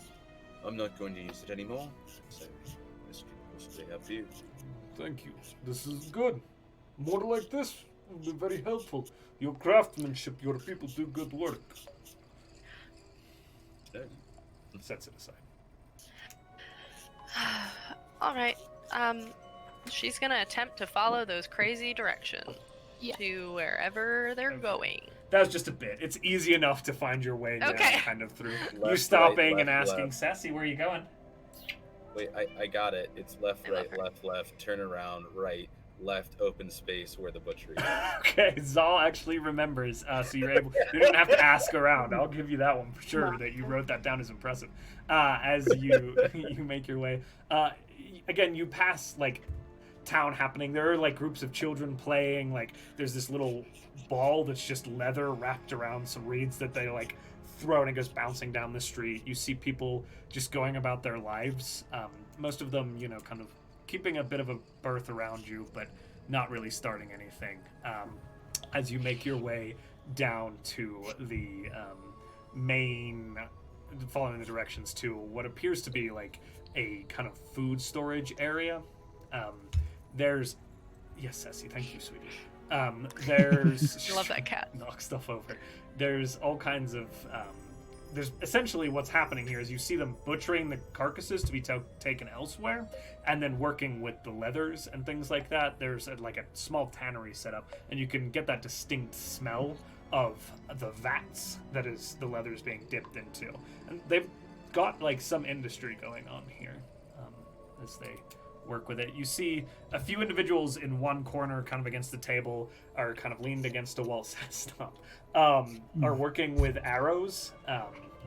I'm not going to use it anymore. So this will help you. Thank you. This is good. More like this will be very helpful. Your craftsmanship, your people do good work. No. And sets it aside. All right. She's gonna attempt to follow those crazy directions Yeah. to wherever they're Okay. going. That was just a bit. It's easy enough to find your way now, Okay. kind of through. you Left, stopping right, and left, asking, left. Sassy, where are you going? Wait, I got it. It's left, I love right, her. left, left, turn around, right, left, open space where the butchery is. Okay, Zahl actually remembers, so you're able. You don't have to ask around. I'll give you that one for sure. No. That you wrote that down is impressive. As you you make your way, again you pass like town happening. There are like groups of children playing. Like there's this little ball that's just leather wrapped around some reeds that they like throw and it goes bouncing down the street. You see people just going about their lives. Most of them, you know, kind of keeping a bit of a berth around you, but not really starting anything. As you make your way down to the main, following the directions to what appears to be like a kind of food storage area. There's, yes, Ceci, thank you, sweetie. There's I love that cat. knock stuff over. There's all kinds of there's essentially what's happening here is you see them butchering the carcasses to be taken elsewhere, and then working with the leathers and things like that. There's like a small tannery set up, and you can get that distinct smell of the vats that is the leathers being dipped into. And they've got like some industry going on here as they work with it. You see a few individuals in one corner, kind of against the table, are kind of leaned against a wall. Stop. Are working with arrows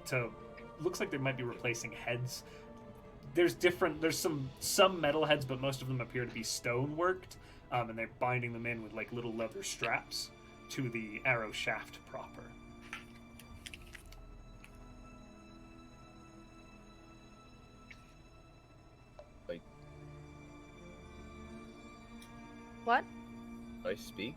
to. Looks like they might be replacing heads. There's some metal heads, but most of them appear to be stone worked, and they're binding them in with like little leather straps to the arrow shaft proper. What? I speak.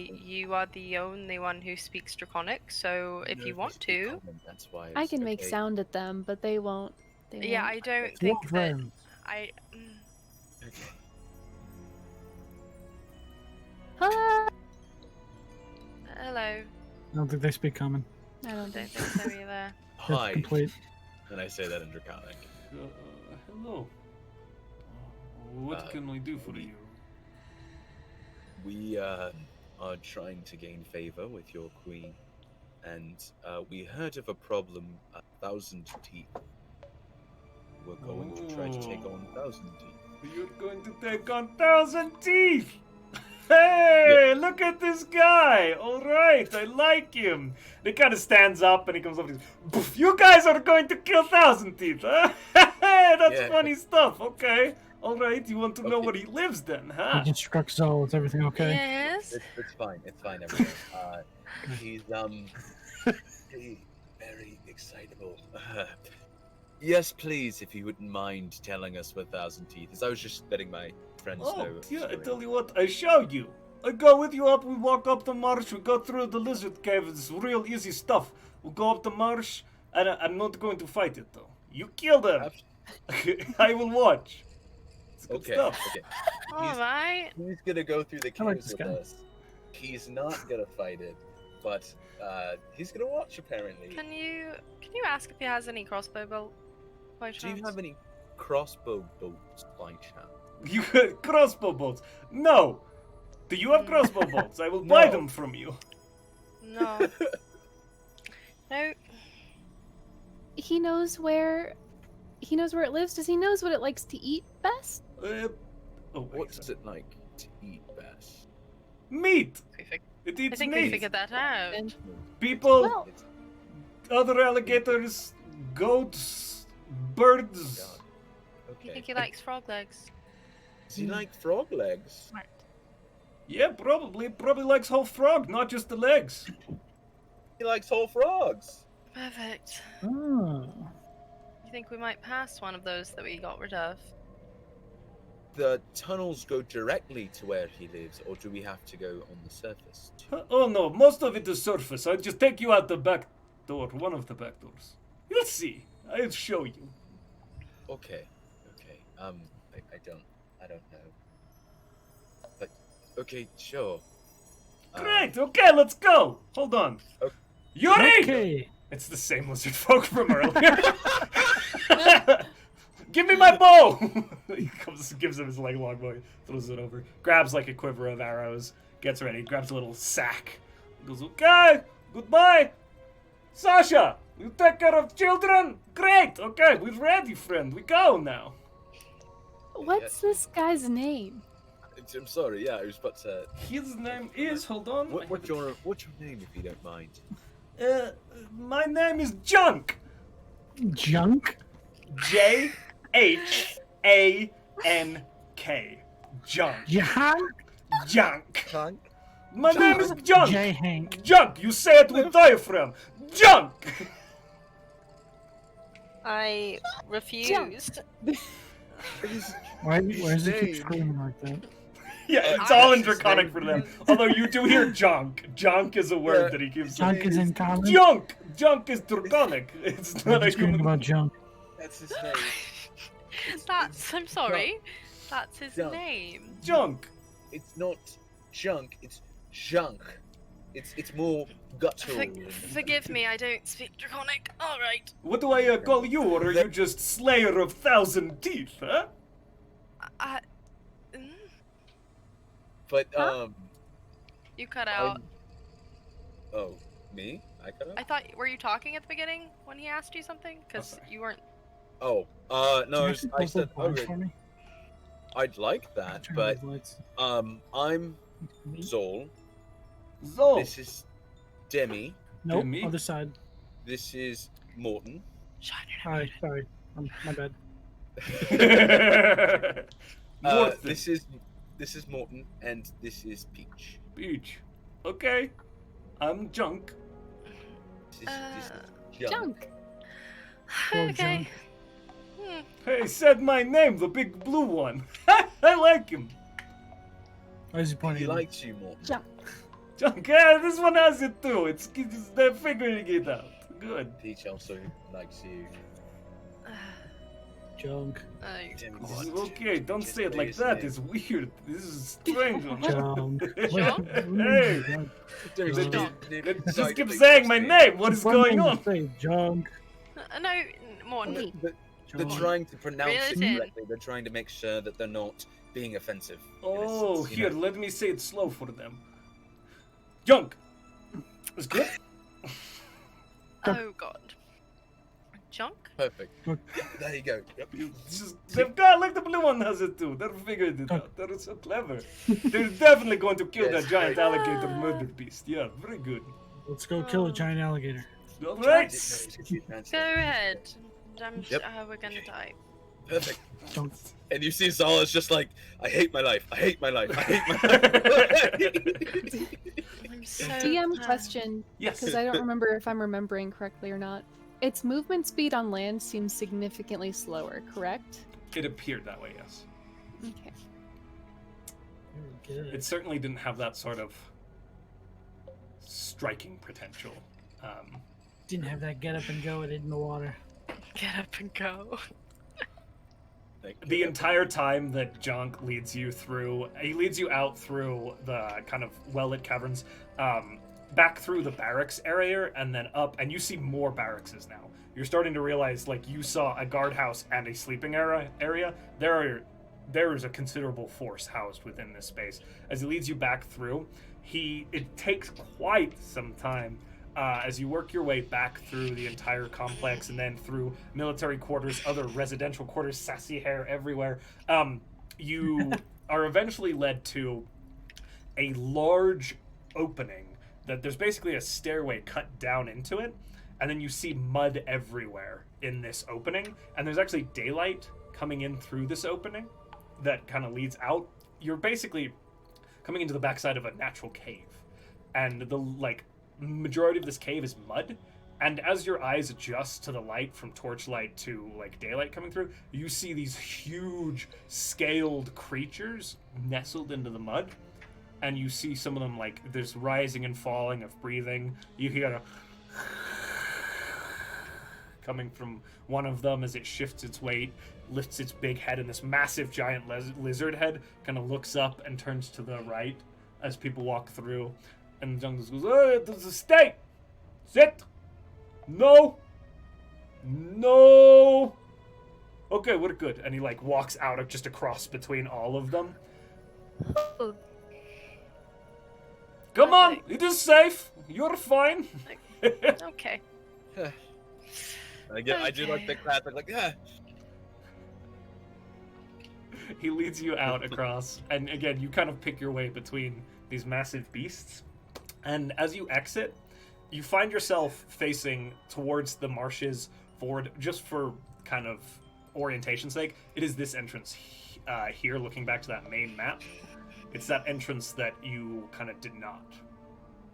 You are the only one who speaks Draconic, so if No, you I want speak to. common, that's why I it's can make okay. sound at them, but they won't. Yeah, won't. I don't What think that. room? I. Okay. Ah! Hello. I don't think they speak common. I don't Don't think. think so either. That's Hi. complete. And I say that in Draconic. Hello. What Uh, can we do for you? We are trying to gain favor with your queen, and we heard of a problem at 1,000 Teeth. We're going to try to take on 1,000 Teeth. You're going to take on 1,000 Teeth! Hey, look at this guy! Alright, I like him. He kind of stands up and he comes up and goes, "Poof, you guys are going to kill 1,000 Teeth, huh? Hey, that's Yeah. funny stuff, okay. Alright, you want to know Okay. where he lives then, huh? You instruct Zahl. Is everything okay? Yes. It's fine. It's fine, everyone. He's very excitable. Yes, please, if you wouldn't mind telling us what 1,000 Teeth is. I was just letting my friends know. Oh, yeah, I story. tell you what, I show you. I go with you up, we walk up the marsh, we go through the lizard cave, it's real easy stuff. We go up the marsh, and I'm not going to fight it though. You kill them. I will watch. It's good Okay. stuff. Okay. Alright. He's gonna go through the I like caves this with guy. us. He's not gonna fight it, but he's gonna watch apparently. Can you ask if he has any crossbow bolt? By Do you chance? have any crossbow bolts by chance? You crossbow bolts? No. Do you have crossbow bolts? I will buy No. them from you. No. No. He knows where. He knows where it lives. Does he knows what it likes to eat best? Oh, wait, What's it like to eat best? meat. I It eats think we meat. figured that out. And People, well, It's- other alligators, goats, birds. God. You Okay. think he likes frog legs? Does he like frog legs? Smart. Yeah, probably. Probably likes whole frog, not just the legs. He likes whole frogs. Perfect. Oh. You think we might pass one of those that we got rid of? The tunnels go directly to where he lives, or do we have to go on the surface? Oh no, most of it is surface. I'll just take you out the back door, one of the back doors. You'll see. I'll show you. Okay. I don't know. But okay, sure. Great, okay, let's go. Hold on. Okay. Yuri! Okay. It's the same lizard folk from earlier. Give me my bow! He comes, gives him his like long bow, throws it over, grabs like a quiver of arrows, gets ready, grabs a little sack, goes, okay, goodbye. Sasha, you take care of children? Great, okay, we're ready, friend, we go now. what's this guy's name? I'm sorry. Yeah, I was about to. His name is, hold on. What's your name, if you don't mind? My name is Junk. Junk? J-H-A-N-K. Junk. Junk? Junk. Hank. My name is Junk. J. Hank. Junk. You say it with diaphragm. Junk. I refused. Why does he keep name. screaming like that? Yeah, it's all in Draconic for them. Although you do hear junk. Junk is a word that he keeps saying. Junk is in common. Junk! Junk is Draconic. It's not a I'm screaming human. about junk. That's his name. I'm sorry. That's his Junk. name. Junk. It's not junk. It's junk. It's more guttural. Forgive me, I don't speak Draconic. All right. What do I call you, or are you just Slayer of Thousand Teeth, huh? Mm, But you cut out. Oh, me? I cut I out? thought, were you talking at the beginning when he asked you something? Because Okay. you weren't. Oh, no, I said, For okay, me? I'd like that, Turn but those lights. I'm Me? Zol. Zol. This is Demi. Nope, me? other side. This is Mortin. Shine it. Hi, sorry. My bad. Morton. This is Mortin, and this is Peach. Peach. Okay. I'm Junk. This is Junk. Poor Okay. Junk. Hey, said my name, the big blue one. I like him. Why is he pointing He at me? likes you, Mortin. Junk. Junk, yeah, this one has it too. They're figuring it out. Good. Peach also likes you. Junk. Oh, Demi, This this is is okay, don't just say it say like his that. name. It's weird. This is strange. Junk. Junk? Hey, Demi, Just- Demi, just keep Demi, saying my Demi. name. What is It's one going thing to on? say junk. no, Morton. Wait. But they're Junk. trying to pronounce Reel it it in. correctly. They're trying to make sure that they're not being offensive. in Oh, essence, you here, know? let me say it slow for them. Junk. It's good. Oh God. Junk? Perfect. Junk. Yeah, there you go. Yep. They've got like the blue one has it too. They figured it out. They're so clever. They're definitely going to kill Yes, that giant great. alligator murder beast. Yeah, very good. Let's go kill a giant alligator. All Tried right. it, no, it's Go ahead. Yep. We're gonna die. Perfect. Junk. And you see Zala's just like, I hate my life. I hate my life. I hate my life. I'm so DM glad. question, Yes. because I don't remember if I'm remembering correctly or not. Its movement speed on land seems significantly slower, correct? It appeared that way. Yes. Okay. Very good. It certainly didn't have that sort of striking potential. Didn't have that get up and go it in the water. Get up and go. The entire time that Junk leads you through, he leads you out through the kind of well-lit caverns, back through the barracks area, and then up, and you see more barracks now. You're starting to realize, like, you saw a guardhouse and a sleeping area. There is a considerable force housed within this space. As he leads you back through, it takes quite some time. As you work your way back through the entire complex and then through military quarters, other residential quarters, sassy hair everywhere, you are eventually led to a large opening that there's basically a stairway cut down into it, and then you see mud everywhere in this opening, and there's actually daylight coming in through this opening that kind of leads out. You're basically coming into the backside of a natural cave, and the majority of this cave is mud, and as your eyes adjust to the light from torchlight to daylight coming through, you see these huge scaled creatures nestled into the mud, and you see some of them there's rising and falling of breathing. You hear a coming from one of them as it shifts its weight, lifts its big head, and this massive giant lizard head kind of looks up and turns to the right as people walk through. And the jungle goes, "Hey, there's a stay! Sit! No! No! Okay, we're good." And he walks out just across between all of them. Come on! It is safe! You're fine! Okay. I do like the classic, yeah. He leads you out across, and again, you kind of pick your way between these massive beasts. And as you exit, you find yourself facing towards the marshes forward, just for kind of orientation's sake. It is this entrance here, looking back to that main map. It's that entrance that you kind of did not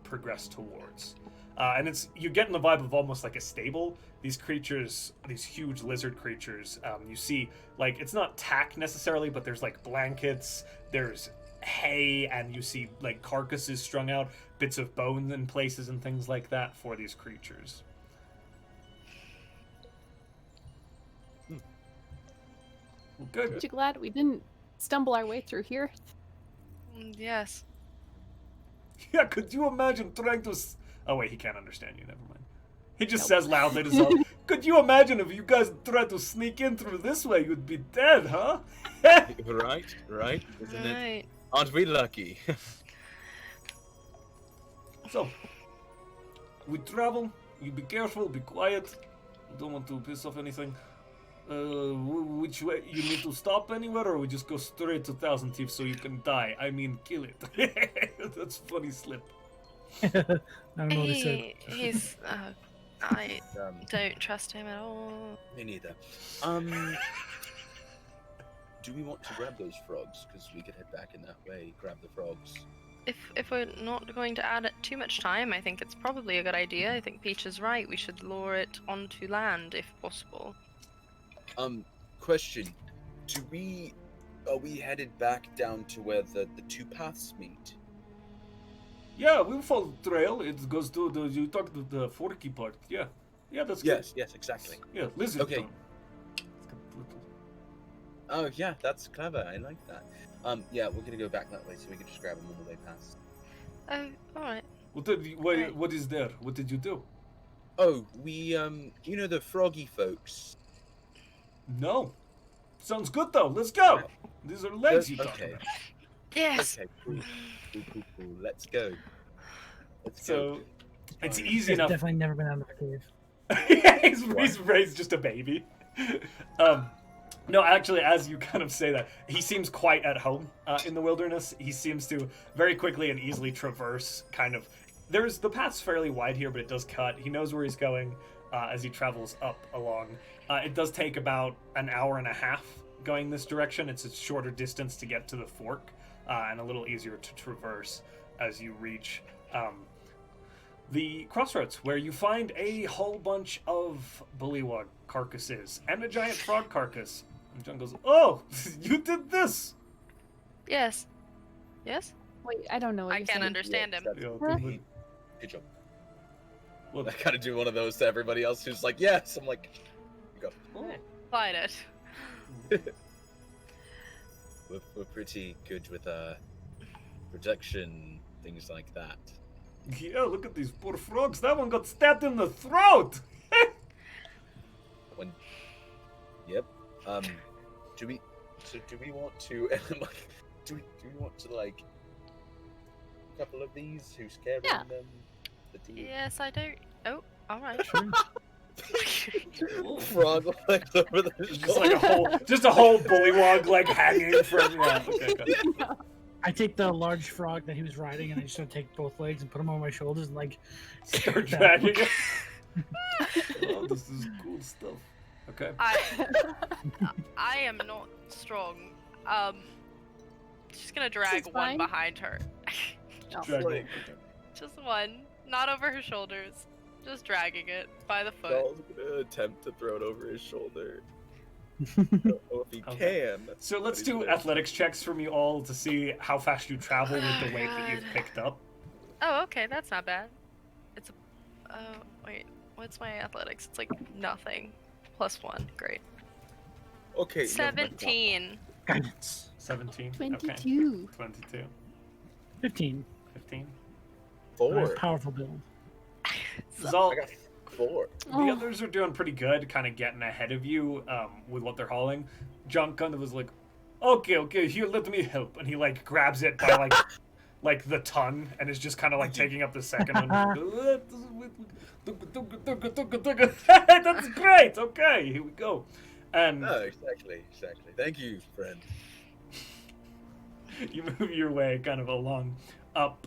progress towards. And you're getting the vibe of almost like a stable. These creatures, these huge lizard creatures, you see, it's not tack necessarily, but there's blankets, there's hay, and you see like carcasses strung out, bits of bone in places and things like that for these creatures. Well, good. Aren't you glad we didn't stumble our way through here? Yes. Yeah, could you imagine trying to... Oh, wait, he can't understand you. Never mind. He just Nope. says loudly to Zahl, could you imagine if you guys tried to sneak in through this way? You'd be dead, huh? Right, isn't it? Right. Aren't we lucky? So, we travel. You be careful, be quiet. You don't want to piss off anything. Which way? You need to stop anywhere, or we just go straight to Thousand Thieves so you can die? I mean, kill it. That's funny slip. I don't know what he said. He's. I Um, don't trust him at all. me neither. Do we want to grab those frogs? Because we could head back in that way, grab the frogs. If we're not going to add too much time, I think it's probably a good idea. I think Peach is right. We should lure it onto land if possible. Question. Are we headed back down to where the two paths meet? Yeah, we'll follow the trail. It goes to the... You talked to the forky part. Yeah. Yeah, that's good. Yes, exactly. Yeah, lizard Okay. tongue. It's got little... Oh, yeah, that's clever. I like that. Yeah, we're gonna go back that way so we can just grab them on the way past. Oh, alright. What is there? What did you do? Oh, we, you know the froggy folks? No. Sounds good, though. Let's go. These are legs you talking Okay. about. Yes! Okay, cool. Cool. Let's go. So, it's Fine. easy He's enough. definitely never been out of a cave. he's raised just a baby. No, actually, as you kind of say that, he seems quite at home in the wilderness. He seems to very quickly and easily traverse kind of... The path's fairly wide here, but it does cut. He knows where he's going as he travels up along. It does take about an hour and a half going this direction. It's a shorter distance to get to the fork and a little easier to traverse as you reach the crossroads, where you find a whole bunch of bullywug carcasses and a giant frog carcass. And John goes, "Oh, you did this!" Yes. Yes? Wait, I don't know what I you're can't saying. understand him. Yeah, Huh? Good job. well, I gotta do one of those to everybody else who's like, yes. I'm like, go. oh, Slide it. We're pretty good with protection, things like that. yeah, look at these poor frogs. That one got stabbed in the throat. Yep. Do we want to like do we want to like a couple of these who's carrying Yeah. them? The deer? Yes, I don't. Oh, alright. Oh, Frog legs over the just a whole bullywug like hanging from. Yeah, okay, good. I take the large frog that he was riding, and I just take both legs and put them on my shoulders and like Start dragging it. Oh, this is cool stuff. Okay. I am not strong. She's gonna drag This is one fine. behind her. No. Drag Like- it. Okay. Just one. Not over her shoulders. Just dragging it by the foot. Saul's gonna attempt to throw it over his shoulder. Don't know if he Okay. can. So let's But he's do gonna- athletics checks from you all to see how fast you travel with the weight that you've God. picked up. Oh, okay, that's not bad. It's a. Oh, wait. What's my athletics? It's like nothing. +1. Great. Okay. never mind. 17. guidance. 17. Okay. 22. 22. 15. 15. I 4. have powerful build. Zal, I got 4. the Oh. others are doing pretty good, kind of getting ahead of you with what they're hauling. John kind of was like, okay, here, let me help. And he, like, grabs it by, like the tongue and is just kind of, like, taking up the second one. That's great. Okay, here we go. And Oh, exactly. Thank you, friend. you move your way kind of along up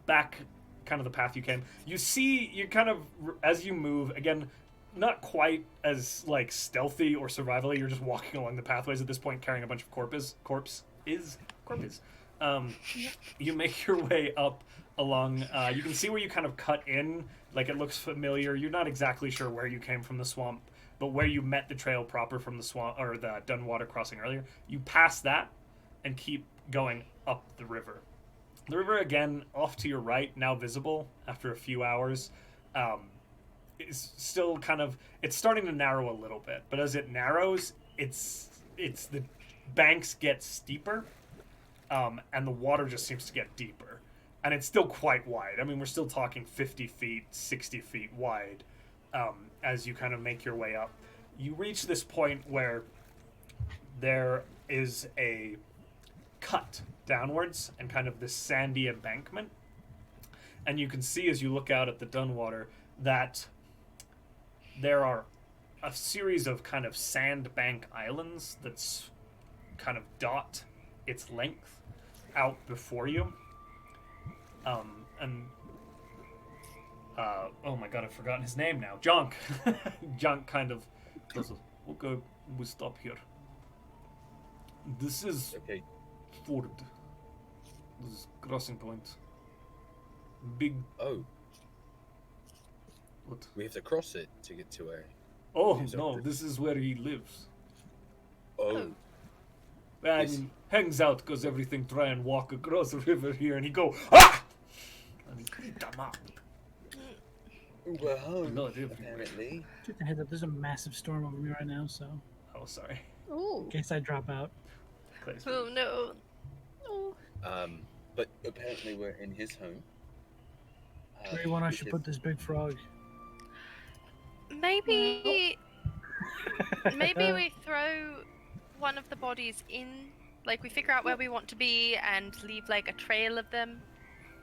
back kind of the path you came. You see, you kind of, as you move, again, not quite as like stealthy or survivally, you're just walking along the pathways at this point carrying a bunch of corpses. You make your way up along, you can see where you kind of cut in, like it looks familiar. You're not exactly sure where you came from the swamp, but where you met the trail proper from the swamp, or the Dunwater crossing earlier, you pass that, and keep going up the river. The river, again, off to your right, now visible after a few hours, is still kind of... It's starting to narrow a little bit, but as it narrows, it's the banks get steeper, and the water just seems to get deeper. And it's still quite wide. I mean, we're still talking 50 feet, 60 feet wide as you kind of make your way up. You reach this point where there is a cut downwards and kind of this sandy embankment. And you can see as you look out at the Dunwater that there are a series of kind of sandbank islands that's kind of dot its length out before you. Oh my god, I've forgotten his name now. Jonk. Jonk kind of does a, okay, we stop here. This is Okay. ford. This is crossing point. Big... Oh, What? we have to cross it to get to where... Oh, He's no, over. this is where he lives. Oh, I Yes. mean, hangs out because everything try and walk across the river here, and he go, ah! And he beat them up. well, No, dude. apparently. Just a heads up, there's a massive storm over me right now, so Oh, sorry. Ooh. in case I drop out. Please. Oh no. Oh. But apparently we're in his home. Where do you want I should because- put this big frog? Maybe we throw one of the bodies in, like we figure out where we want to be and leave like a trail of them.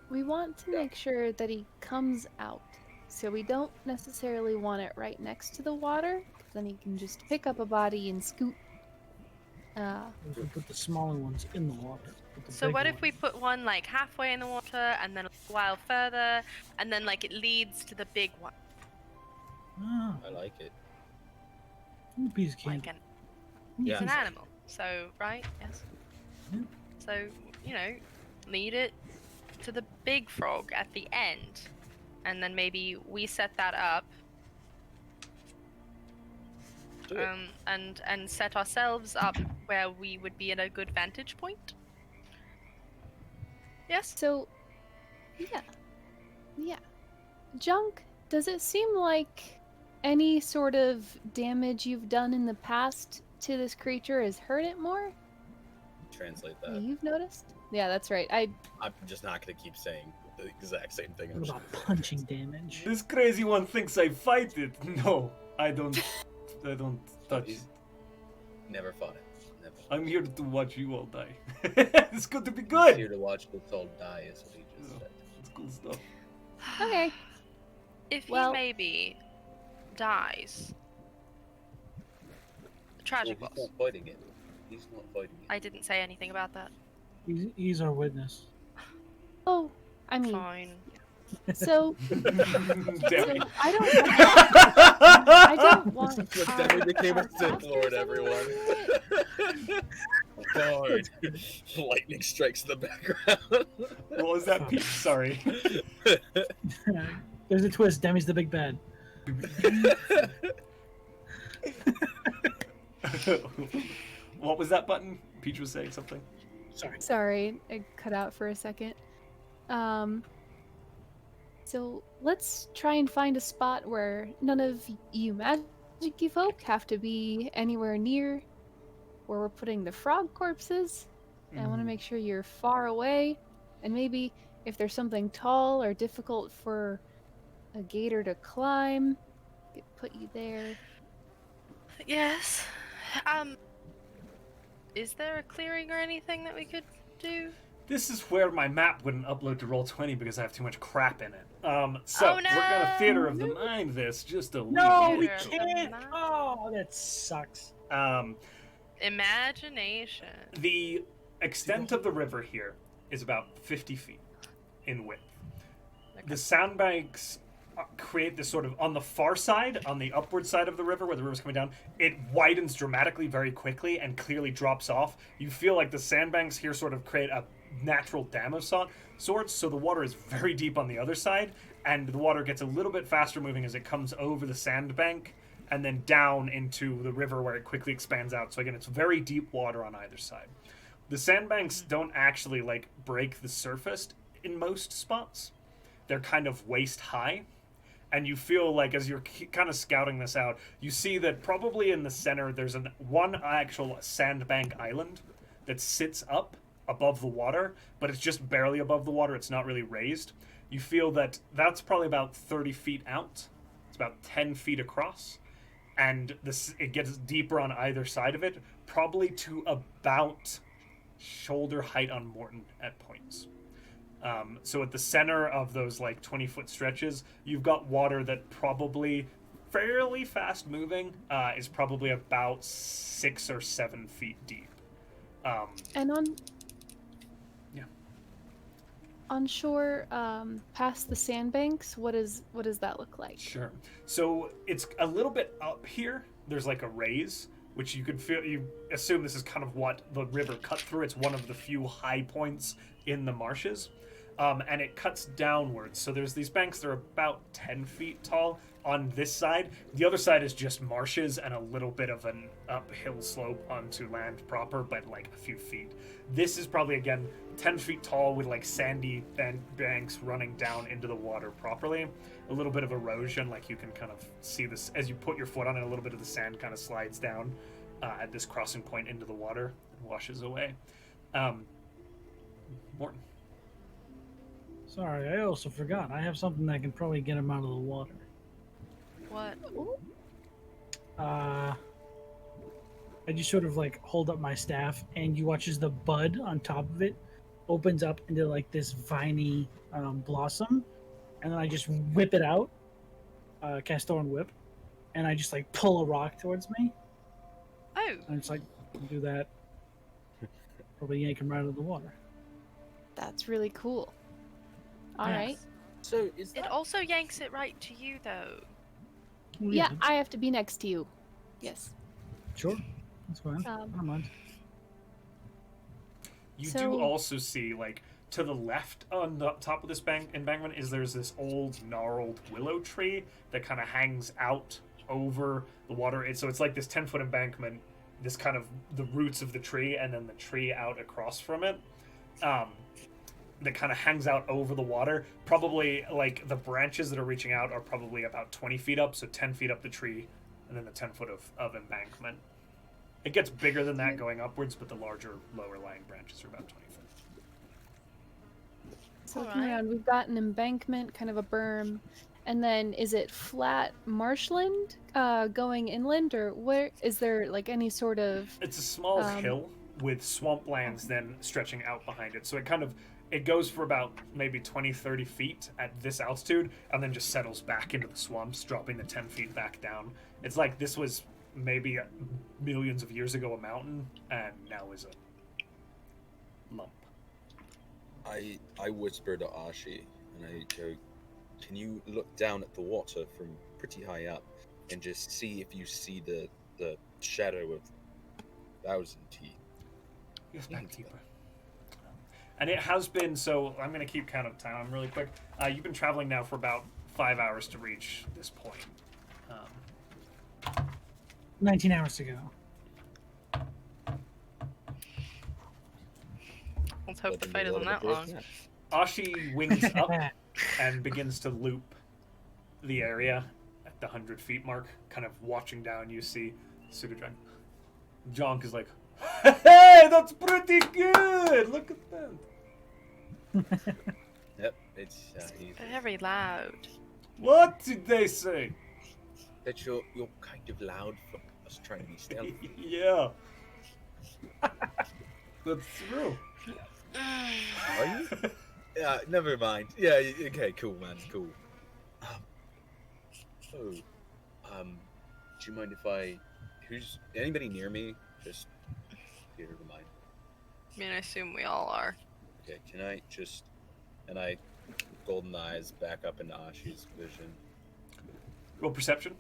We want to make sure that he comes out. So we don't necessarily want it right next to the water, 'cause then he can just pick up a body and scoot. If we put the smaller ones in the water. Put the So big what if ones- we put one like halfway in the water and then a while further, and then like it leads to the big one, Ah, I like it. a piece of like candy. an Yeah. it's an animal. So right, yes. Yeah. So lead it to the big frog at the end, and then maybe we set that up. Do it. And set ourselves up where we would be at a good vantage point. Yes. So, yeah. Junk, does it seem like any sort of damage you've done in the past to this creature has hurt it more? Translate That that. you've noticed? Yeah, that's right. I'm just not going to keep saying the exact same thing. What about punching damage? This crazy one thinks I fight it. No, I don't. I don't touch. He's never fought it. Never. I'm here to watch you all die. It's good to be He's good. here to watch the soul die, is what he just said. It's cool stuff. Okay. If Well- he maybe dies, tragic Well, loss. he's not fighting it. He's not fighting it. I didn't say anything about that. He's our witness. Oh, I mean, Fine. so Demi. I don't want. Demi became a Sith after Lord, someone everyone. does it. God. Lightning strikes the background. What was that, Peach? Sorry. There's a twist. Demi's the big bad. What was that button? Peach was saying something. Sorry. Sorry, I cut out for a second. So let's try and find a spot where none of you magic-y folk have to be anywhere near where we're putting the frog corpses. And I want to make sure you're far away, and maybe if there's something tall or difficult for a gator to climb, could put you there. Yes. Is there a clearing or anything that we could do? This is where my map wouldn't upload to Roll20 because I have too much crap in it. So Oh, we're gonna no! theater of the mind this just a No, we wee bit. can't. Oh, that sucks. Imagination. The extent of the river here is about 50 feet in width. The sandbanks create this sort of, on the far side, on the upward side of the river where the river's coming down, it widens dramatically very quickly and clearly drops off. You feel like the sandbanks here sort of create a natural dam of sorts, so the water is very deep on the other side, and the water gets a little bit faster moving as it comes over the sandbank and then down into the river where it quickly expands out. So again, it's very deep water on either side. The sandbanks don't actually like break the surface in most spots. They're kind of waist high. And you feel like as you're kind of scouting this out, you see that probably in the center there's one actual sandbank island that sits up above the water, but it's just barely above the water. It's not really raised. You feel that that's probably about 30 feet out. It's about 10 feet across. And it gets deeper on either side of it, probably to about shoulder height on Mortin at points. So at the center of those like 20-foot stretches, you've got water that probably fairly fast moving is probably about 6 or 7 feet deep. And yeah, on shore, past the sandbanks, what does that look like? Sure. So it's a little bit up here. There's like a raise, which you could feel. You assume this is kind of what the river cut through. It's one of the few high points in the marshes. And it cuts downwards. So there's these banks that are about 10 feet tall on this side. The other side is just marshes and a little bit of an uphill slope onto land proper, but like a few feet. This is probably, again, 10 feet tall with like sandy banks running down into the water properly. A little bit of erosion, like you can kind of see this as you put your foot on it, a little bit of the sand kind of slides down at this crossing point into the water and washes away. Mortin. Sorry, I also forgot. I have something that can probably get him out of the water. What? I just sort of like hold up my staff, and you watch as the bud on top of it opens up into like this viney blossom, and then I just whip it out, cast Thorn Whip, and I just like pull a rock towards me. Oh. And it's like, do that. Probably yank him right out of the water. That's really cool. All Yes. right. So is It that... also yanks it right to you, though. Well, Yeah, I have to be next to you. Yes. Sure. That's fine. I don't mind. You So- do also see, like, to the left on the top of this embankment there's this old gnarled willow tree that kind of hangs out over the water. So it's like this 10-foot embankment, this kind of the roots of the tree, and then the tree out across from it. That kind of hangs out over the water. Probably, like, the branches that are reaching out are probably about 20 feet up, so 10 feet up the tree, and then the 10 foot of embankment. It gets bigger than that going upwards, but the larger, lower-lying branches are about 20 feet. So looking Alright. around, we've got an embankment, kind of a berm, and then is it flat marshland going inland, or where is there like any sort of? It's a small hill with swamplands then stretching out behind it. So it goes for about maybe 20, 30 feet at this altitude, and then just settles back into the swamps, dropping the 10 feet back down. It's like this was maybe millions of years ago a mountain, and now is a lump. I whisper to Ashi, and I go, can you look down at the water from pretty high up and just see if you see the shadow of Thousand Teeth? Yes, ma'am, keeper. And it has been, so I'm going to keep count of time really quick. You've been traveling now for about 5 hours to reach this point. 19 hours to go. Let's hope the fight isn't that long. Ashi wings up and begins to loop the area at the 100 feet mark, kind of watching down. You see Pseudodragon. Jonk is like, hey, that's pretty good! Look at that. Yep, it's he's, Very loud. What did they say? that you're kind of loud for us trying to be stealthy. Yeah. That's true. Are you? Yeah, never mind. Yeah, okay, cool, man, cool. Do you mind if who's anybody near me? Just here to mind. I mean, I assume we all are. Okay, can I just, and I golden eyes back up into Ashi's vision. Roll perception.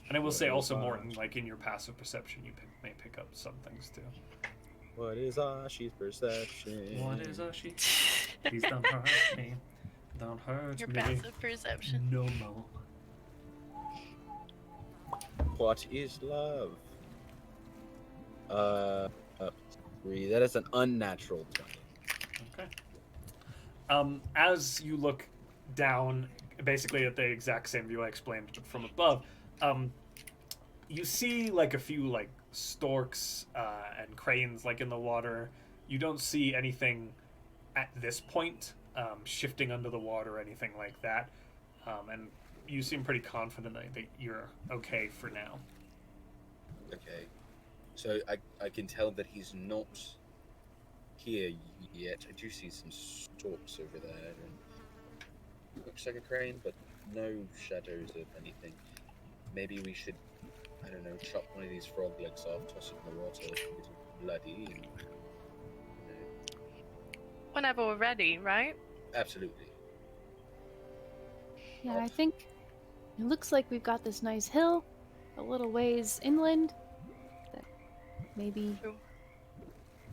And I will say also, Mortin, like in your passive perception, you may pick up some things too. What is Ashi's perception? What is Ashi? Please don't hurt me. Don't hurt Your me. passive perception. No more. What is love? 3. That is an unnatural 20. Okay. As you look down, basically at the exact same view I explained from above, you see like a few like storks and cranes like in the water. You don't see anything at this point shifting under the water or anything like that, and you seem pretty confident that you're okay for now. Okay. So I can tell that he's not here yet. I do see some storks over there, and looks like a crane, but no shadows of anything. Maybe we should, I don't know, chop one of these frog legs off, toss it in the water, get it bloody, and, Whenever we're ready, right? Absolutely. Yeah, I think it looks like we've got this nice hill a little ways inland. That maybe True.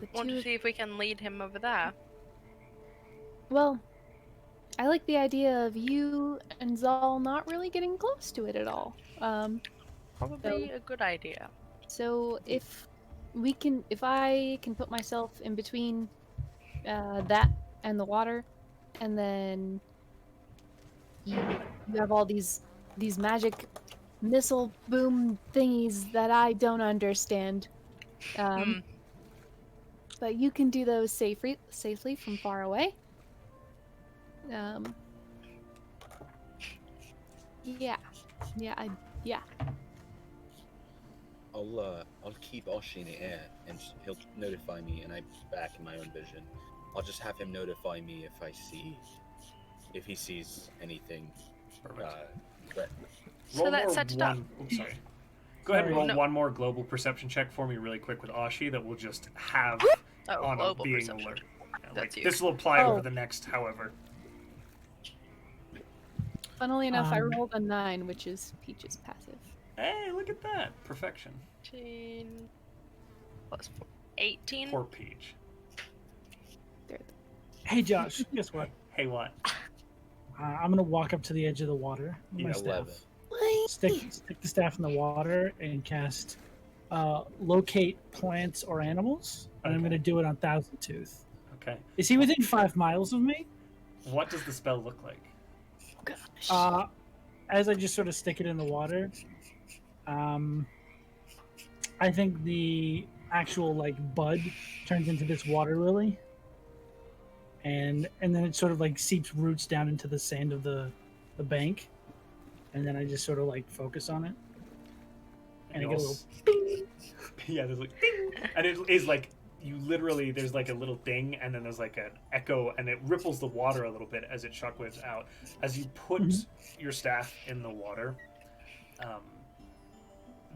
the Want to two. see if we can lead him over there. Well, I like the idea of you and Zahl not really getting close to it at all. Probably a good idea. So if I can put myself in between that and the water, and then you have all these magic missile boom thingies that I don't understand. But you can do those safely from far away. Yeah. I'll keep Oshi in the air, and he'll notify me, and I'm back in my own vision. I'll just have him notify me if he sees anything threatening. So let's set it up. Sorry. Go ahead and roll No. one more global perception check for me really quick with Ashi that we'll just have on global being perception. alert. Yeah, That's you. this will apply over the next however. Funnily enough, I rolled a 9, which is Peach's passive. Hey, look at that. Perfection. 18 plus 4. 18. Poor Peach. Hey, Josh, guess what? Hey, what? I'm gonna walk up to the edge of the water with my Yeah, staff. Stick the staff in the water and cast locate plants or animals, and I'm Okay. gonna do it on Thousand Tooth. Okay. Is he within 5 miles of me? What does the spell look like? As I just sort of stick it in the water, I think the actual like bud turns into this water lily, and then it sort of like seeps roots down into the sand of the bank, and then I just sort of like focus on it, and I get a little Yeah, there's like ding, and it is like you literally there's like a little ding, and then there's like an echo, and it ripples the water a little bit as it shockwaves out. As you put your staff in the water,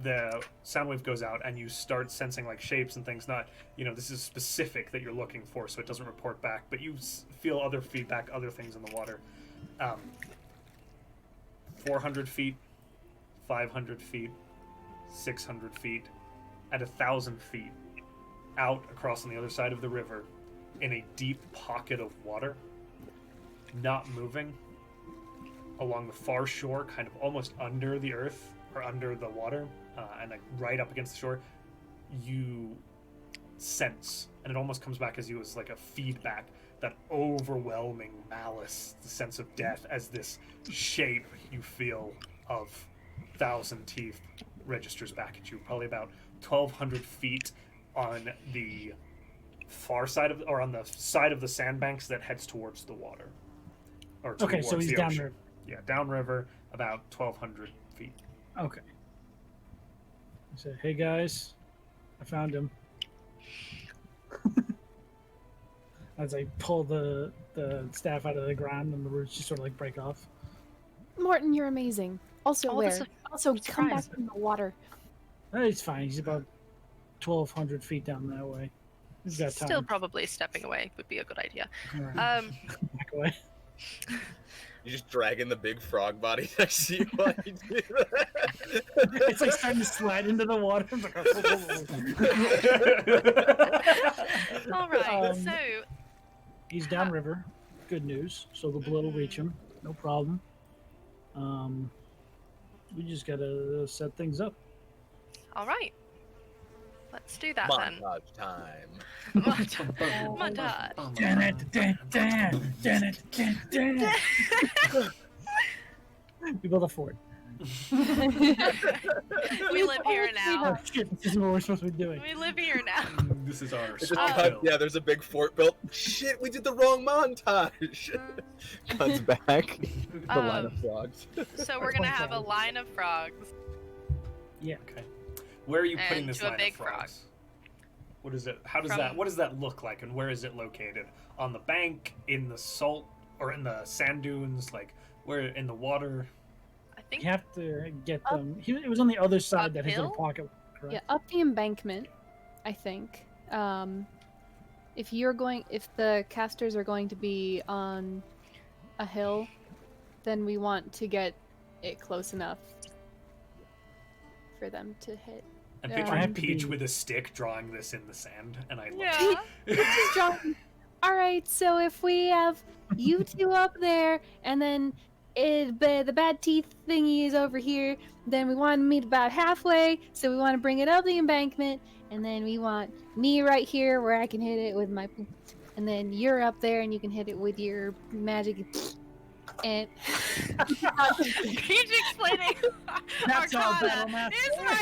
the sound wave goes out, and you start sensing like shapes and things. Not, this is specific that you're looking for, so it doesn't report back, but you feel other feedback, other things in the water. 400 feet, 500 feet, 600 feet, at 1,000 feet, out across on the other side of the river, in a deep pocket of water, not moving, along the far shore, kind of almost under the earth, or under the water, and like right up against the shore, you sense, and it almost comes back as you as like a feedback, that overwhelming malice, the sense of death, as this shape you feel of Thousand Teeth registers back at you, probably about 1,200 feet on the far side of, or on the side of the sandbanks that heads towards the water. Or okay, so towards he's the ocean. downriver. Yeah, downriver, about 1,200 feet. Okay. I said, hey guys, I found him. As I pull the staff out of the ground and the roots just sort of like break off. Mortin, you're amazing. Also, Oh, where? that's Also, come back surprise. from the water. It's fine. He's about 1,200 feet down that way. He's got time. Still probably stepping away would be a good idea. All right. Back away. You're just dragging the big frog body next to you while you do that. It's like starting to slide into the water. All right, Um, so He's downriver. Good news. So the blood will reach him. No problem. We just gotta set things up. All right. Let's do that Montage time. then. Montage. We build a fort. We live here Oh now. shit, this isn't what we're supposed to be doing. We live here now. This is our It just spot cut, build. yeah, there's a big fort built. Shit, we did the wrong montage. Cuts back. The line of frogs. So we're gonna have a line of frogs. Yeah. Okay. Where are you putting And this to a line big of frogs? frog. What is it? How does From- that? What does that look like? And where is it located? On the bank, in the salt, or in the sand dunes? Like where in the water? I think You have to get them. It was on the other side that his little Uphill? pocket. Correct? Yeah, up the embankment, I think. If the casters are going to be on a hill, then we want to get it close enough for them to hit. I'm Yeah. picturing I have to Peach be- with a stick drawing this in the sand, and I love yeah. All right, so if we have you two up there, and then the bad teeth thingy is over here, then we want to meet about halfway. So we want to bring it up the embankment, and then we want me right here where I can hit it with my, and then you're up there and you can hit it with your magic. And Peach explaining That's all Arcana battle master. is my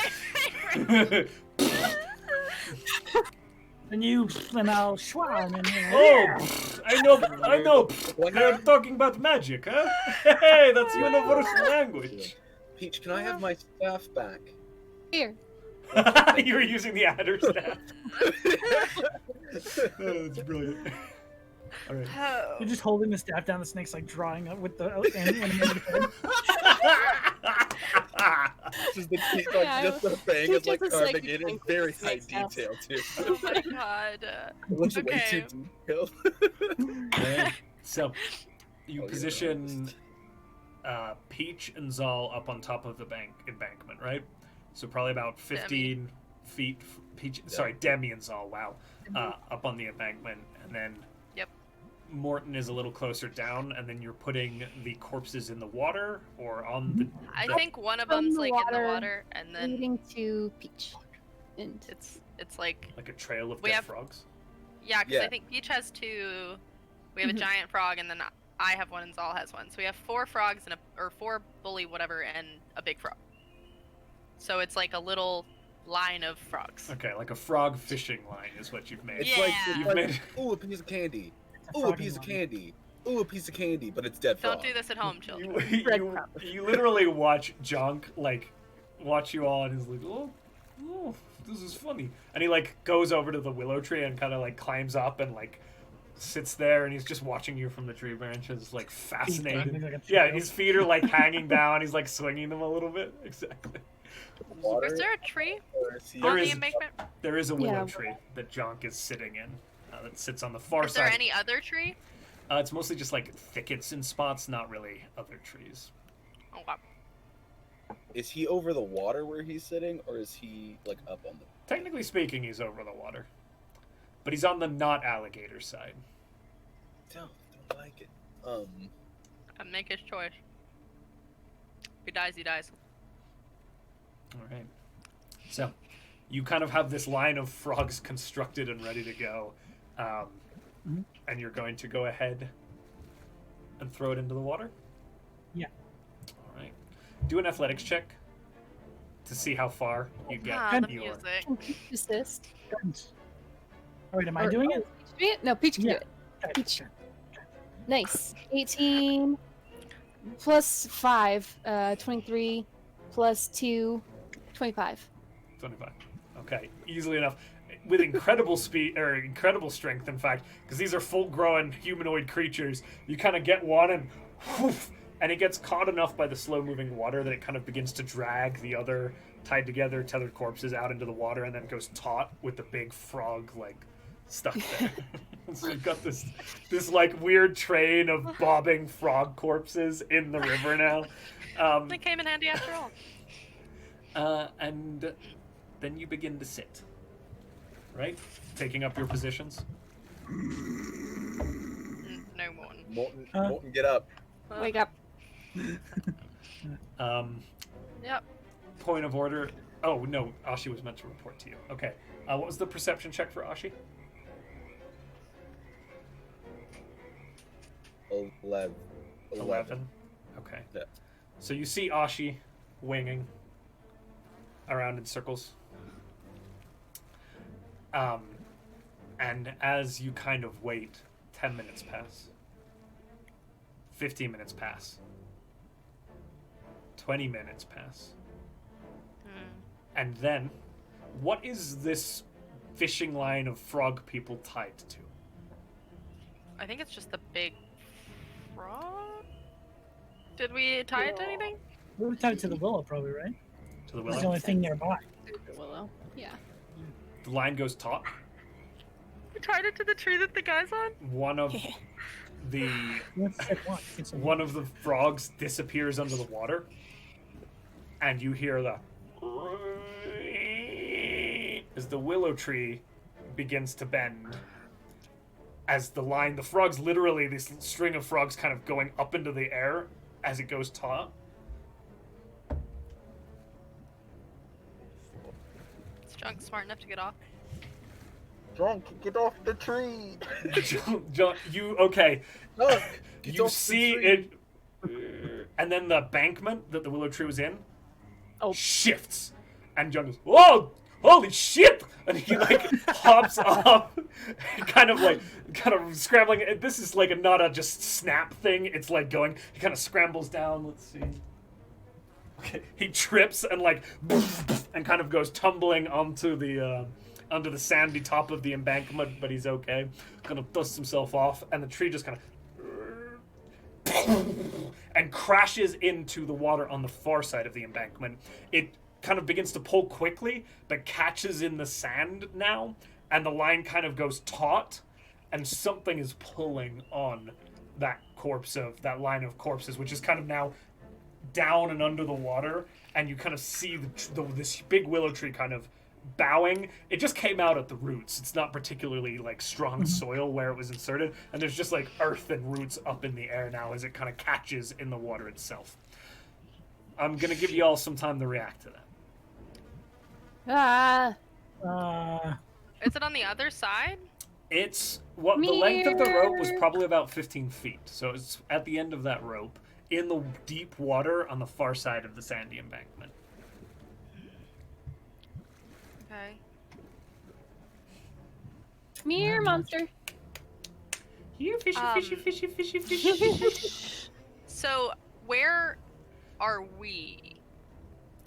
favorite. it. And you, and I'll schwarm and Oh, I know. They're talking about magic, huh? Hey, that's universal language. Peach, can I have my staff back? here, You were using the adder staff. Oh, that's brilliant. All right. Oh. You're just holding the staff down. The snake's like drawing up with the animated head. Just the teeth, like, Yeah, just the fang is like just a carving second it in thing very with the high snake's house. detail too. Oh my god. It looks way Okay. too detailed. Alright, so you Oh, yeah, position Peach and Zahl up on top of the embankment, right? So probably about 15 feet. Peach, sorry, Demi and Zahl. Wow, up on the embankment, and then Yep. Mortin is a little closer down, and then you're putting the corpses in the water or on the. I the- think one of From them's the like in water, the water, and then leading to Peach. And it's like like a trail of We dead have- frogs. yeah, because Yeah. I think Peach has two. We have a Mhm. giant frog, and then I have one, and Zahl has one. So we have 4 frogs and or 4 bully whatever, and a big frog. So it's like a little line of frogs. Okay, like a frog fishing line is what you've made. It's like, Yeah. it's You've like, made. ooh, a piece of candy. Ooh, a Frog piece of line. candy. Ooh, a piece of candy, but it's dead frog. Don't do this at home, children. You literally watch Jonk like watch you all and he's like, oh, this is funny, and he like goes over to the willow tree and kind of like climbs up and like sits there, and he's just watching you from the tree branches, like fascinated. Like a Yeah, child. his feet are like hanging down. He's like swinging them a little bit. Exactly. Water, Is there a tree or is he- There on is- the embankment? There is a willow Yeah. tree that Jonk is sitting in. That sits on the far Is side. there any other tree? It's mostly just like thickets and spots, not really other trees. Oh, wow. Is he over the water where he's sitting, or is he like up on the? Technically speaking, he's over the water, but he's on the not alligator side. Don't like it. Make his choice. If he dies, he dies. All right. So, you kind of have this line of frogs constructed and ready to go, and you're going to go ahead and throw it into the water. Yeah. All right. Do an athletics check to see how far you get. Ah, the your... music. can Peach assist? Oh, wait, am I doing it? Peach do it? No, Peach can Yeah. do it. Okay, Peach. okay. Nice. 18 plus 5, 23 plus 2, 25. 25. Okay, easily enough. With incredible speed, or incredible strength, in fact, because these are full-grown humanoid creatures. You kind of get one, and whoof, and it gets caught enough by the slow-moving water that it kind of begins to drag the other tied together, tethered corpses out into the water, and then goes taut with the big frog like stuck there. So you've got this like weird train of bobbing frog corpses in the river now. They came in handy after all. And then you begin to sit. Right? Taking up your positions. No one. Morton, get up. Wake up. Um, Yep. point of order. Oh, no, Ashi was meant to report to you. Okay. What was the perception check for Ashi? 11. Okay. Yeah. So you see Ashi winging around in circles. And as you kind of wait, 10 minutes pass. 15 minutes pass. 20 minutes pass. And then, what is this fishing line of frog people tied to? I think it's just the big frog. Did we tie it to anything? We were tied to the willow, probably, right? To the It's the willow? only thing nearby. Willow. Yeah. The line goes taut. We tied it to the tree that the guy's on. One of the You have to check one. It's a- one of the frogs disappears under the water, and you hear the as the willow tree begins to bend. As the line, the frogs, literally this string of frogs kind of going up into the air as it goes taut. Is Junk smart enough to get off? Drunk, get off the tree! Okay. Look, get You off the see tree. it, and then the embankment that the willow tree was in shifts, and John goes, "Whoa, holy shit!" And he like hops off, kind of scrambling. This is like not a just snap thing. It's like going. He kind of scrambles down. Let's see. Okay, he trips and like, and kind of goes tumbling onto the sandy top of the embankment, but he's okay. Kind of dusts himself off, and the tree just kind of and crashes into the water on the far side of the embankment. It kind of begins to pull quickly, but catches in the sand now, and the line kind of goes taut, and something is pulling on that line of corpses, which is kind of now down and under the water, and you kind of see this big willow tree kind of bowing. It just came out at the roots. It's not particularly like strong soil where it was inserted, and there's just like earth and roots up in the air now as it kind of catches in the water itself. I'm gonna give you all some time to react to that. Is it on the other side? It's the length of the rope was probably about 15 feet, so it's at the end of that rope in the deep water on the far side of the sandy embankment. Okay. Mirror monster. Here, fishy. So where are we?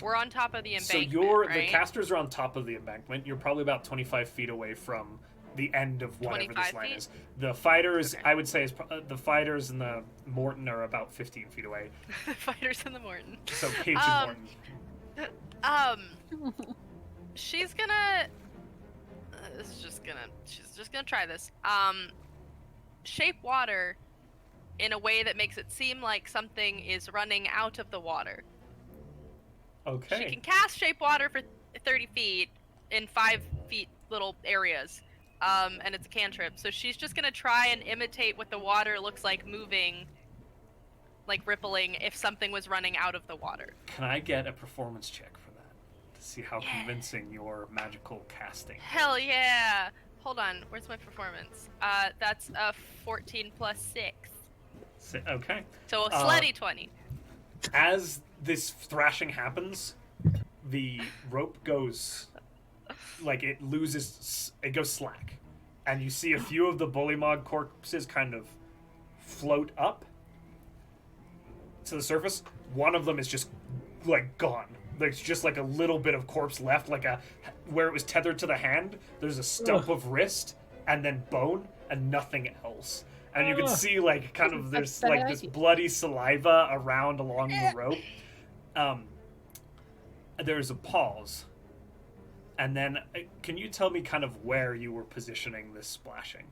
We're on top of the So embankment, the right? casters are on top of the embankment. You're probably about 25 feet away from the end of whatever this 25 line feet? is. The fighters, Okay. I would say, the fighters and the Mortin are about 15 feet away. The fighters in the Mortin. So Peach and Mortin. She's gonna. She's just gonna try this. Shape water in a way that makes it seem like something is running out of the water. Okay. She can cast shape water for 30 feet in 5 feet little areas. And it's a cantrip. So she's just gonna try and imitate what the water looks like moving, like rippling, if something was running out of the water. Can I get a performance check for that? To see how convincing your magical casting is? Hell yeah! Hold on, where's my performance? That's a 14 plus 6. Okay. So a slutty 20. As this thrashing happens, the rope goes, like it goes slack. And you see a few of the bullymog corpses kind of float up to the surface. One of them is just, like, gone. There's just, like, a little bit of corpse left, like where it was tethered to the hand, there's a stump of wrist, and then bone, and nothing else. And you can see, like, kind of, there's, like, this bloody saliva around along the rope. There's a pause. And then, can you tell me kind of where you were positioning this splashing?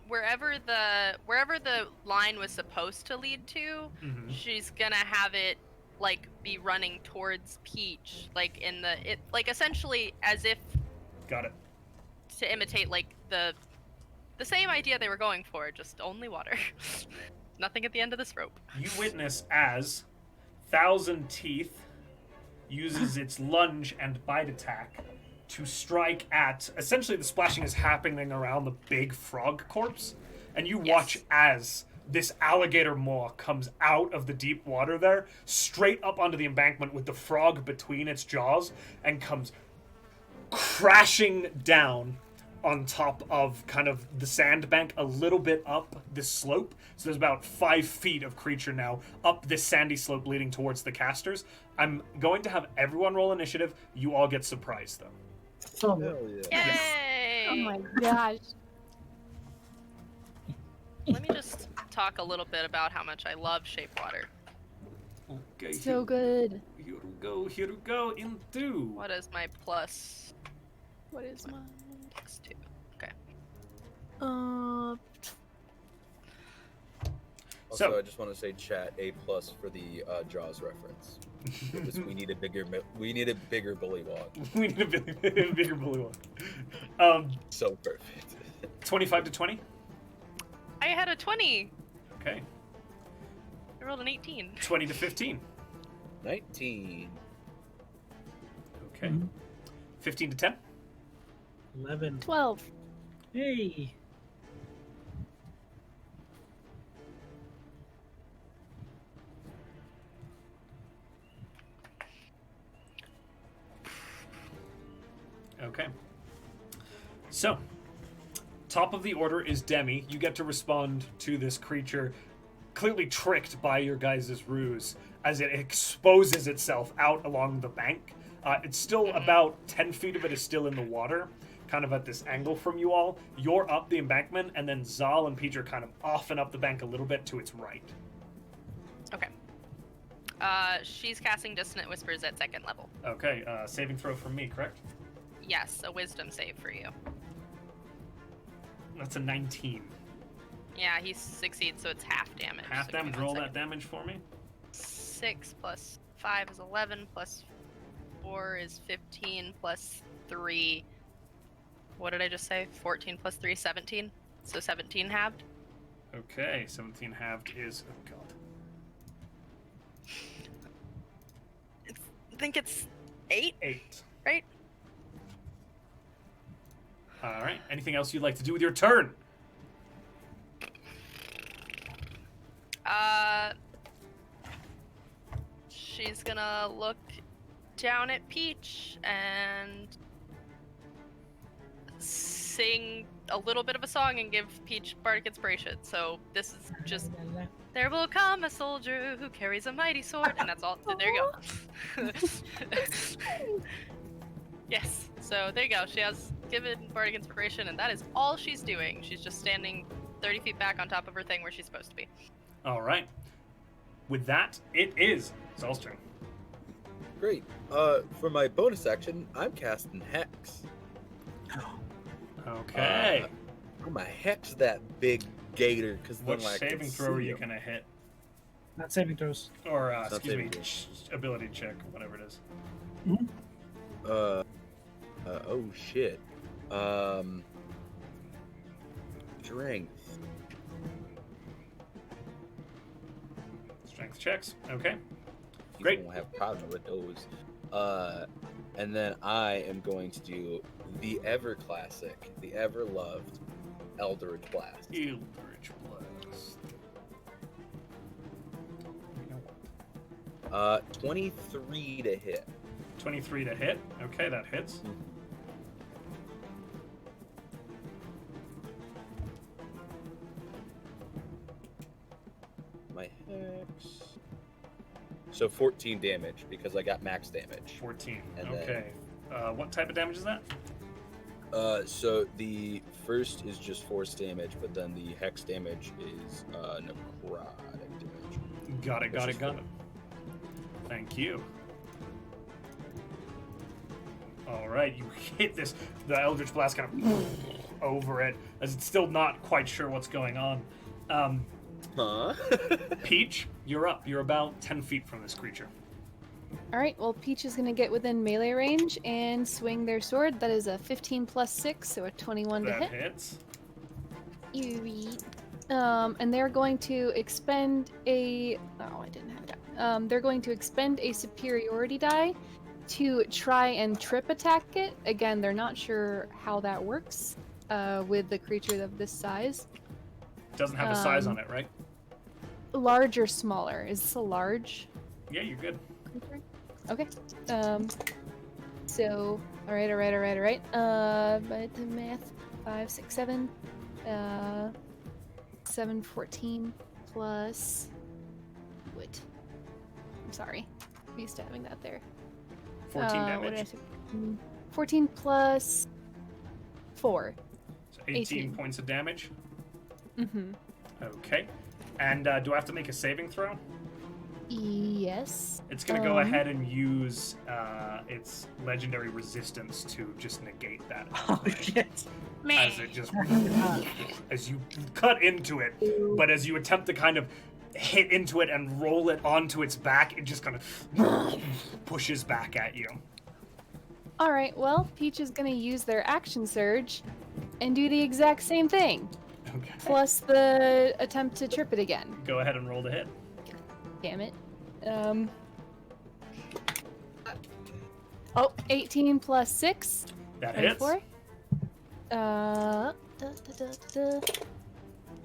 Wherever the line was supposed to lead to, she's gonna have it, like, be running towards Peach, like, essentially as if... Got it. To imitate, like, the same idea they were going for, just only water. Nothing at the end of this rope. You witness as Thousand Teeth uses its lunge and bite attack to strike at... Essentially, the splashing is happening around the big frog corpse, and you watch as this alligator maw comes out of the deep water there, straight up onto the embankment with the frog between its jaws, and comes crashing down on top of kind of the sandbank a little bit up this slope. So there's about 5 feet of creature now up this sandy slope leading towards the casters. I'm going to have everyone roll initiative. You all get surprised, though. Oh, Hell yeah. Yay! Oh my gosh. Let me just talk a little bit about how much I love shape water. Okay, So good. Here we go, into... What is my plus? What is mine? X2. Okay. Also, So- I just want to say, chat, A+ for the Jaws reference. Because we need a bigger bullywog. We need a bigger bully one. So perfect. 25 to 20. I had a 20. Okay. I rolled an 18. 20 to 15. 19. Okay. Mhm. 15 to 10. 11. 12. Hey. Okay. So, top of the order is Demi. You get to respond to this creature, clearly tricked by your guys' ruse, as it exposes itself out along the bank. It's still about 10 feet of it is still in the water, kind of at this angle from you all. You're up the embankment, and then Zahl and Peach are kind of off and up the bank a little bit to its right. Okay. She's casting Dissonant Whispers at 2nd level. Okay, saving throw from me, correct? Yes, a wisdom save for you. That's a 19. Yeah, he succeeds, so it's half damage. Half So give me damage, 1 roll that second. damage for me. 6 plus 5 is 11, plus 4 is 15, plus 3... What did I just say? 14 plus 3 is 17. So 17 halved. Okay, 17 halved is... Oh, God. I think it's 8, 8. right? All right. Anything else you'd like to do with your turn? She's gonna look down at Peach and sing a little bit of a song and give Peach bardic inspiration. So this is just, there will come a soldier who carries a mighty sword, and that's all. There you go. Yes. So there you go. She has given bardic inspiration, and that is all she's doing. She's just standing 30 feet back on top of her thing where she's supposed to be. All right. With that, it is Zahl's turn. Great. For my bonus action, I'm casting Hex. Okay. I'm gonna hex that big gator because What saving throw are you going to hit? Not saving throws. Or, Not excuse me, saving ability check, whatever it is. Oh shit. Strength. Strength checks. Okay. You Great. won't have a problem with those. And then I am going to do the ever classic, the ever loved Eldritch Blast. Eldritch Blast. 23 to hit. 23 to hit. Okay, that hits. My hex. So 14 damage because I got max damage. 14. And then- Okay. What type of damage is that? So the first is just force damage, but then the hex damage is necrotic damage. Got it, got Which it, is got four. it. Thank you. All right, you hit this. The Eldritch Blast kind of over it, as it's still not quite sure what's going on. Huh? Peach, you're up. You're about 10 feet from this creature. All right, well, Peach is going to get within melee range and swing their sword. That is a 15 plus 6, so a 21 to That hit. hits. And they're going to expend a... Oh, I didn't have that. They're going to expend a superiority die to try and trip attack it. Again, they're not sure how that works with the creature of this size. Doesn't have a size on it, right? Large or smaller? Is this a large Yeah, you're good. creature? Okay. So, all right. But the math, 5, 6, 7. 7, 14 plus. Wait. I'm sorry. I'm used to having that there. 14 What did I damage. say? 14 plus 4. So 18 18. points of damage. Mm-hmm. Okay. And do I have to make a saving throw? Yes. It's going to go ahead and use its legendary resistance to just negate that. Oh shit! As it just as you cut into it, but as you attempt to kind of hit into it and roll it onto its back, it just kind of pushes back at you. All right. Well, Peach is gonna use their action surge and do the exact same thing, Okay. plus the attempt to trip it again. Go ahead and roll to hit. Damn it. 18 plus 6. That hits. 24.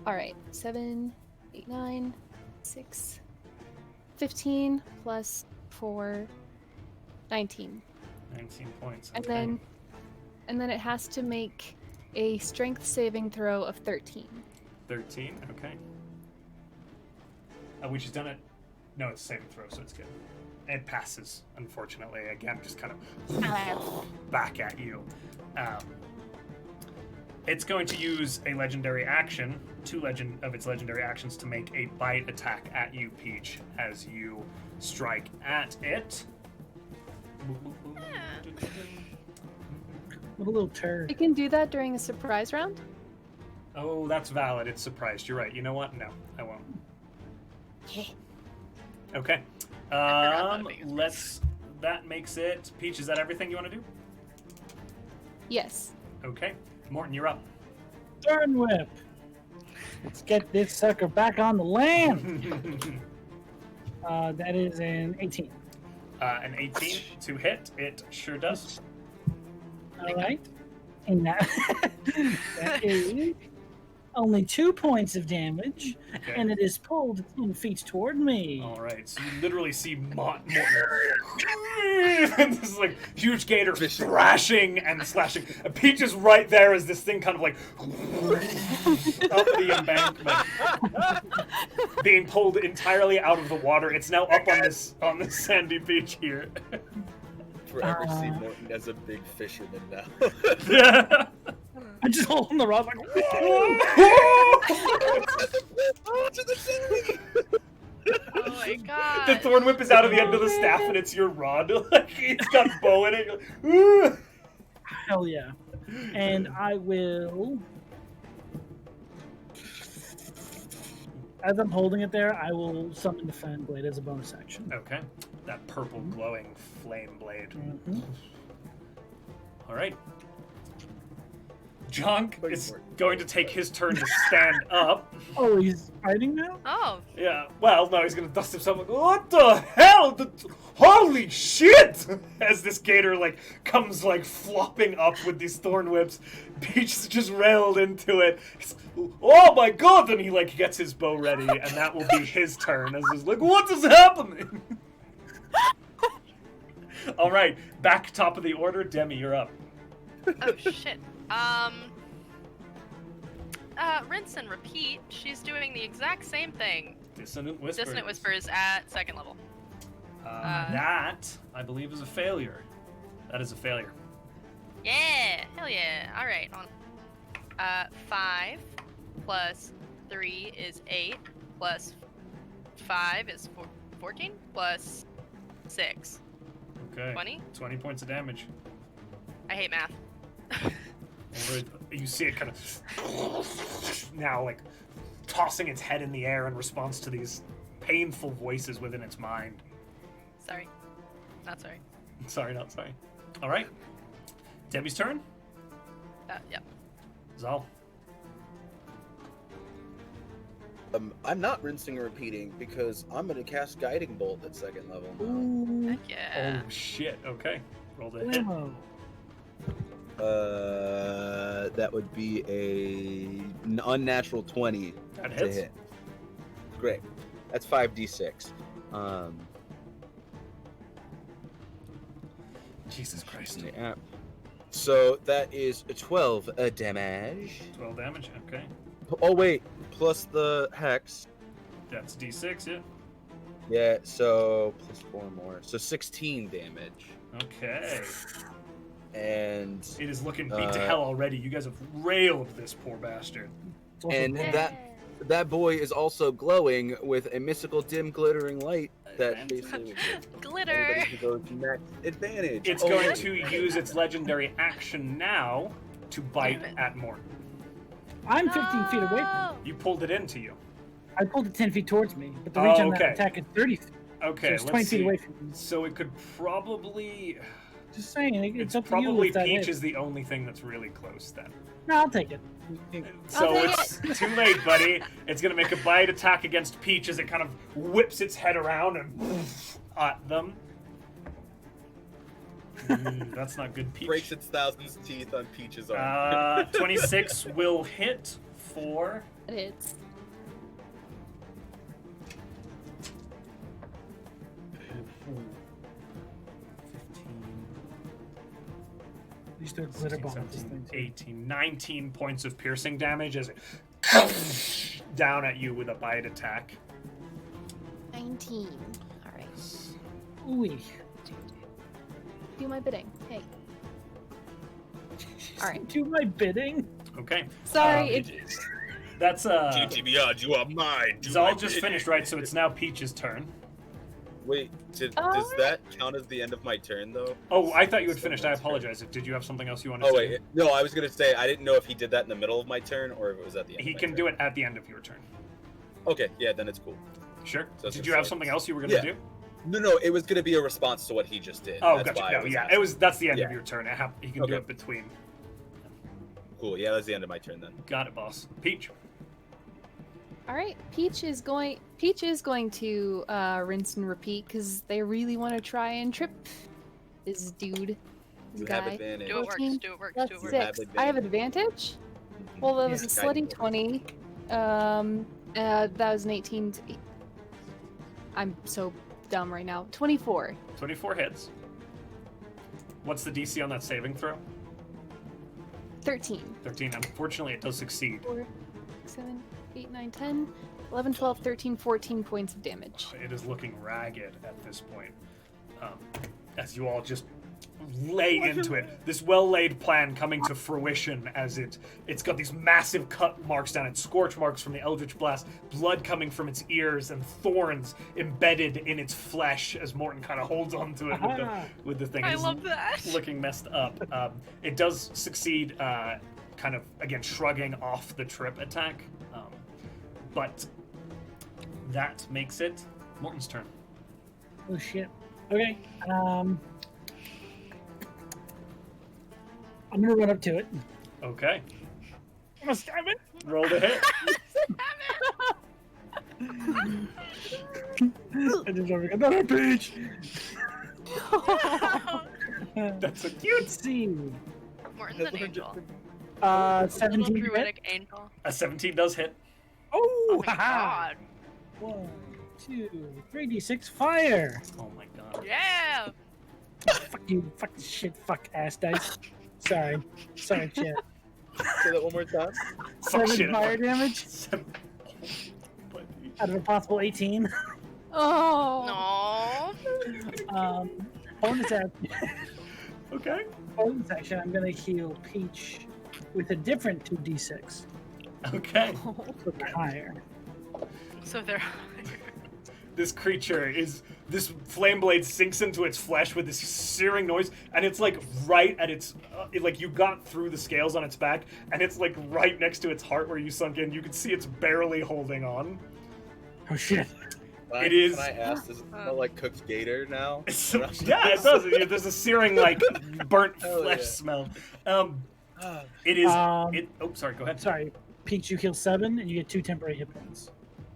All right, 7, 8, 9, 6, 15 plus 4, 19. 19 points. And Okay. then it has to make a strength saving throw of 13. 13. Okay. Which has done it. No, it's a saving throw, so it's good. It passes, unfortunately. Again, just kind of back at you. It's going to use a legendary action, two of its legendary actions, to make a bite attack at you, Peach, as you strike at it. What a little turd. You can do that during a surprise round? Oh, that's valid. It's surprised. You're right. You know what? No, I won't. Okay. forgot that being a Let's. That makes it. Peach, is that everything you want to do? Yes. Okay. Morton, you're up. Turn whip. Let's get this sucker back on the land. That is an 18. An 18 to hit. It sure does. All right. And that, that is only 2 points of damage, Okay. and it is pulled 10 feet toward me. All right. So you literally see Morton. And this like huge gator thrashing and slashing. And Peach is right there as this thing kind of like up the embankment, being pulled entirely out of the water. It's now up on this sandy beach here. Forever see Morton as a big fisherman now. Yeah. I'm just holding the rod like, Oh my god. The thorn whip is out of the end of the staff, and it's your rod. Like it's got bow in it. You're like, "Ooh." hell yeah. And I will, as I'm holding it there, I will summon the Fan Blade as a bonus action. Okay. That purple glowing flame blade. Mhm. All right. Junk Wait is for it. going to take his turn to stand up. Oh, he's fighting now? Oh, Yeah. Well, no, he's going to dust himself. Like, what the hell? Holy shit! As this gator like comes like flopping up with these thorn whips, Peach just railed into it. He's, oh my god! Then he like gets his bow ready, and that will be his turn. As he's like, what is happening? All right, back top of the order. Demi, you're up. oh shit. Rinse and repeat. She's doing the exact same thing. Dissonant Whispers. Dissonant Whispers at second level. That, I believe, is a failure. That is a failure. Yeah, hell yeah. All right, on. 5 plus 3 is 8 plus 5 is 14 plus 6. Okay. 20? 20 points of damage. I hate math. You see it kind of now like tossing its head in the air in response to these painful voices within its mind. Sorry. Not sorry. Sorry, not sorry. All right. Demi's turn. Yep. Zahl. I'm not rinsing and repeating because I'm gonna cast Guiding Bolt at second level. Ooh. Heck yeah. Oh shit. Okay. Roll the hit. Blammo. That would be an unnatural 20 That to hits. hit. Great. That's 5d6. Jesus Christ. Yeah. So that is 12 damage. 12 damage. Okay. Oh wait, plus the hex. That's D6. Yeah. Yeah, so plus 4 more. So 16 damage. Okay. And It is looking beat to hell already. You guys have railed this poor bastard. It's also And blammo. that boy is also glowing with a mystical dim glittering light that Fantastic. basically Glitter. anybody who goes next advantage. It's going to use its legendary action now to bite Damn it. at Mortin. I'm 15 feet away from No. You pulled it into you. I pulled it 10 feet towards me, but the Oh, reach on okay. that attack is 30 feet. Okay, So it's let's 20 see. feet away from me. So it could probably. Just saying, it's It's up to you probably if that Peach hits. is the only thing that's really close then. No, I'll take it. So take it's too late, buddy. It's gonna make a bite attack against Peach as it kind of whips its head around and at them. That's not good, Peach. breaks its thousands teeth on Peach's arm. 26 will hit for It's These two glitter bombs. This 17, thing, too. 18, 19 points of piercing damage as it down at you with a bite attack. 19. All right. Ooh. Do my bidding. Hey. All right. Do my bidding. Okay. Sorry. Um, That's GTBR, you are mine. Zal just finished, right? So it's now Peach's turn. Wait, does Alright. that count as the end of my turn though? Oh, I thought you had finished. I apologize. Did you have something else you wanted Oh to wait, do? no, I was gonna say I didn't know if he did that in the middle of my turn or if it was at the end. He of my can turn. do it at the end of your turn. Okay, yeah, then it's cool. Sure. So it's Did just you have like- something else you were gonna Yeah. do? No, it was gonna be a response to what he just did. Oh, That's gotcha. why I No, was yeah, asking. that's the end of Yeah. your turn. He can do Okay. it between. Cool. Yeah, that's the end of my turn then. Got it, boss. Peach. All right. Peach is going to rinse and repeat because they really want to try and trip this dude. This You guy. have advantage. Do it works. 14 Do it works. Plus Do it You works. have 6. I have advantage. Well, that was a Yeah. slutty 20. That was an 18. I'm so dumb right now. 24. 24 hits. What's the DC on that saving throw? 13. 13. Unfortunately, it does succeed. 4, 7, 8, 9, 10, 11, 12, 13, 14 points of damage. It is looking ragged at this point. As you all just lay into it. This well-laid plan coming to fruition as it's got these massive cut marks down it, scorch marks from the Eldritch Blast, blood coming from its ears, and thorns embedded in its flesh as Mortin kind of holds onto it with the thing. I It's love that. looking messed up. It does succeed, kind of, again, shrugging off the trip attack. But that makes it Morton's turn. Oh shit. Okay. I'm gonna run up to it. Okay. I'm gonna stab it. Roll the hit. I just want to get another Peach. That's so cute. Let's see. Morton's an angel. 17 Little to hit. druidic angel. A 17 does hit. Oh, Oh my haha. god. 1, 2, 3d6 fire. Oh my god. Yeah. Fuck you. Fuck this shit. Fuck ass dice. Sorry, chat. Say that one more time. Fuck 7 shit. fire damage Seven. out of a possible 18. Oh. No. Bonus action. Okay. Bonus action. I'm gonna heal Peach with a different 2d6. Okay. So they're higher. So they're. This creature this flame blade sinks into its flesh with this searing noise, and it's like right at its like you got through the scales on its back, and it's like right next to its heart where you sunk in. You can see it's barely holding on. Oh shit. It is- Can I ask? Does it smell like cooked gator now? Yeah, it does. There's a searing like burnt Hell flesh yeah. smell. It is. Um, Oh, sorry. Go ahead. Sorry, Peach, you heal 7 and you get 2 temporary hit points.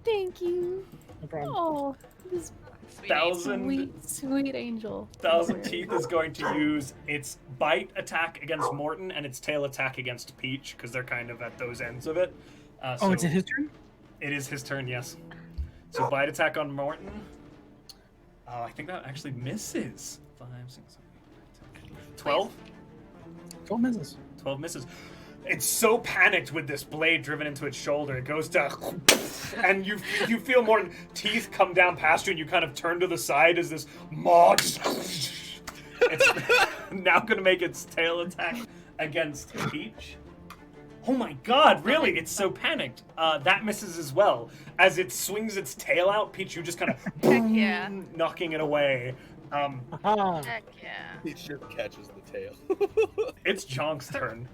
Thank you. No problem. Oh, this Sweet. sweet angel. Thousand Teeth is going to use its bite attack against Morton and its tail attack against Peach, because they're kind of at those ends of it. Oh, it's his turn? It is his turn, yes. So bite attack on Morton. Oh, I think that actually misses. 5, 6, 7, 8, 9, 10. 12? 12 misses. 12 misses. It's so panicked with this blade driven into its shoulder. It goes to, and you feel Morton teeth come down past you, and you kind of turn to the side as this maw just. It's now going to make its tail attack against Peach. Oh my God! Really? It's so panicked. That misses as well. As it swings its tail out, Peach, you just kind of yeah. knocking it away. Aha. Heck yeah. He just catches the tail. It's Jonk's turn.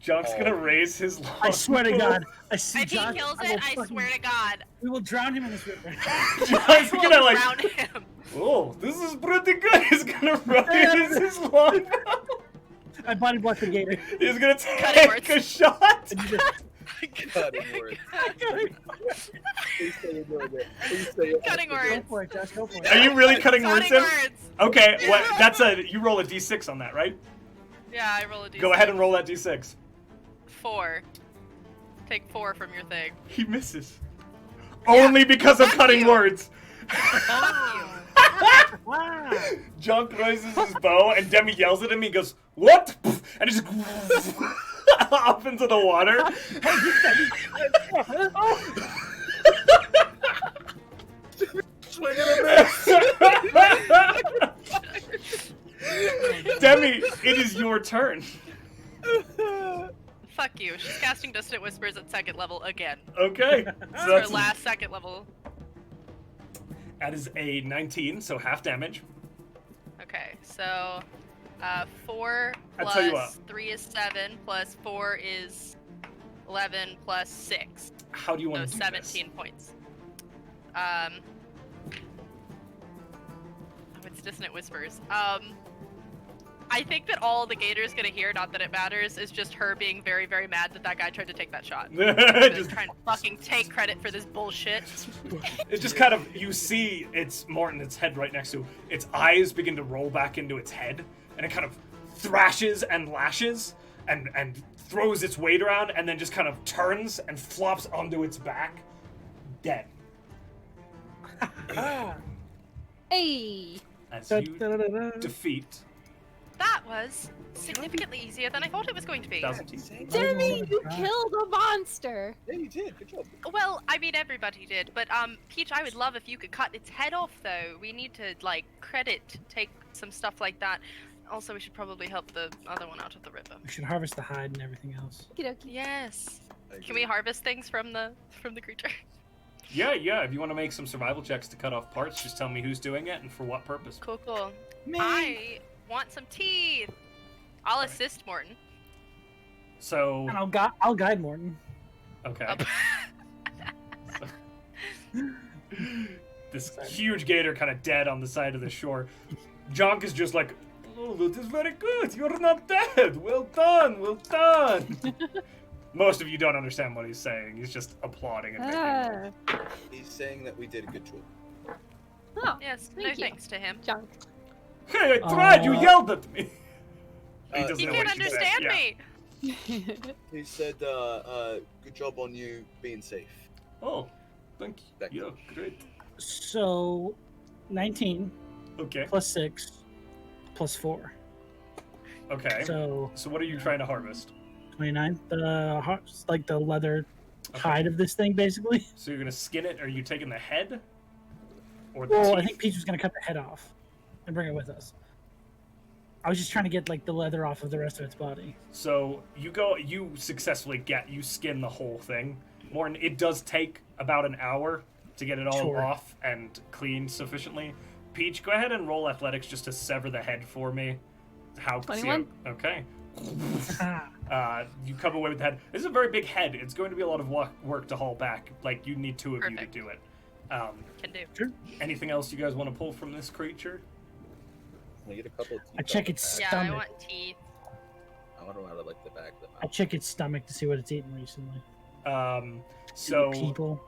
Jonk's gonna raise his long I swear to God. If he kills it, I swear to God. We will drown him in this river. Jonk's gonna like, Drown him. oh, this is pretty good. He's gonna raise his longbow. I body blocked the gator. He's gonna Cutting take words. a shot. Cutting words. Please say you're doing it. Please say it. Cutting Go words. for it, Josh. Go for Are it. you really cutting words Cutting in? words. Okay, what? That's you roll a d6 on that, right? Yeah, I roll a d6. Go ahead and roll that d6. 4. Take 4 from your thing. He misses. Only because of Fuck cutting you. words. Fuck you. Wow. Jonk raises his bow, and Demi yells at him. He goes, "What?" And he just off into the water. Swing and a miss. Demi, it is your turn. Fuck you. She's casting Dissonant Whispers at 2nd level again. Okay. So It's her that's, last 2nd level. that is a 19, so half damage. Okay, so 4 I'll tell you plus what. 3 is 7, plus 4 is 11, plus 6. How do you So want to do 17 points. Oh, it's Dissonant Whispers. I think that all the Gator's gonna hear, not that it matters, is just her being very, very mad that that guy tried to take that shot. this? Just trying to fucking take credit for this bullshit. It's just kind of, you see it's Morton, its head right next to its eyes begin to roll back into its head, and it kind of thrashes and lashes and throws its weight around, and then just kind of turns and flops onto its back, dead. Hey. As you defeat That was significantly easier than I thought it was going to be. Thousand Teeth. Demi, you killed a monster. Yeah, you did. Good job. Well, I mean, everybody did, but Peach, I would love if you could cut its head off, though. We need to take some stuff like that. Also, we should probably help the other one out of the river. We should harvest the hide and everything else. Okey-dokey. Yes. I Can we agree. harvest things from the creature? Yeah. If you want to make some survival checks to cut off parts, just tell me who's doing it and for what purpose. Cool. Me. I want some teeth. I'll assist Morton. So, And I'll guide Morton. okay. Oh. This huge gator kind of dead on the side of the shore. Jonk is just like, oh, that is very good. You're not dead. Well done. Most of you don't understand what he's saying. He's just applauding and making Ah. He's saying that we did a good job. Oh, Yes, Thank you. thanks to him. junk. Hey, I tried. You yelled at me. He Uh, doesn't He know can't what she said. understand Yeah. me. He said, good job on you being safe. Oh, thank you. Thank you. Yeah, great. So, 19 Okay. plus 6 plus 4. Okay. So, So what are you trying to harvest? 29. Like the leather Okay. hide of this thing, basically. So you're gonna skin it? Are you taking the head? Or the Well, I teeth? think Peach was going to cut the head off and bring it with us. I was just trying to get like the leather off of the rest of its body. So you successfully skin the whole thing. Morton, it does take about an hour to get it all Sure. off and cleaned sufficiently. Peach, go ahead and roll athletics just to sever the head for me. How? 21. Okay. You come away with the head. This is a very big head. It's going to be a lot of work to haul back. Like, you need two of Perfect. you to do it. Can do. Anything else you guys want to pull from this creature? Can I get a couple of teeth I check out its the Yeah, back? I stomach. want teeth. I wonder how to like the back of the I mouth. check its stomach to see what it's eaten recently. So People.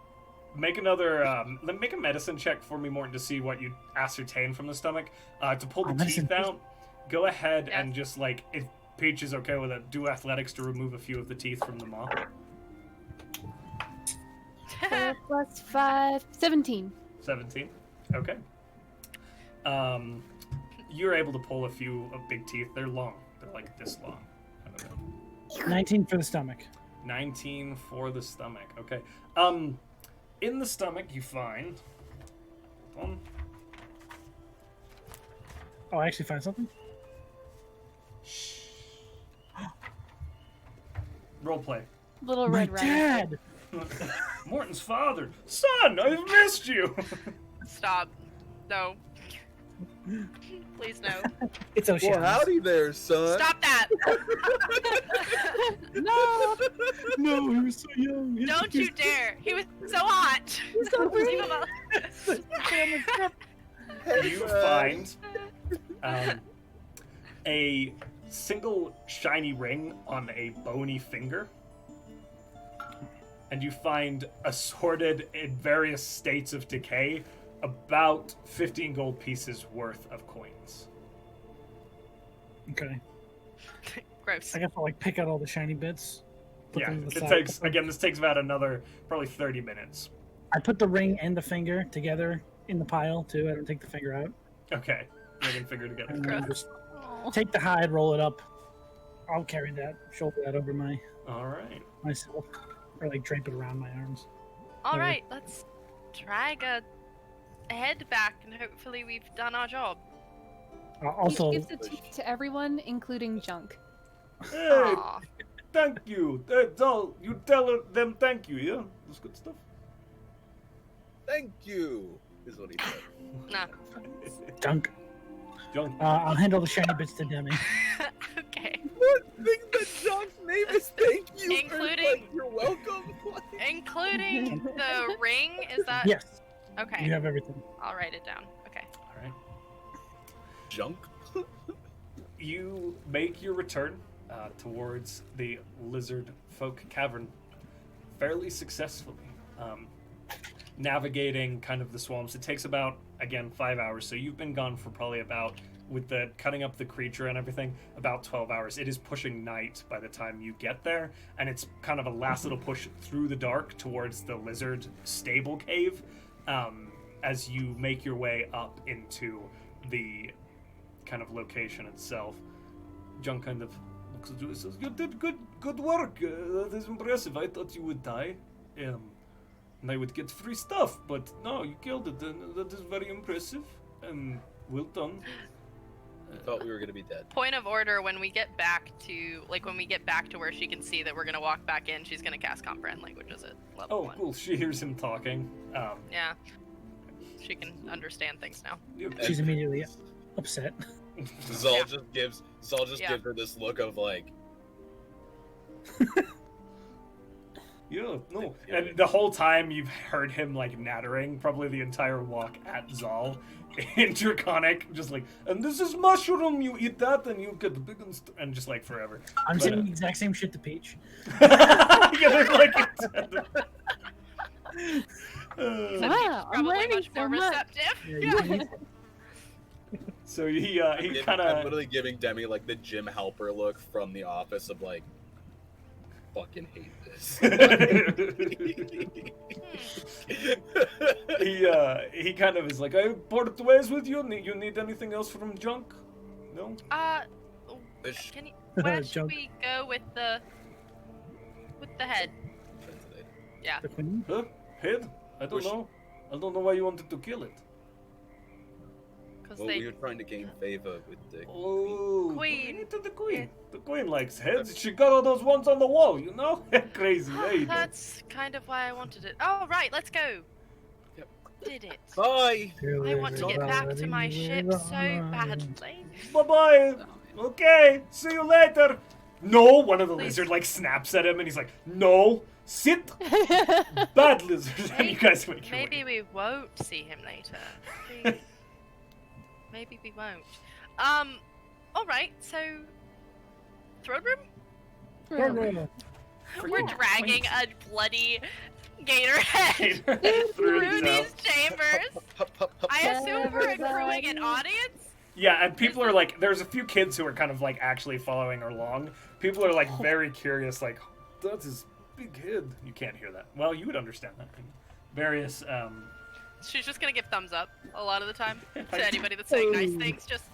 make another make a medicine check for me, Morton, to see what you ascertain from the stomach. To pull the medicine, teeth out, go ahead Yeah. and just like, if Peach is okay with it, do athletics to remove a few of the teeth from the maw. 4 plus 5, 17. 17. Okay. You're able to pull a few of big teeth. They're long. They're like this long. I don't know. 19 for the stomach. 19 for the stomach. Okay. In the stomach, you find. Hold on. Oh, I actually find something? Role play. Little My Red Riding Hood. dad! Morton's father. Son, I've missed you. Stop. No. Please no. It's O'Shea. Well, howdy there, son. Stop that! No! No, he was so young. Don't you dare! He was so hot! Leave him alone. You find a single shiny ring on a bony finger. And you find assorted in various states of decay about 15 gold pieces worth of coins. Okay. Gross. I guess I'll like pick out all the shiny bits. Put Yeah, them to the it side. takes, again, this takes about another probably 30 minutes. I put the ring and the finger together in the pile too. I don't take the finger out. Okay, ring and finger together. And then just Aw. take the hide, roll it up. I'll carry that, shoulder that over Alright. myself, or like drape it around my arms. Alright, let's drag a head back and hopefully we've done our job. Also, He gives the teeth to everyone, including Junk. Hey, Aw. thank you. Zahl, you tell them thank you, yeah? That's good stuff. Thank you, is what he said. Nah. junk. Junk. I'll hand all the shiny bits to Demi. Okay. What? Think that John's name is thank you? Including- Like, you're welcome? What? Including the ring? Is that Yes, okay? you have everything. I'll write it down. Okay. Alright. Junk? You make your return towards the lizard folk cavern fairly successfully. Navigating kind of the swamps. It takes about, again, 5 hours. So you've been gone for probably about, with the cutting up the creature and everything, about 12 hours. It is pushing night by the time you get there. And it's kind of a last little push through the dark towards the lizard stable cave as you make your way up into the kind of location itself. John kind of looks at you and says, "You did good work. That is impressive. I thought you would die, and I would get free stuff, but no, you killed it. And that is very impressive. Well done." I thought we were gonna be dead. Point of order: when we get back to where she can see that we're gonna walk back in, she's gonna cast comprehend languages at level Oh, 1. cool. She hears him talking. Yeah. She can understand things now. She's immediately upset. Zahl Yeah. just gives Yeah. gives her this look of like, Yeah, no. And the whole time you've heard him like nattering, probably the entire walk at Zahl in Draconic, just like, and this is mushroom, you eat that and you get big and just like forever. I'm But, saying the exact same shit to Peach. yeah, they're like, So Wow, he's I'm probably learning much more so much. receptive. Yeah, so he I'm kind of literally giving Demi like the Jim Halper look from The Office of like, fucking hate this. he kind of is like, I part ways with you. You need anything else from Junk? No. This Can you, where should Junk. we go with the head? Yeah. The queen. Huh? Head? I don't Wish- know. I don't know why you wanted to kill it. Because Well, they we were trying to gain favor with the Oh, Queen. bring it to the queen. The queen likes heads. She got all those ones on the wall, you know? Crazy lady. That's kind of why I wanted it. Oh, right, let's go. Yep. Did it. Bye. I want to get back to my ship so badly. Bye-bye. Okay, see you later. No, one of the Please. lizard like snaps at him and he's like, no, sit. Bad lizard. And you guys make your Maybe way. we won't see him later. Maybe, maybe we won't. Alright, so throne room? No. We're dragging a bloody gator head through these chambers. I assume we're accruing an audience. Yeah, and people are like, there's a few kids who are kind of like actually following along. People are like very curious, like, that's his big head. You can't hear that. Well, you would understand that. Various, She's just gonna give thumbs up a lot of the time to anybody that's saying nice things. Just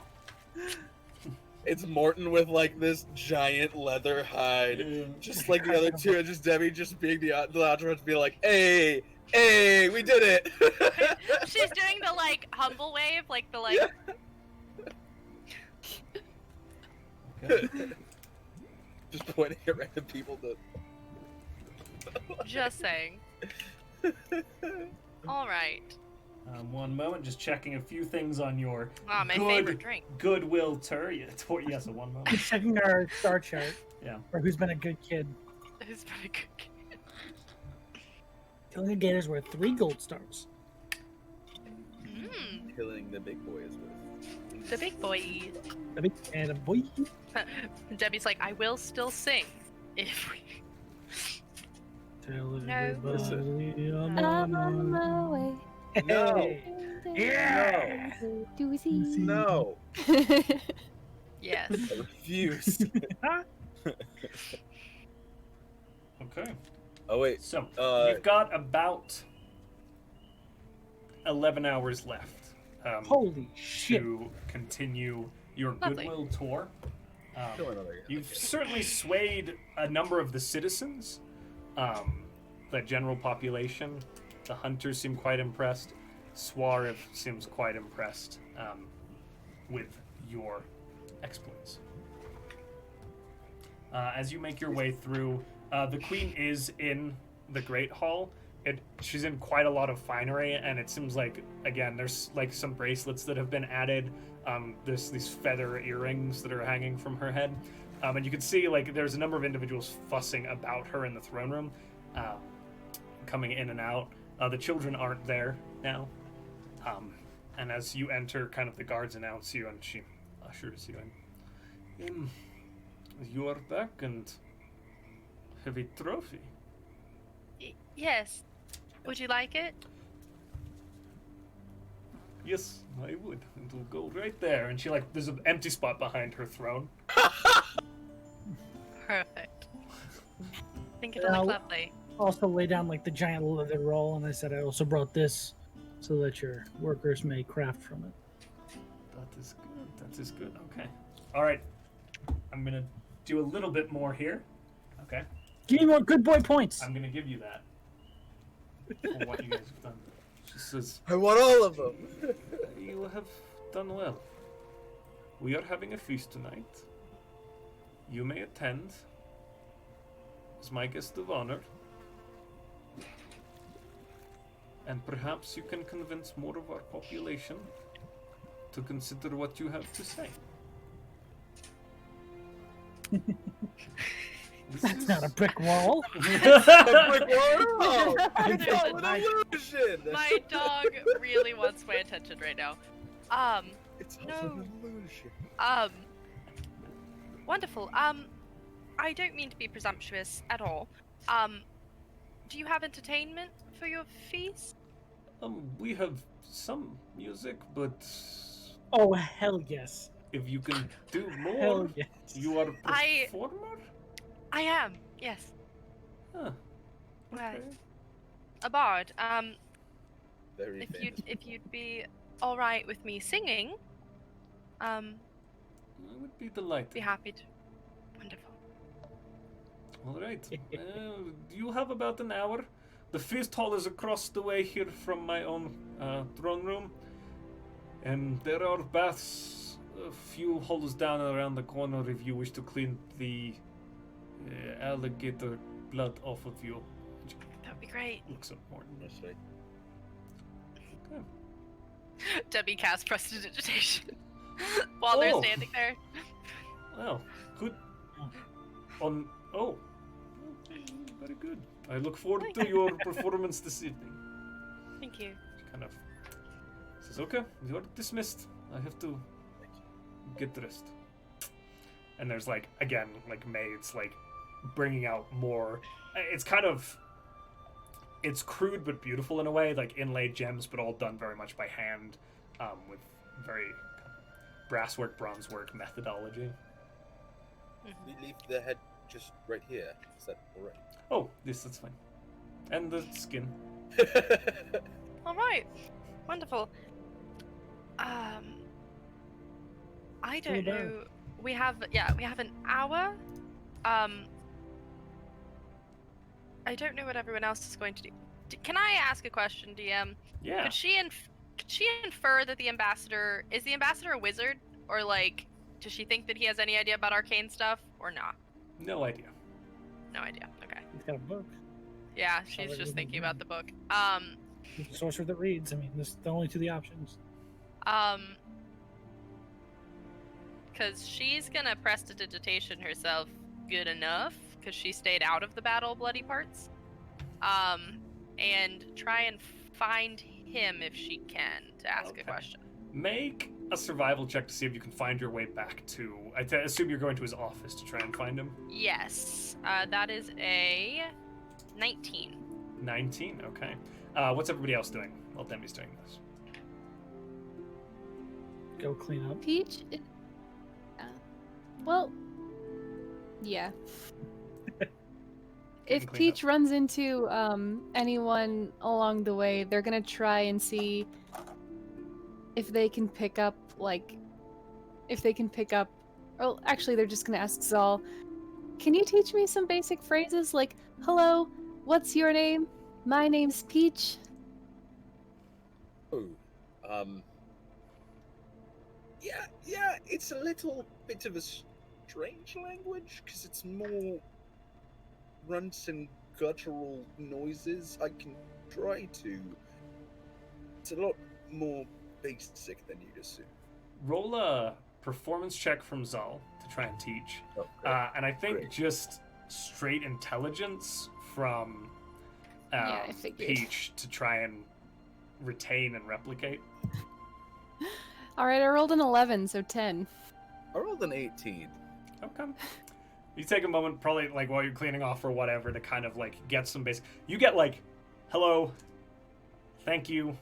It's Mortin with like this giant leather hide, just like the other two, and just Demi just being the outro to be like, hey, we did it. she's doing the like humble wave, like the like. Just pointing at random people to. Just saying. All right. One moment, just checking a few things on your Ah, my favorite drink. goodwill tour. Yes, a one moment. Checking our star chart. Yeah. Or who's been a good kid. Who's been a good kid? Killing the Gators worth 3 gold stars. Killing the big boys with. The big boy. The big and a boy. Debbie's like, I will still sing if we. Tell No. everybody I'm on my way. No. Hey. Yeah. Doozy. No. Yes. I refuse. Okay. Oh wait. So, Uh, you've got about 11 hours left Holy shit. to continue your Lovely. goodwill tour. kill another. You've certainly swayed a number of the citizens, the general population. The hunters seem quite impressed. Swarif seems quite impressed with your exploits. As you make your way through, the queen is in the Great Hall. She's in quite a lot of finery, and it seems like, again, there's like some bracelets that have been added. There's these feather earrings that are hanging from her head. And you can see like there's a number of individuals fussing about her in the throne room, coming in and out. The children aren't there now. And as you enter, kind of the guards announce you, and she ushers you in. You are back and have a trophy. Yes. Would you like it? Yes, I would. It will go right there. And she there's an empty spot behind her throne. Perfect. I think it'll look lovely. Also lay down like the giant leather roll, and I said I also brought this so that your workers may craft from it. That is good. That is good. Okay. All right. I'm gonna do a little bit more here. Okay. Give me more good boy points. I'm gonna give you that for what you guys have done. She says, I want all of them. you have done well. We are having a feast tonight. You may attend as my guest of honor. And perhaps you can convince more of our population to consider what you have to say. That's not a brick wall. A brick wall. I It's all an illusion. My dog really wants my attention right now. It's No. also an illusion. Wonderful. I don't mean to be presumptuous at all. Do you have entertainment for your feast? We have some music, but Oh hell yes. if you can do more, Hell yes. you are a I- performer? I am. Yes. Huh. Well, Okay. a bard. Very famous. If you'd be all right with me singing, I would be delighted. be happy to. Wonderful. All right. You have about an hour. The feast hall is across the way here from my own throne room. And there are baths a few halls down around the corner if you wish to clean the alligator blood off of you. That would be great. Looks up Morton. That's right. Okay. Debbie casts prestidigitation while they're Oh. standing there. Well, good. Very good. I look forward to your performance this evening. Thank you. She kind of says, okay, you're dismissed. I have to get dressed. And there's again, maids, bringing out more. It's kind of, it's crude but beautiful in a way, like inlaid gems, but all done very much by hand, with very brasswork, bronzework methodology. We leave the head just right here. Is that all right? Oh, yes, that's fine. And the skin. All right, wonderful. I don't know. We have an hour. I don't know what everyone else is going to do. Can I ask a question, DM? Yeah. Could she infer that the ambassador is the ambassador a wizard, or like, does she think that he has any idea about arcane stuff, or not? No idea. No idea. Okay. He's got a book. Yeah, she's just thinking about the book. He's a sorcerer that reads. I mean, there's the only two the options. Because she's gonna prestidigitation herself good enough, because she stayed out of the battle bloody parts, and try and find him if she can to ask a question. Make a survival check to see if you can find your way back to. I assume you're going to his office to try and find him. Yes, that is a 19. 19. Okay. What's everybody else doing while Demi's doing this? Go clean up. Peach. Well, yeah. If clean Peach runs into anyone along the way, they're gonna try and see if they can pick up, Well, actually, they're just gonna ask Zahl, "Can you teach me some basic phrases like, hello, what's your name? My name's Peach." Oh, yeah, it's a little bit of a strange language, because it's more grunts and guttural noises. I can try to. It's a lot more basic than you'd assume. Roll a performance check from Zahl to try and teach. Oh, great. And I think Great. just straight intelligence from Yeah, I figured. Peach to try and retain and replicate. Alright, I rolled an 11, so 10. I rolled an 18. Okay. You take a moment, probably like while you're cleaning off or whatever, to kind of like get some basic. You get like, hello, thank you,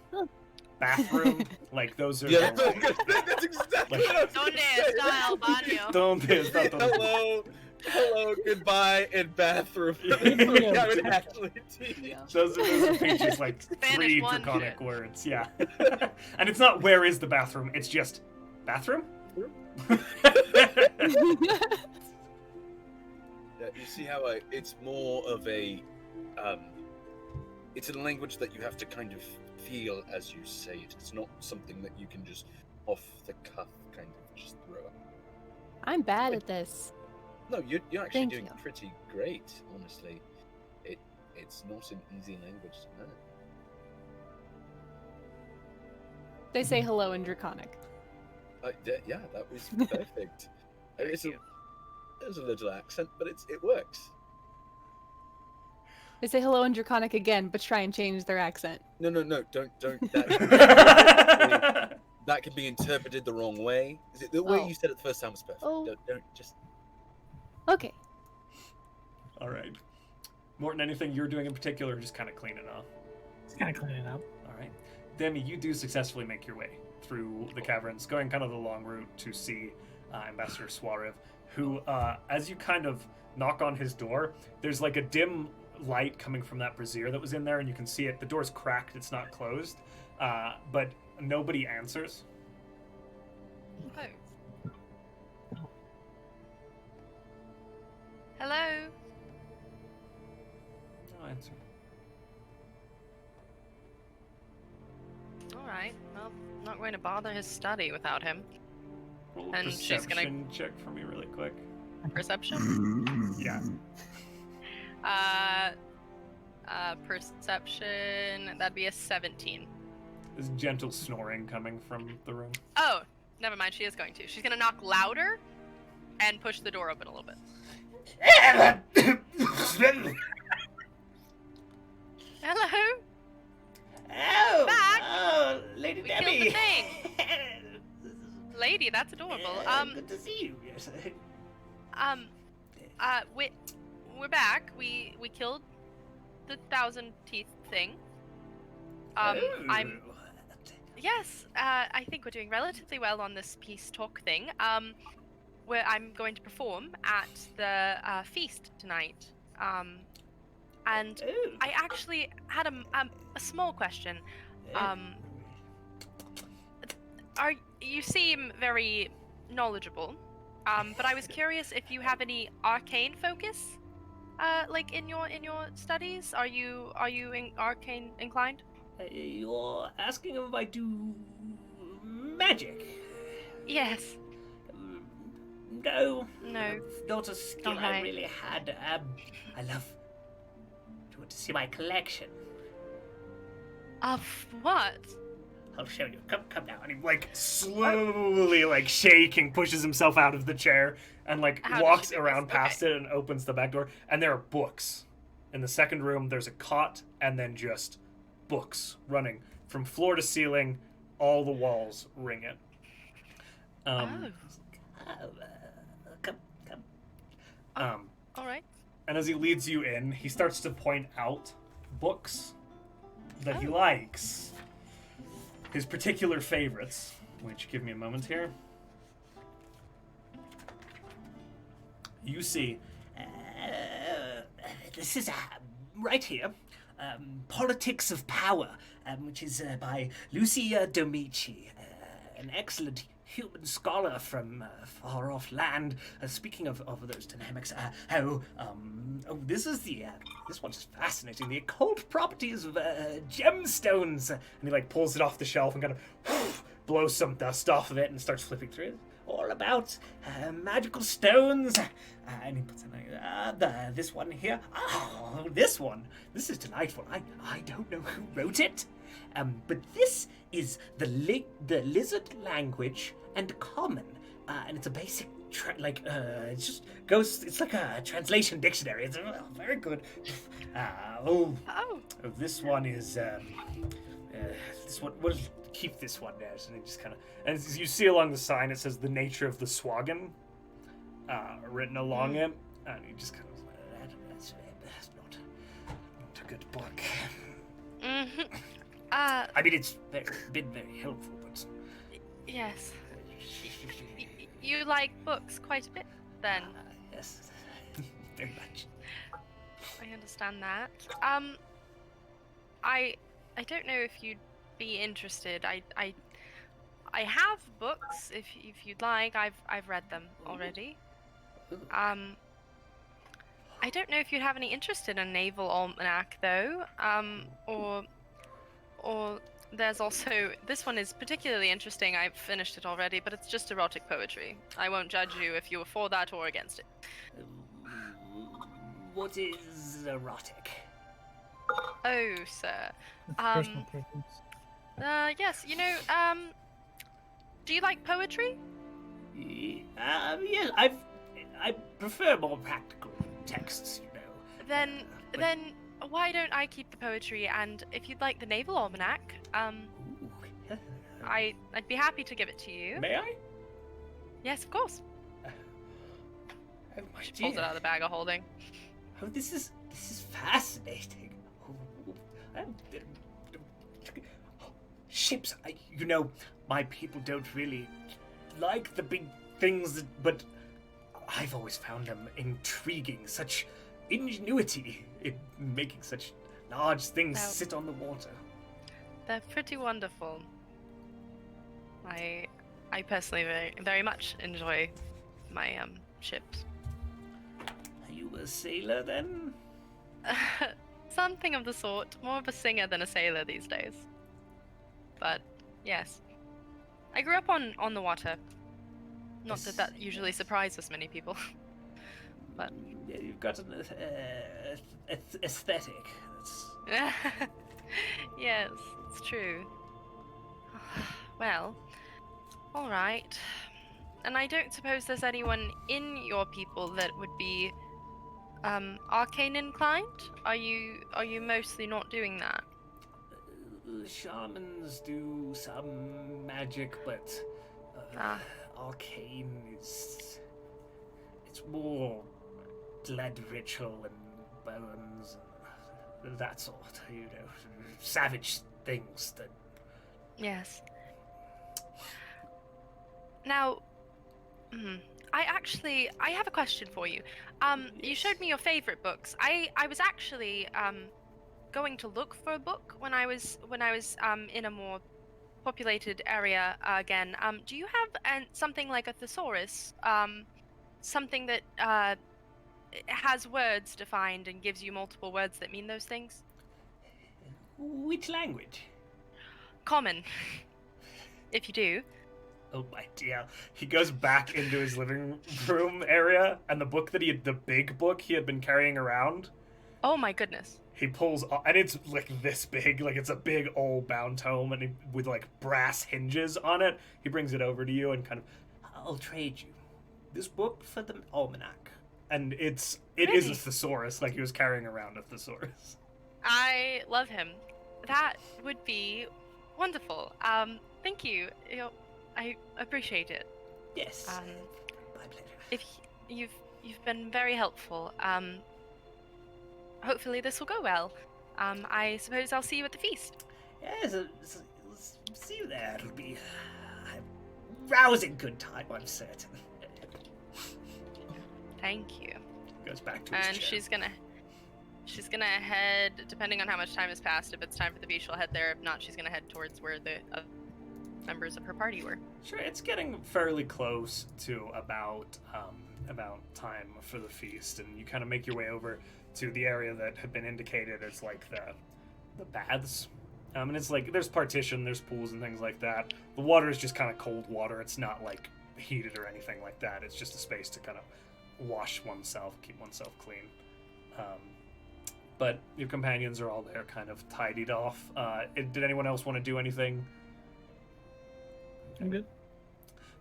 bathroom. Like those are. Yeah, that's exactly what I was Donde gonna say. está el baño? Donde está todo? Hello, goodbye, and bathroom. Yeah. We haven't actually teach. Those are Peach's like Spanish three one. draconic words. Yeah. And it's not where is the bathroom. It's just bathroom. Yeah, you see how it's more of a, it's a language that you have to kind of feel as you say it. It's not something that you can just off the cuff kind of just throw out. I'm bad at this. No, you're actually Thank doing you. pretty great, honestly. It's not an easy language to learn. They say hello in Draconic. Yeah, that was perfect. There's a little accent, but it works. They say hello in Draconic again, but try and change their accent. No, don't. That can be interpreted the wrong way. The way Oh. you said it the first time was perfect. Oh. Don't just. Okay. All right. Morton, anything you're doing in particular, or just kind of cleaning off? Just kind of cleaning up. All right. Demi, you do successfully make your way through the caverns, going kind of the long route to see Ambassador Swarev, who, as you kind of knock on his door, there's like a dim light coming from that brazier that was in there, and you can see it. The door's cracked, it's not closed, but nobody answers. Oh. Hello? No answer. Alright, well, I'm not going to bother his study without him. Roll a And she's perception gonna- check for me really quick. Perception? Yeah. Perception, that'd be a 17. There's gentle snoring coming from the room. Oh, never mind, she is going to. She's gonna knock louder and push the door open a little bit. Hello? Oh, Back. oh, Lady We killed Demi. the thing. Lady, that's adorable. Good to see you. Yes. we're back. We killed the thousand teeth thing. I'm yes. I think we're doing relatively well on this peace talk thing. Where I'm going to perform at the feast tonight. And I actually had a small question. You seem very knowledgeable, but I was curious if you have any arcane focus, like in your studies. Are you arcane inclined? You're asking if I do magic? Yes. No. No. Not a skill I really had. I love to see my collection. Of what? I'll show you. Come now. And he like slowly, like shaking, pushes himself out of the chair and like How walks does she do around this? past it and opens the back door. And there are books. In the second room, there's a cot and then just books running from floor to ceiling. All the walls ring it. Come. All right. And as he leads you in, he starts to point out books that he likes. His particular favorites, which give me a moment here. You see, this is right here. Politics of Power, which is by Lucia Domici, an excellent human scholar from far off land. Speaking of those dynamics, this is this one's just fascinating. The occult properties of gemstones, and he like pulls it off the shelf and kind of blows some dust off of it and starts flipping through it. All about magical stones, and he puts in this one here. Oh, this one. This is delightful. I don't know who wrote it. But this is the lizard language and common, and it's a basic it just goes. It's like a translation dictionary. It's very good. This one is this one. We'll keep this one there. And he just kind of, and as you see along the sign, it says the nature of the Swagan, written along it, and he just kind of that's not a good book. Mm-hmm. I mean, it's been very helpful, but... Yes. You like books quite a bit, then? Yes, very much. I understand that. I don't know if you'd be interested. I have books, if you'd like. I've read them already. I don't know if you'd have any interest in a naval almanac, though. Or there's also, this one is particularly interesting. I've finished it already, but it's just erotic poetry. I won't judge you if you are for that or against it. What is erotic? Oh, sir. Personal preference. Yes, do you like poetry? Yeah, I prefer more practical texts, you know. Then why don't I keep the poetry, and if you'd like the naval almanac, I'd be happy to give it to you. May I? Yes, of course. Oh my She pulls it out of the bag of holding. Oh, this is fascinating. Ships, my people don't really like the big things, but I've always found them intriguing. Such ingenuity in making such large things sit on the water. They're pretty wonderful. I personally very, very much enjoy my ships. Are you a sailor then? Something of the sort. More of a singer than a sailor these days. But yes, I grew up on the water. Not that usually surprises many people. But yeah, you've got an aesthetic. Yes, it's true. Well, all right. And I don't suppose there's anyone in your people that would be arcane inclined? Are you mostly not doing that? Shamans do some magic, but arcane is... it's more blood ritual and bones and that sort, savage things that... Yes. Now, I have a question for you. You showed me your favorite books. I was actually going to look for a book when I was in a more populated area again. Do you have something like a thesaurus? Something that has words defined and gives you multiple words that mean those things? Which language? Common, if you do. Oh my dear. He goes back into his living room area, and the big book he had been carrying around, Oh my goodness. he pulls, and it's like this big, like it's a big old bound tome, and with like brass hinges on it. He brings it over to you and kind of, I'll trade you this book for the almanac. and it is Really? a thesaurus, like he was carrying around a thesaurus. I love him. That would be wonderful. Thank you. I appreciate it. Yes, Um, my pleasure. If you've been very helpful. Hopefully this will go well. I suppose I'll see you at the feast. Yes, see you there. It'll be a rousing good time, I'm certain. Thank you. Goes back to his And chair. she's gonna head, depending on how much time has passed. If it's time for the feast, she'll head there. If not, she's gonna head towards where the members of her party were. Sure, it's getting fairly close to about time for the feast, and you kind of make your way over to the area that had been indicated as like the baths. And it's like there's partition, there's pools and things like that. The water is just kind of cold water. It's not like heated or anything like that. It's just a space to kind of wash oneself, keep oneself clean. But your companions are all there, kind of tidied off. Did anyone else want to do anything? I'm good.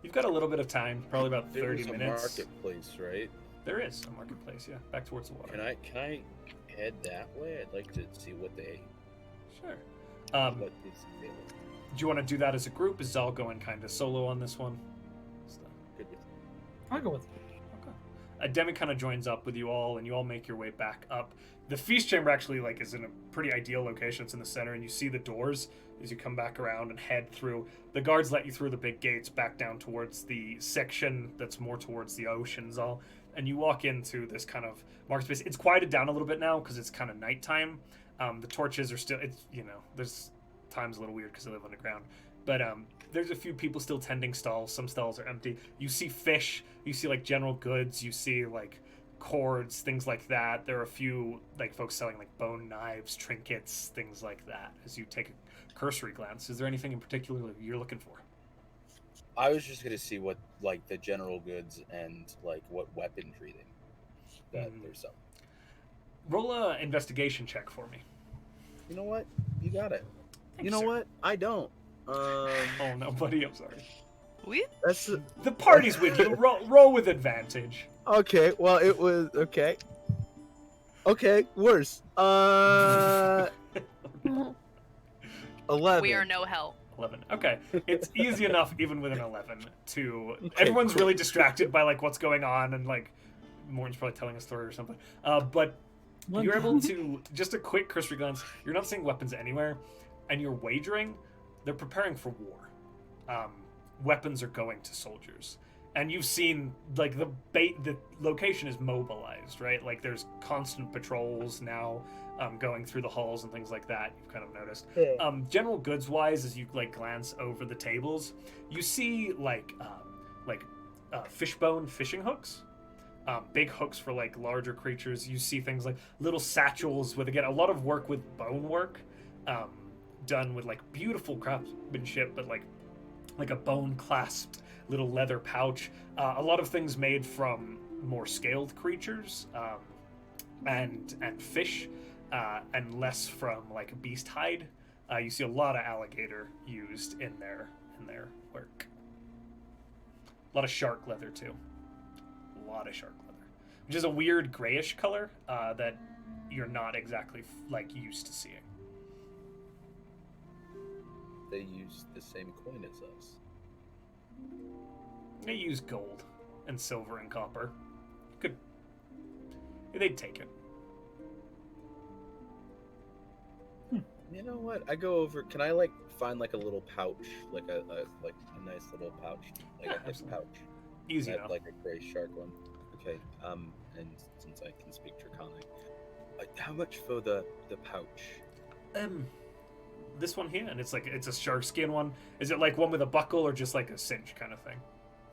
You've got a little bit of time, probably about There 30 was a minutes. marketplace, right? There is a marketplace, yeah, back towards the water. Can I head that way? I'd like to see what they Sure. what is available. Do you want to do that as a group? Is Zahl going kind of solo on this one? Good with I'll go with it. Okay. Demi kind of joins up with you all, and you all make your way back up. The feast chamber actually is in a pretty ideal location. It's in the center, and you see the doors as you come back around and head through. The guards let you through the big gates back down towards the section that's more towards the ocean, Zahl. And you walk into this kind of market space. It's quieted down a little bit now because it's kind of nighttime. The torches are still, there's time's a little weird because they live underground. But there's a few people still tending stalls. Some stalls are empty. You see fish. You see general goods. You see cords, things like that. There are a few folks selling bone knives, trinkets, things like that. As you take a cursory glance, is there anything in particular you're looking for? I was just gonna see what the general goods and what weaponry that there's some. Roll a investigation check for me. You know what? You got it. Thank You know sir. what? I don't. Oh no, buddy, I'm sorry. That's The party's with you. Roll with advantage. okay. Well, it was okay. Okay, worse. 11. We are no help. 11. Okay, it's easy enough even with an 11 to. Okay, Everyone's cool. really distracted by what's going on, and Morton's probably telling a story or something. But you're able to just a quick cursory glance. You're not seeing weapons anywhere, and you're wagering. They're preparing for war. Weapons are going to soldiers, and you've seen the location is mobilized, right? There's constant patrols now. Going through the halls and things like that, you've kind of noticed. General goods wise, as you glance over the tables, you see fishbone fishing hooks, big hooks for larger creatures. You see things like little satchels with again a lot of work with bone work, done with beautiful craftsmanship, but like a bone clasped little leather pouch. A lot of things made from more scaled creatures, and fish. And less from beast hide. You see a lot of alligator used in their work. A lot of shark leather too. A lot of shark leather, which is a weird grayish color that you're not exactly used to seeing. They use the same coin as us. They use gold and silver and copper. they'd take it. You know what? I go over. Can I like find like a little pouch, like a nice little pouch, like Yeah, a hip absolutely. pouch, Easy enough. like a gray shark one. Okay. And since I can speak Draconic, how much for the pouch? This one here, and it's a shark skin one. Is it like one with a buckle or just like a cinch kind of thing?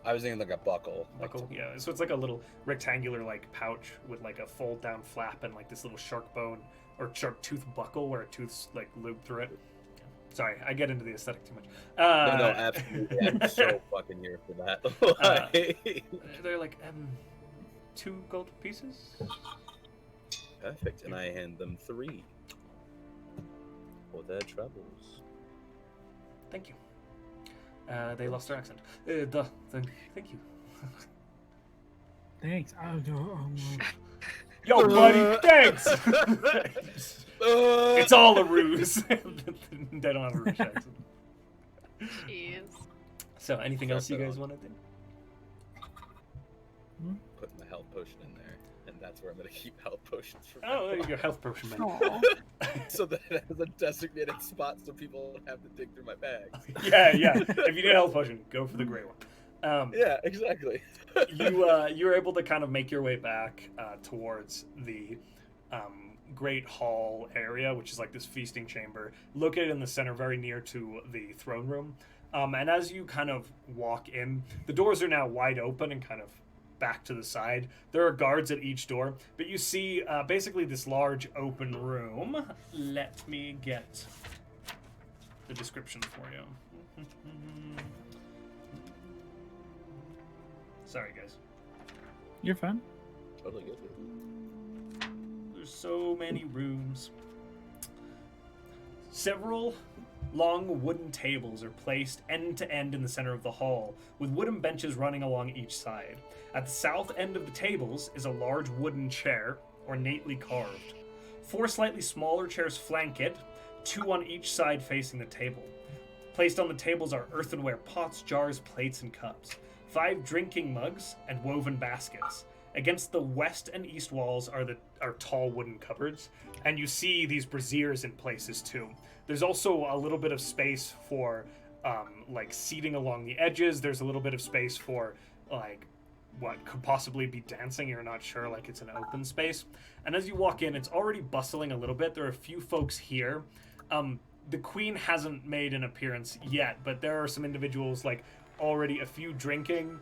I was thinking like a buckle. Buckle, yeah. So it's like a little rectangular like pouch with like a fold down flap and like this little shark bone or shark tooth buckle where a tooth's like looped through it. Sorry, I get into the aesthetic too much. No, absolutely. I'm so fucking here for that. They're like 2 gold pieces. Perfect, and I hand them 3 for their troubles. Thank you. They lost their accent. Thank you. Thanks. Yo, buddy, thanks. It's all a ruse. They don't have a ruse accent. Jeez. So, anything else you guys want to do? Putting the health potion in there, and that's where I'm gonna keep health potions for. Oh, there you go, health potion, man. So that it has a designated spot so people don't have to dig through my bags. Yeah. If you need a health potion, go for the gray one. Yeah, exactly. You're able to kind of make your way back towards the great hall area, which is like this feasting chamber located in the center, very near to the throne room. And as you kind of walk in, the doors are now wide open and kind of back to the side. There are guards at each door, but you see basically this large open room. Let me get the description for you. Sorry, guys. You're fine. Totally good. There's so many rooms. Several long wooden tables are placed end to end in the center of the hall, with wooden benches running along each side. At the south end of the tables is a large wooden chair, ornately carved. 4 slightly smaller chairs flank it, 2 on each side facing the table. Placed on the tables are earthenware pots, jars, plates, and cups. 5 drinking mugs and woven baskets. Against the west and east walls are tall wooden cupboards, and you see these braziers in places too. There's also a little bit of space for like seating along the edges. There's a little bit of space for like what could possibly be dancing. You're not sure, like it's an open space. And as you walk in, it's already bustling a little bit. There are a few folks here. The queen hasn't made an appearance yet, but there are some individuals like already a few drinking,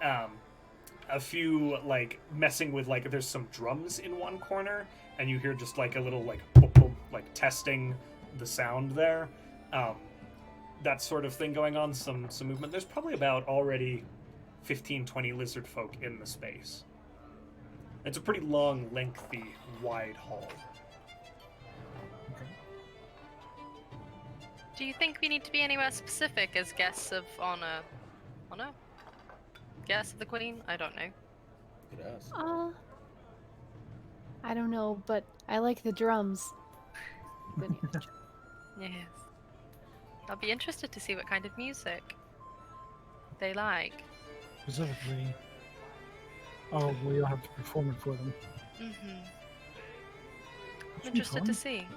a few like messing with like there's some drums in one corner, and you hear just like a little like boom, boom, like testing the sound there. That sort of thing going on, some movement. There's probably about already 15-20 lizard folk in the space. It's a pretty long, lengthy, wide hall. Do you think we need to be anywhere specific as guests of honor? Honor? Guests of the queen? I don't know. Good ask. I don't know, but I like the drums. Yes. I'll be interested to see what kind of music they like. Specifically. Oh, well, you'll have to perform it for them. Mm-hmm. Should be Interested fun. to see.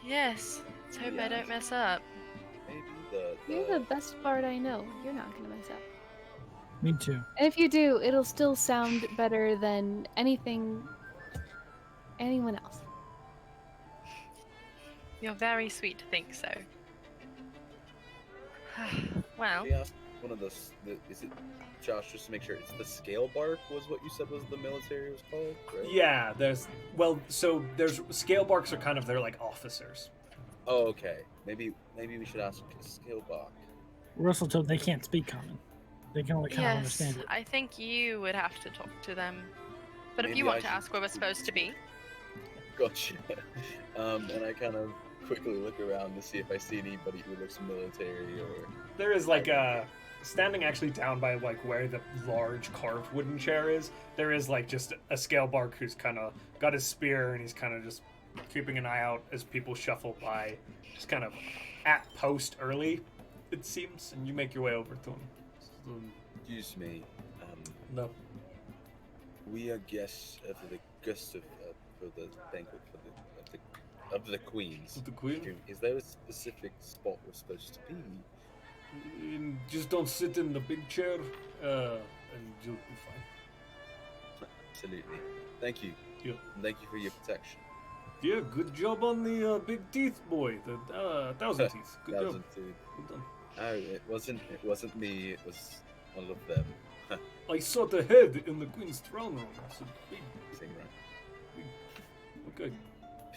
Yes. Let's hope I don't mess up. Maybe You're the best bard I know. You're not gonna mess up. Me too. And if you do, it'll still sound better than anyone else. You're very sweet to think so. Well, Yeah, one of the is it Josh? Just to make sure, it's the scale bark was what you said was the military was called, right? Yeah, there's scale barks are kind of their like officers. Oh, okay. Maybe we should ask scale bark. We're also told they can't speak common. They can only kind of yes, understand it. I think you would have to talk to them. But if Maybe you want I to should- ask where we're supposed to be, Gotcha. And I kind of quickly look around to see if I see anybody who looks military or. There is like standing actually down by like where the large carved wooden chair is. There is like just a scale bark who's kind of got his spear and he's kind of just keeping an eye out as people shuffle by, just kind of at post early, it seems, and you make your way over to him. Excuse me. No. We are guests of the Gustav for the banquet of the queens. The queen? Is there a specific spot we're supposed to be? Just don't sit in the big chair, and you'll be fine. Absolutely. Thank you. Yeah. And thank you for your protection. Yeah, good job on the big teeth, boy. The 1,000 teeth. Good job. 1,000 teeth. Well done. Oh, it wasn't me. It was one of them. I saw the head in the queen's throne room. It's a big, Sing right. okay.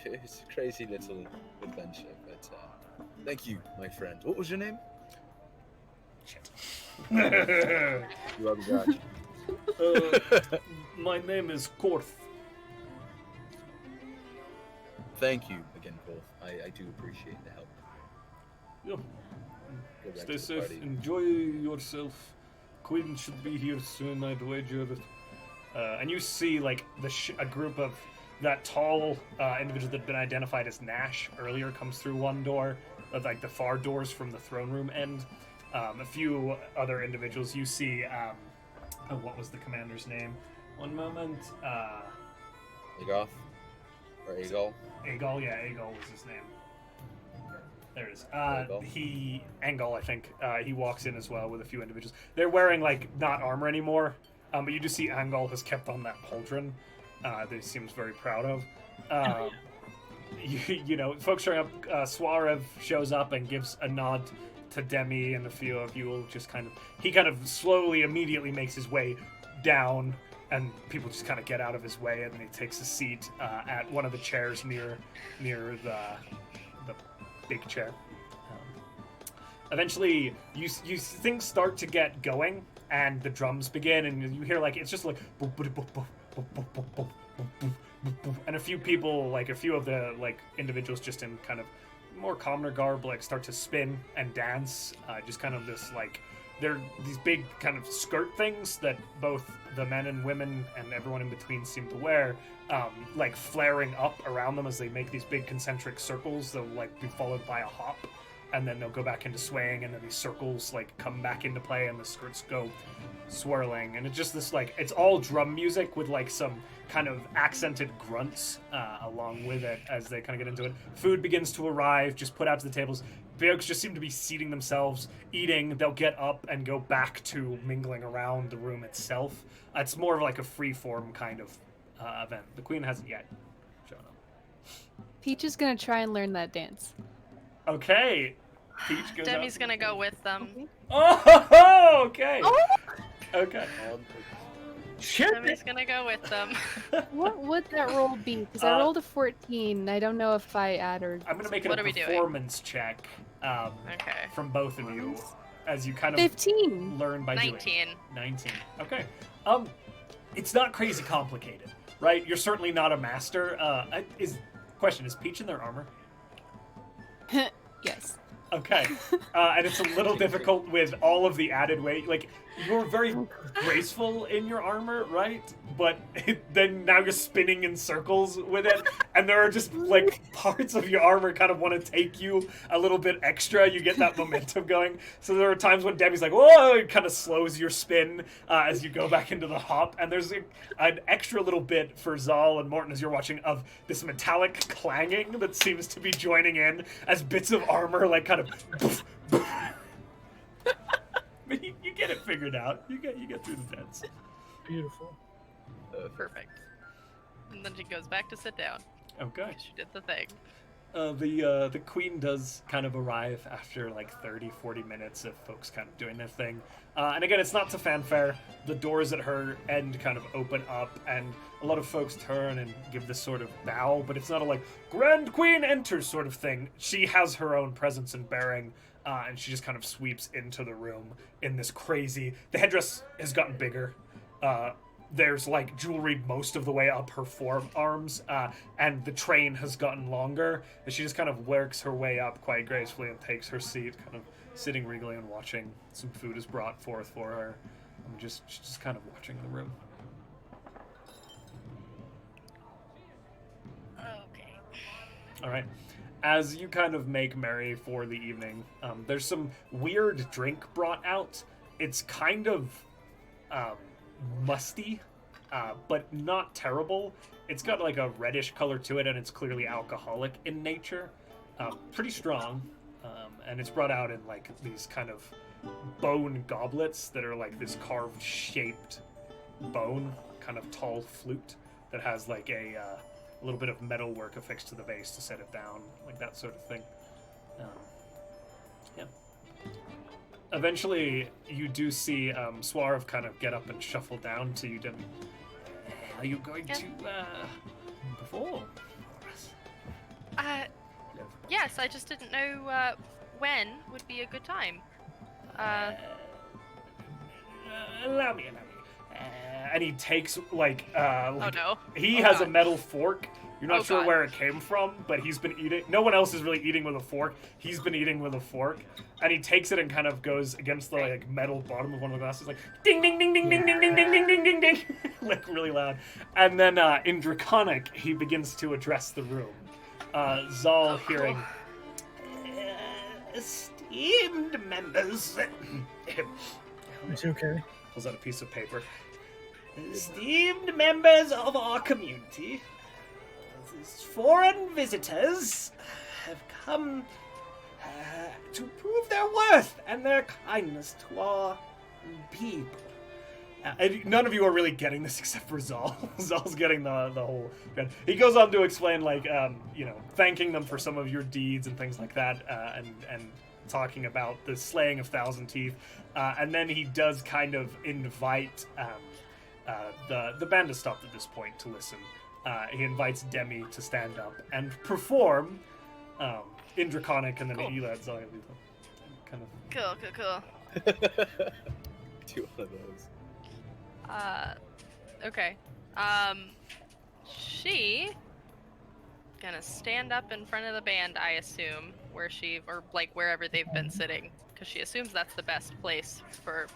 It's a crazy little adventure, but thank you, my friend. What was your name? Shit. You are the judge. My name is Korth. Thank you again, Korth. I do appreciate the help. Yeah. Go back Stay to the safe. party. Enjoy yourself. Queen should be here soon, I'd wager. And you see, like, a group of that tall individual that had been identified as Nash earlier comes through one door, like the far doors from the throne room end. A few other individuals. You see, what was the commander's name? One moment. Agoth? Or Agal? Agal, yeah, Agal was his name. There it is. Angol? Angol, I think. He walks in as well with a few individuals. They're wearing, like, not armor anymore, but you do see Angol has kept on that pauldron that he seems very proud of. You know, folks showing up, Swarev shows up and gives a nod to Demi, and a few of you will just he kind of slowly, immediately makes his way down, and people just kind of get out of his way, and then he takes a seat at one of the chairs near the big chair. Eventually, you things start to get going, and the drums begin, and you hear it's just like boop, boop, boop, boop, boop, boop, boop, boop, boop, boop, boop, and a few people, a few of the individuals just in kind of more commoner garb start to spin and dance, just kind of this they're these big kind of skirt things that both the men and women and everyone in between seem to wear, flaring up around them as they make these big concentric circles. They'll be followed by a hop, and then they'll go back into swaying, and then these circles come back into play, and the skirts go swirling, and it's just this it's all drum music with some kind of accented grunts along with it as they kind of get into it. Food begins to arrive, just put out to the tables. Folks just seem to be seating themselves, eating. They'll get up and go back to mingling around the room itself. It's more of a free-form kind of event. The queen hasn't yet shown up. Peach is gonna try and learn that dance. Okay. Peach goes Demi's gonna go with them. Oh, okay. Oh! Okay. Demi's gonna go with them. What would that roll be? Because I rolled a 14. I don't know if I add or... I'm gonna make it What a are we doing? performance check Okay. from both of you as you kind of 15. learn by 19. doing. 19. Okay. It's not crazy complicated, right? You're certainly not a master. Is Peach in their armor? Yes. Okay. And it's a little difficult with all of the added weight. You're very graceful in your armor, right? But then now you're spinning in circles with it, and there are just parts of your armor kind of want to take you a little bit extra. You get that momentum going. So there are times when Demi's whoa, it kind of slows your spin as you go back into the hop. And there's an extra little bit for Zahl and Mortin as you're watching of this metallic clanging that seems to be joining in as bits of armor kind of. But you get it figured out. You get through the dance. Beautiful. Perfect. And then she goes back to sit down. Okay. She did the thing. The queen does kind of arrive after 30, 40 minutes of folks kind of doing their thing. And again, it's not to fanfare. The doors at her end kind of open up, and a lot of folks turn and give this sort of bow, but it's not a Grand Queen enters sort of thing. She has her own presence and bearing, and she just kind of sweeps into the room in this crazy... The headdress has gotten bigger. There's jewelry most of the way up her forearms, and the train has gotten longer. And she just kind of works her way up quite gracefully and takes her seat, kind of sitting regally and watching. Some food is brought forth for her. She's just kind of watching the room. Okay. All right. As you kind of make merry for the evening, there's some weird drink brought out. It's kind of musty. but not terrible. It's got like a reddish color to it, and it's clearly alcoholic in nature. Pretty strong, and it's brought out in like these kind of bone goblets that are like this carved shaped bone, kind of tall flute that has like a little bit of metal work affixed to the base to set it down, like that sort of thing. Yeah. Eventually, you do see Swarv kind of get up and shuffle down to you, Demi. Are you going to perform for us? Yes, I just didn't know when would be a good time. Allow me. And he takes like oh no. He has God. a metal fork. You're not sure God. where it came from, but he's been eating. No one else is really eating with a fork. He's been eating with a fork, and he takes it and kind of goes against the like metal bottom of one of the glasses, like ding ding ding ding ding ding ding ding ding ding ding ding, like really loud. And then in Draconic, he begins to address the room. Zahl, hearing esteemed members. It's okay. Pulls out a piece of paper. Esteemed members of our community, these foreign visitors have come to prove their worth and their kindness to our people. And none of you are really getting this except for Zahl. Zahl's getting the whole... He goes on to explain, like, thanking them for some of your deeds and things like that, and talking about the slaying of Thousand Teeth. And then he does kind of invite the band to stop at this point to listen. He invites Demi to stand up and perform in Draconic, and then he lets Zahl kind of... Cool. Do one of those. Okay. She gonna stand up in front of the band, I assume, wherever they've been sitting, because she assumes that's the best place for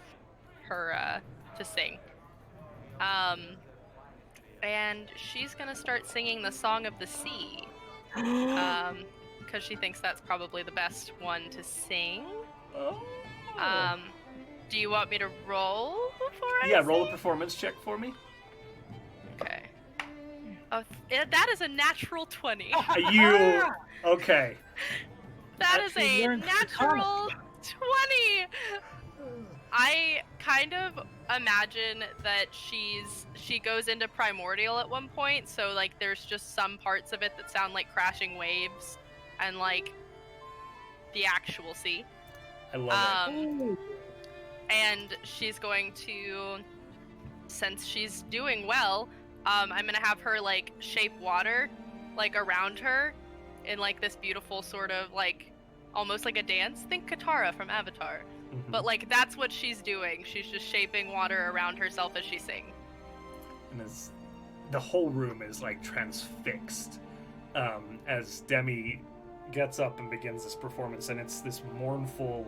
her to sing. And she's gonna start singing the Song of the Sea, because she thinks that's probably the best one to sing. Do you want me to roll before I Yeah, roll a sing? performance check for me. Okay. Oh, that is a natural 20. Okay. That is Actually a learned to natural 20! I kind of imagine that she goes into Primordial at one point, so like there's just some parts of it that sound like crashing waves and like the actual sea. I love it. And she's going to, since she's doing well, I'm gonna have her like shape water like around her in like this beautiful sort of like almost like a dance. Think Katara from Avatar. Mhm. But like that's what she's doing. She's just shaping water around herself as she sings. And the whole room is like transfixed as Demi gets up and begins this performance, and it's this mournful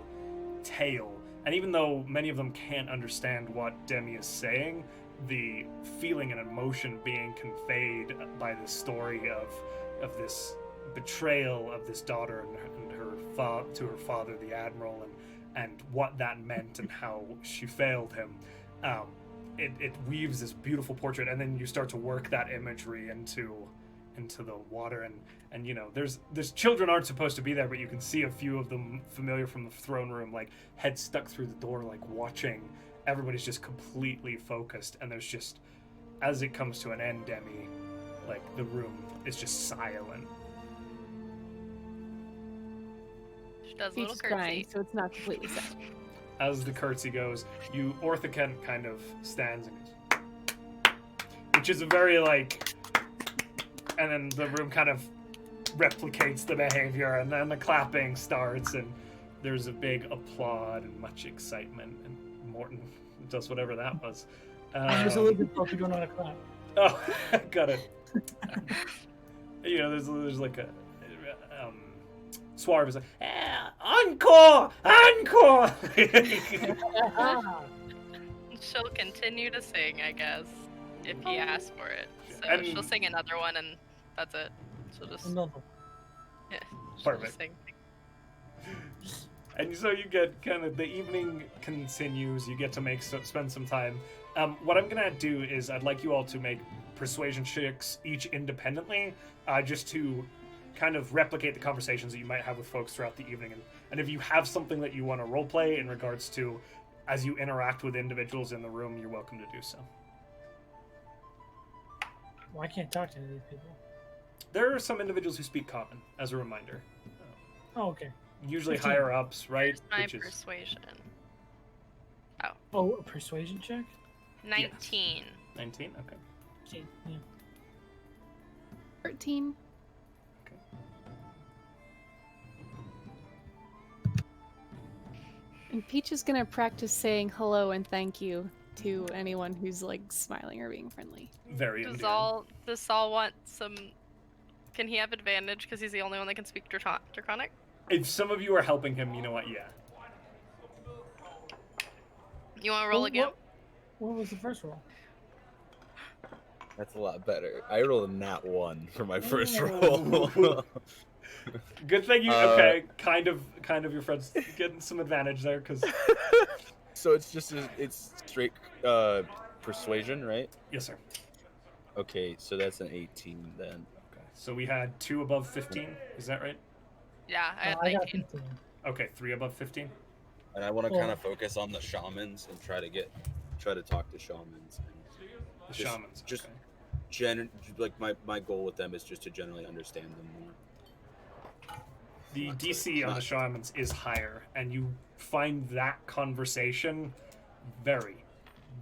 tale. And even though many of them can't understand what Demi is saying, the feeling and emotion being conveyed by the story of this betrayal of this daughter and her to her father, the Admiral, and what that meant and how she failed him. It weaves this beautiful portrait, and then you start to work that imagery into the water, and you know, there's children aren't supposed to be there, but you can see a few of them familiar from the throne room, like head stuck through the door, like watching. Everybody's just completely focused, and there's just, as it comes to an end, Demi, like the room is just silent. She does a Peach little is curtsy. crying, so it's not completely sad. As the curtsy goes, Ortha Kent kind of stands and goes, which is a very like, and then the room kind of replicates the behavior, and then the clapping starts, and there's a big applaud and much excitement, and Mortin does whatever that was. There's a little bit of going on a clap. Oh, got it. You know, there's like a Swarv is like, encore, encore. She'll continue to sing, I guess, if he asks for it. So And- she'll sing another one, and that's it. She'll just Another. yeah, she'll Perfect. just sing. And so you get kind of the evening continues. You get to spend some time. What I'm gonna do is I'd like you all to make persuasion checks each independently, just to kind of replicate the conversations that you might have with folks throughout the evening. And if you have something that you want to roleplay in regards to as you interact with individuals in the room, you're welcome to do so. Well, I can't talk to any of these people. There are some individuals who speak common, as a reminder. Oh, okay. Usually 15. higher ups, right? My Which is persuasion. Oh, a persuasion check? 19. 19? Okay. Okay, yeah. 13. And Peach is gonna practice saying hello and thank you to anyone who's like smiling or being friendly. Very Does endearing. Zahl want some... Can he have advantage because he's the only one that can speak Draconic? If some of you are helping him, you know what? Yeah. You want to roll again? What was the first roll? That's a lot better. I rolled a nat 1 for my first Ooh. roll. Good thing you okay. Kind of your friends getting some advantage there because. So it's it's straight persuasion, right? Yes, sir. Okay, so that's an 18 then. Okay. So we had 2 above 15. Is that right? Yeah, I had I got 19. 15. Okay, 3 above 15. And I want to Well- kind of focus on the shamans and try to talk to shamans. And The Just- shamans. just- okay. like my goal with them is just to generally understand them more. The Not DC on the not- shamans is higher, and you find that conversation very,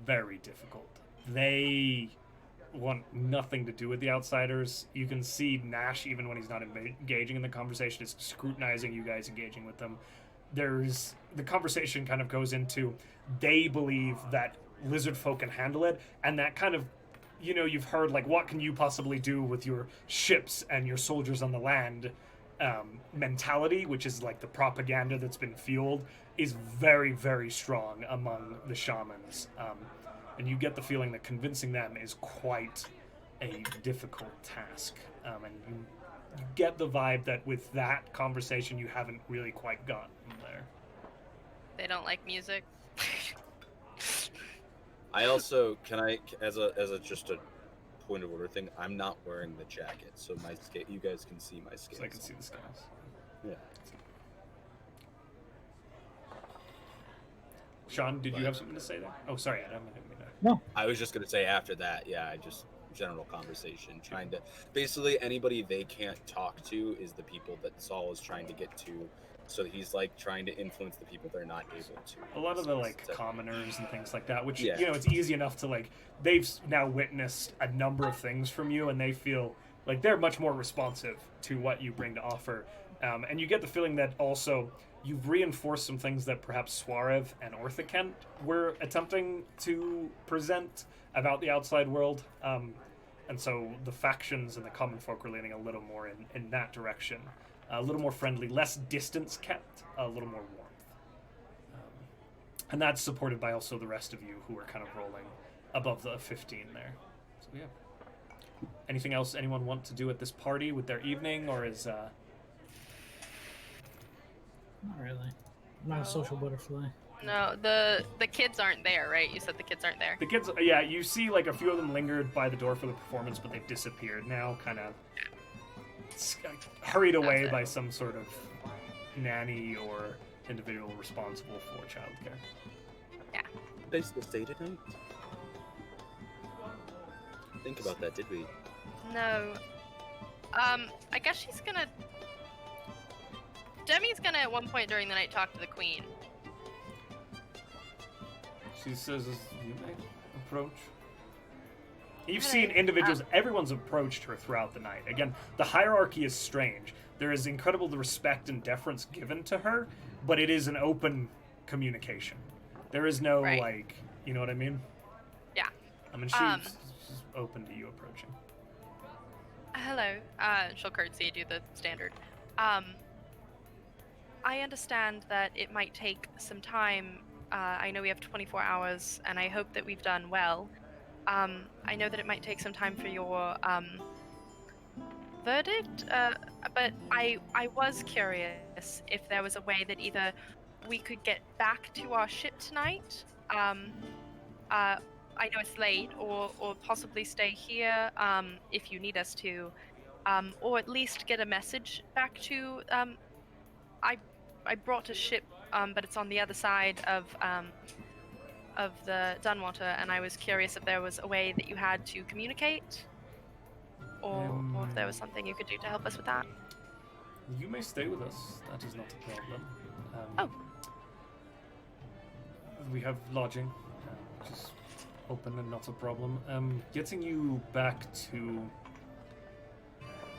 very difficult. They want nothing to do with the outsiders. You can see Nash, even when he's not engaging in the conversation, is scrutinizing you guys engaging with them. The conversation kind of goes into they believe that lizard folk can handle it, and that kind of, you've heard like, what can you possibly do with your ships and your soldiers on the land mentality, which is like the propaganda that's been fueled, is very, very strong among the shamans. And you get the feeling that convincing them is quite a difficult task. And you get the vibe that with that conversation, you haven't really quite gotten there. They don't like music. I also as a just a point of order thing, I'm not wearing the jacket, so you guys can see my scales. So I can see the scales. Yeah. Sean, did you have something to say there? Oh, sorry, Adam. I didn't mean to. No. I was just gonna say after that, yeah, just general conversation, trying to basically anybody they can't talk to is the people that Zahl is trying to get to. So he's like trying to influence the people they're not able to. A lot of the like So- commoners and things like that, which Yeah. it's easy enough to like. They've now witnessed a number of things from you, and they feel like they're much more responsive to what you bring to offer. And you get the feeling that also you've reinforced some things that perhaps Swarev and Orthakent were attempting to present about the outside world. And so the factions and the common folk are leaning a little more in that direction. A little more friendly, less distance kept, a little more warmth. And that's supported by also the rest of you who are kind of rolling above the 15 there. So yeah. Anything else anyone want to do at this party with their evening, or is... Not really. I'm not a social butterfly. No, the kids aren't there, right? You said the kids aren't there. The kids, yeah, you see like a few of them lingered by the door for the performance, but they've disappeared now, kind of hurried away Okay. by some sort of nanny or individual responsible for childcare. They still stay tonight? Think about that, did we? No. I guess she's gonna... Demi's gonna at one point during the night talk to the queen. She says, "You may approach." You've Hello. seen individuals, everyone's approached her throughout the night. Again, the hierarchy is strange. There is incredible respect and deference given to her, but it is an open communication. There is no, Right. like, you know what I mean? Yeah. I mean, she's open to you approaching. Hello. She'll curtsy, do the standard. I understand that it might take some time. I know we have 24 hours, and I hope that we've done well. I know that it might take some time for your verdict, but I was curious if there was a way that either we could get back to our ship tonight. I know it's late, or possibly stay here if you need us to, or at least get a message back to. I brought a ship, but it's on the other side of the Dunwater, and I was curious if there was a way that you had to communicate, or if there was something you could do to help us with that. You may stay with us. That is not a problem. We have lodging, which is open and not a problem. Getting you back to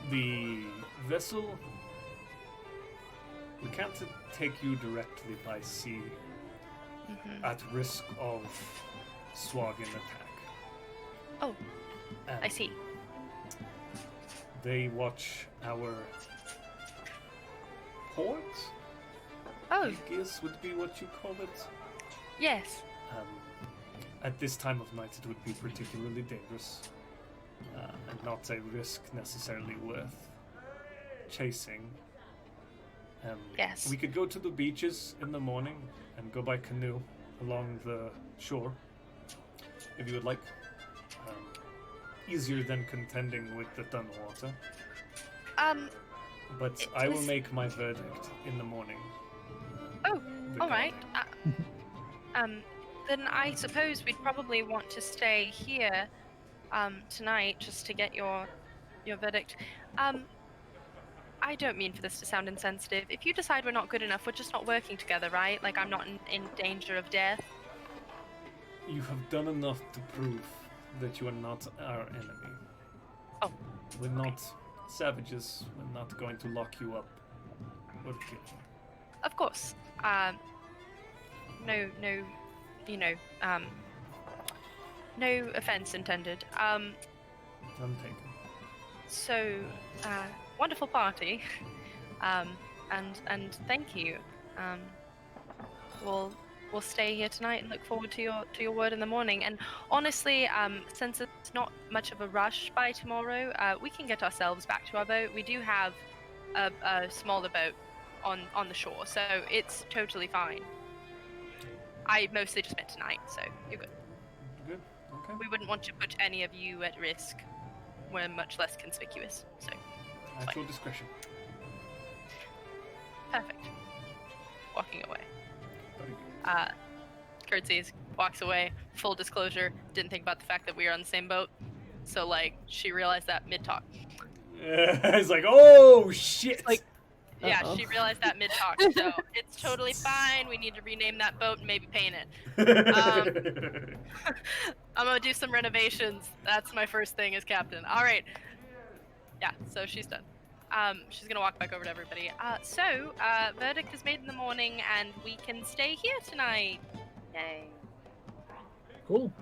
the vessel, we can't take you directly by sea at risk of Swaggin attack. Oh, I see. They watch our port. Oh, I guess would be what you call it. yes. At this time of night, it would be particularly dangerous and not a risk necessarily worth chasing. Yes. We could go to the beaches in the morning and go by canoe along the shore, if you would like. Easier than contending with the Dunwater. But I will make my verdict in the morning. Oh, all right. Then I suppose we'd probably want to stay here tonight just to get your verdict. I don't mean for this to sound insensitive. If you decide we're not good enough, we're just not working together, right? Like, I'm not in danger of death. You have done enough to prove that you are not our enemy. Oh, We're not savages. We're not going to lock you up or kill you. of course. No, no offense intended. None taken. So, wonderful party. And thank you. We'll stay here tonight and look forward to your word in the morning. And honestly, since it's not much of a rush by tomorrow, we can get ourselves back to our boat. We do have a smaller boat on the shore, so it's totally fine. I mostly just meant tonight, so you're good. Good. Okay. We wouldn't want to put any of you at risk. We're much less conspicuous, so At your discretion. perfect. Walking away. Very good. Curtsies, walks away. Full disclosure, didn't think about the fact that we were on the same boat. So, like, she realized that mid-talk. It's like, oh shit! Like, yeah, she realized that mid-talk. So, it's totally fine. We need to rename that boat and maybe paint it. I'm gonna do some renovations. That's my first thing as captain. All right. Yeah, so she's done. She's gonna walk back over to everybody. Verdict is made in the morning, and we can stay here tonight. Yay. Cool.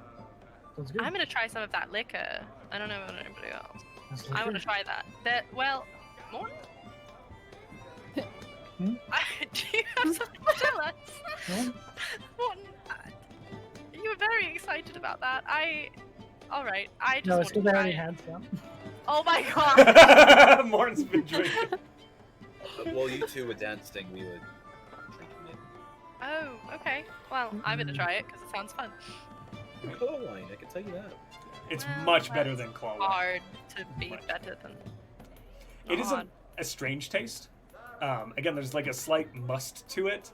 Sounds good. I'm gonna try some of that liquor. I don't know about anybody else. That's I want to try that. Mortin? Hmm? Do you have something to tell us? No? Mortin, you were very excited about that. Alright, I just No, want it's to because I try already it. had some. Oh my god! Morton's been drinking. While you two were dancing, we were drinking it. Oh, okay. Well, I'm gonna try it because it sounds fun. Claw wine, I can tell you that. It's Well, much better that's than claw wine. Hard to be better than. It is Odd. a strange taste. Again, there's like a slight must to it,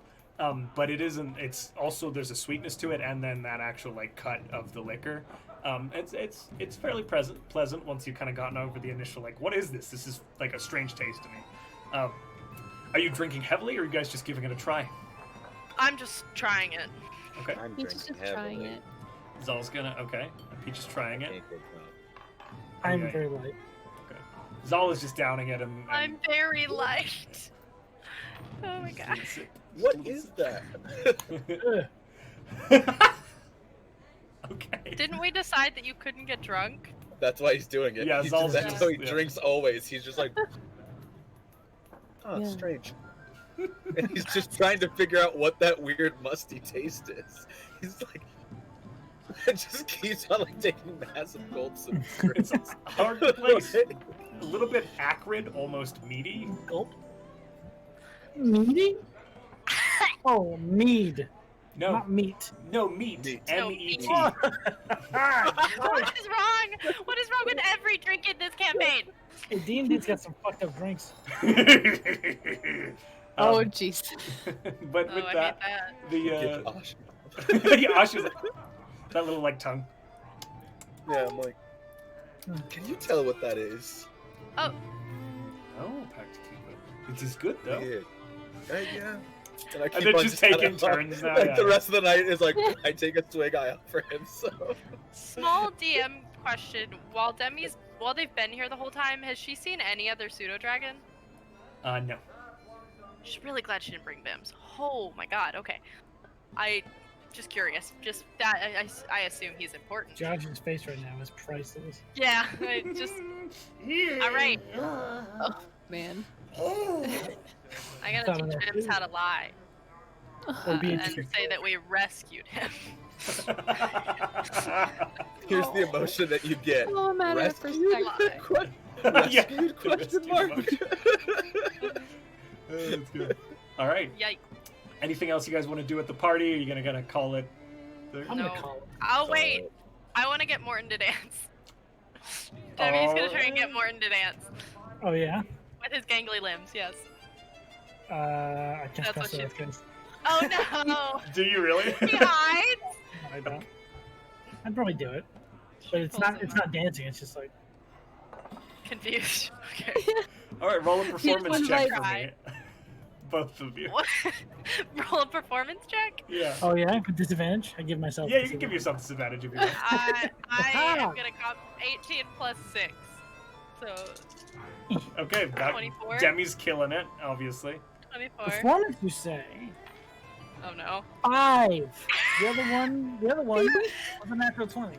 but it isn't. It's also there's a sweetness to it, and then that actual like cut of the liquor. It's fairly pleasant once you've kind of gotten over the initial like, what is this? This is like a strange taste to me. Are you drinking heavily, or are you guys just giving it a try? I'm just trying it. Okay, I'm He's drinking just trying heavily. it. Zal's gonna and Peach is trying it. Can't go wrong. I'm Okay. very light. Okay, Zal is just downing it and I'm very light. Oh my god. What is that? Okay. Didn't we decide that you couldn't get drunk? That's why he's doing it. Yeah, He's Zal's that's just- how he yeah. drinks always. He's just like, oh, Yeah. strange. And he's just trying to figure out what that weird musty taste is. He's like, it just keeps on like taking massive gulps of It's hard to place. A little bit acrid, almost meaty. Gulp. Meaty? Oh, mead. No, Not meat. no meat. Meat. No, M-E-T. What is wrong? What is wrong with every drink in this campaign? Hey, D&D's got some fucked up drinks. Oh, Um, jeez. but Oh, with I that, hate that. Get the Osh. yeah, Ash is that little like tongue. Yeah, I'm like, can you tell what that is? Oh, Oh, pack to keep it. It is good though. Yeah. And I keep they're on just kinda taking turns now, Like yeah. the rest of the night is like, I take a swig, I offer him. So small DM question. While they've been here the whole time, has she seen any other pseudo dragon? No. She's really glad she didn't bring Bims. Oh my god. Okay. I just curious. Just that I assume he's important. Josh's face right now is priceless. Yeah. I just. All right. Man. I gotta Thought of teach that Bims too. how to lie Or be and interested. say that we rescued him. here's the emotion that you get. Oh, matter of Rescued? perspective. Rescued? Yeah. Question mark. That's good. All right. Yikes. Anything else you guys want to do at the party? Are you gonna call it? I'm No. gonna call it. Oh wait. I want to get Mortin to dance. Debbie's gonna try and get Mortin to dance Oh yeah. with his gangly limbs. Yes. I can't That's what pass she- it. Because Oh no. Do you really? He hides. I don't. I'd probably do it, but it's not. It's not dancing. It's just like Confused. Okay. All right, roll a performance one check like- for me. Both of you. What? Roll a performance check. Yeah. oh yeah, with disadvantage. I give myself. Yeah, you can give yourself disadvantage if you want. I am gonna comp 18 plus 6. So Okay, that 24. Demi's killing it, obviously. 24. Performance, you say? Oh no. 5. The other one was a natural 20.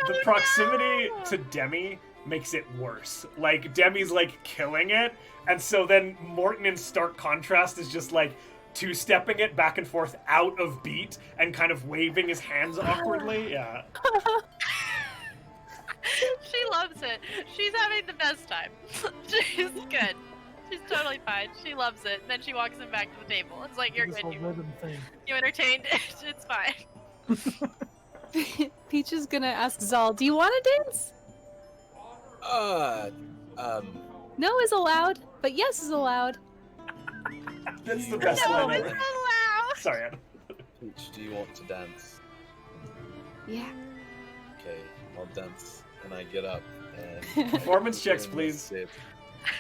The proximity to Demi makes it worse. Like, Demi's, like, killing it, and so then Mortin, in stark contrast, is just, like, two-stepping it back and forth out of beat and kind of waving his hands awkwardly. Yeah. She loves it. She's having the best time. She's good. She's totally fine. She loves it. And then she walks him back to the table. It's like, you're This good. whole You, rhythm thing. you entertained. It's fine. Peach is gonna ask Zahl, do you want to dance? No is allowed, but yes is allowed. That's the best No, line it's ever. allowed. Sorry, Adam. Peach, do you want to dance? Yeah. Okay, I'll dance. And I get up and Performance checks, and please. sit.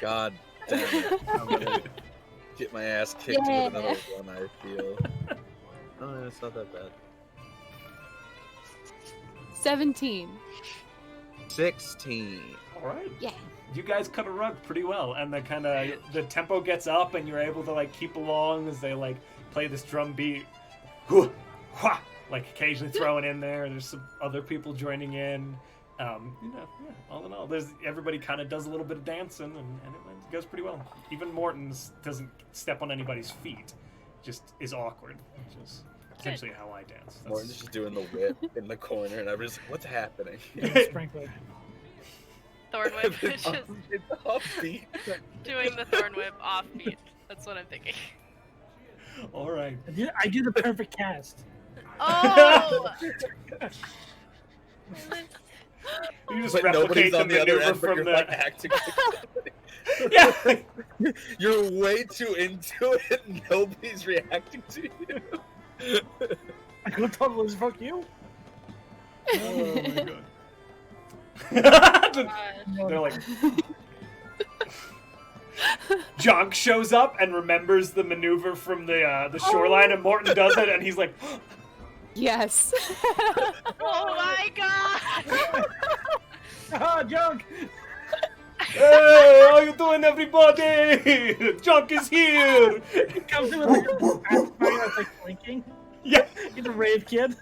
God damn it! I'm gonna get my ass kicked Yeah. with another one. I feel. Oh, it's not that bad. 17. 16. All right. Yeah. You guys cut a rug pretty well, and the tempo gets up, and you're able to like keep along as they like play this drum beat, like occasionally throwing in there. There's some other people joining in. All in all, everybody kind of does a little bit of dancing, and it goes pretty well. Even Morton's doesn't step on anybody's feet, just is awkward, which is essentially how I dance. That's- Morton's just doing the whip in the corner, and I'm just like, what's happening? Sprinkler. Thorn whip. Just It's offbeat. doing the thorn whip off beat. That's what I'm thinking. All right. I do the perfect cast. Oh! You just But replicate nobody's the on the other maneuver end, but from you're the. like acting. Yeah. You're way too into it. And nobody's reacting to you. I go totally fuck you. Oh my god. They're like. Jonk shows up and remembers the maneuver from the shoreline, and Morton does it, and he's like, Yes. Oh my god! Ah, junk. "Hey, how you doing, everybody? Jonk is here." Comes in with like a pacifier that's like blinking. Yeah. He's a rave kid.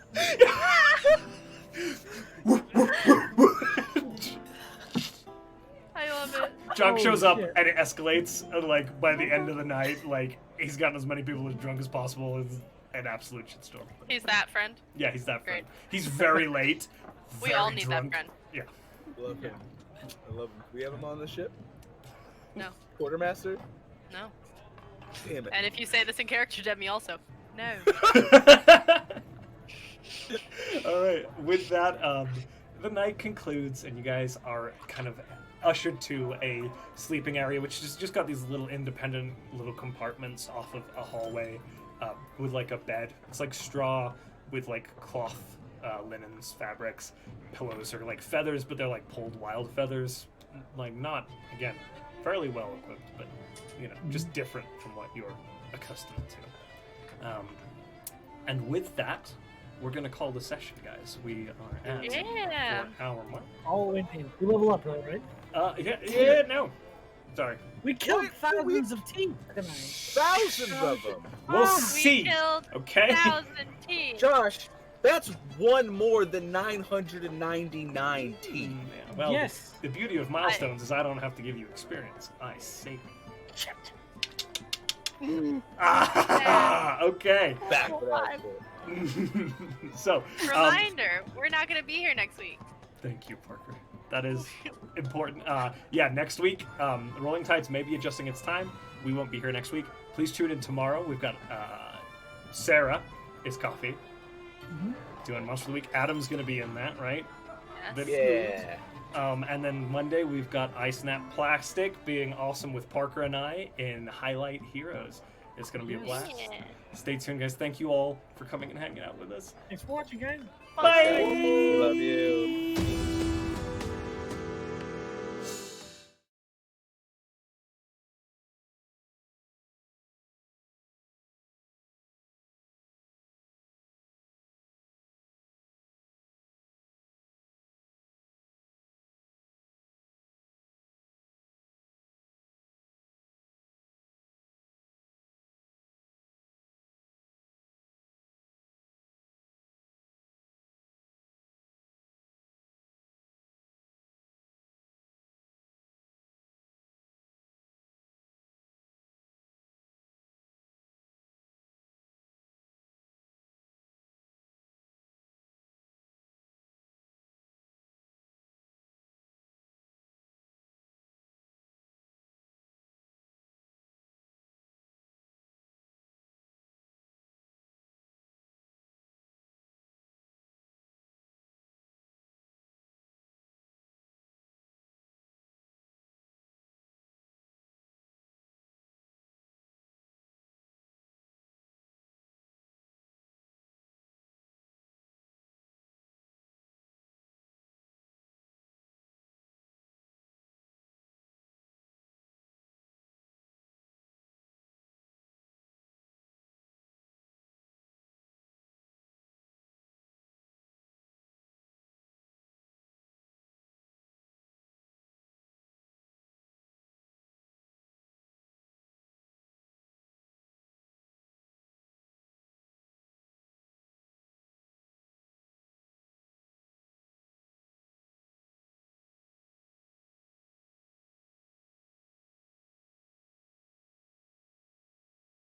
I love it. Jonk Oh, shows up shit. and it escalates, and like by the end of the night, like he's gotten as many people as drunk as possible. It's an absolute shitstorm. He's that friend. Yeah, he's that friend. Great. He's very late. We very all need drunk. that friend. Yeah. Love him. I love him. We have him on the ship? No. Quartermaster? No. Damn it. And if you say this in character, Demi also. No. All right. With that, the night concludes, and you guys are kind of ushered to a sleeping area, which has just got these little independent little compartments off of a hallway with like a bed. It's like straw with like cloth, linens, fabrics. Pillows are like feathers, but they're like pulled wild feathers. Like not, again, fairly well equipped, but you know, just different from what you're accustomed to. And with that, we're gonna call the session, guys. We are at Yeah. 4 hour mark. All the way in. We level up, though, right? No. Sorry. We killed Wait, thousands of teeth tonight. Thousands of them. We'll We see. killed Okay. 1,000 teeth. Josh, that's one more than 999 teeth. Yeah, well, Yes. the beauty of milestones is I don't have to give you experience. I save it. Okay. Back to that shit. So, Reminder, we're not going to be here next week. thank you, Parker. That is important. Yeah, next week, Rolling Tides may be adjusting its time. We won't be here next week. Please tune in tomorrow. We've got Sarah is coffee doing Monster of the Week. Adam's going to be in that, right? Yes. Yeah. And then Monday we've got Ice Snap Plastic being awesome with Parker and I in Highlight Heroes. It's going to be a blast. Yeah. Stay tuned, guys. Thank you all for coming and hanging out with us. Thanks for watching, guys. Bye. Love you.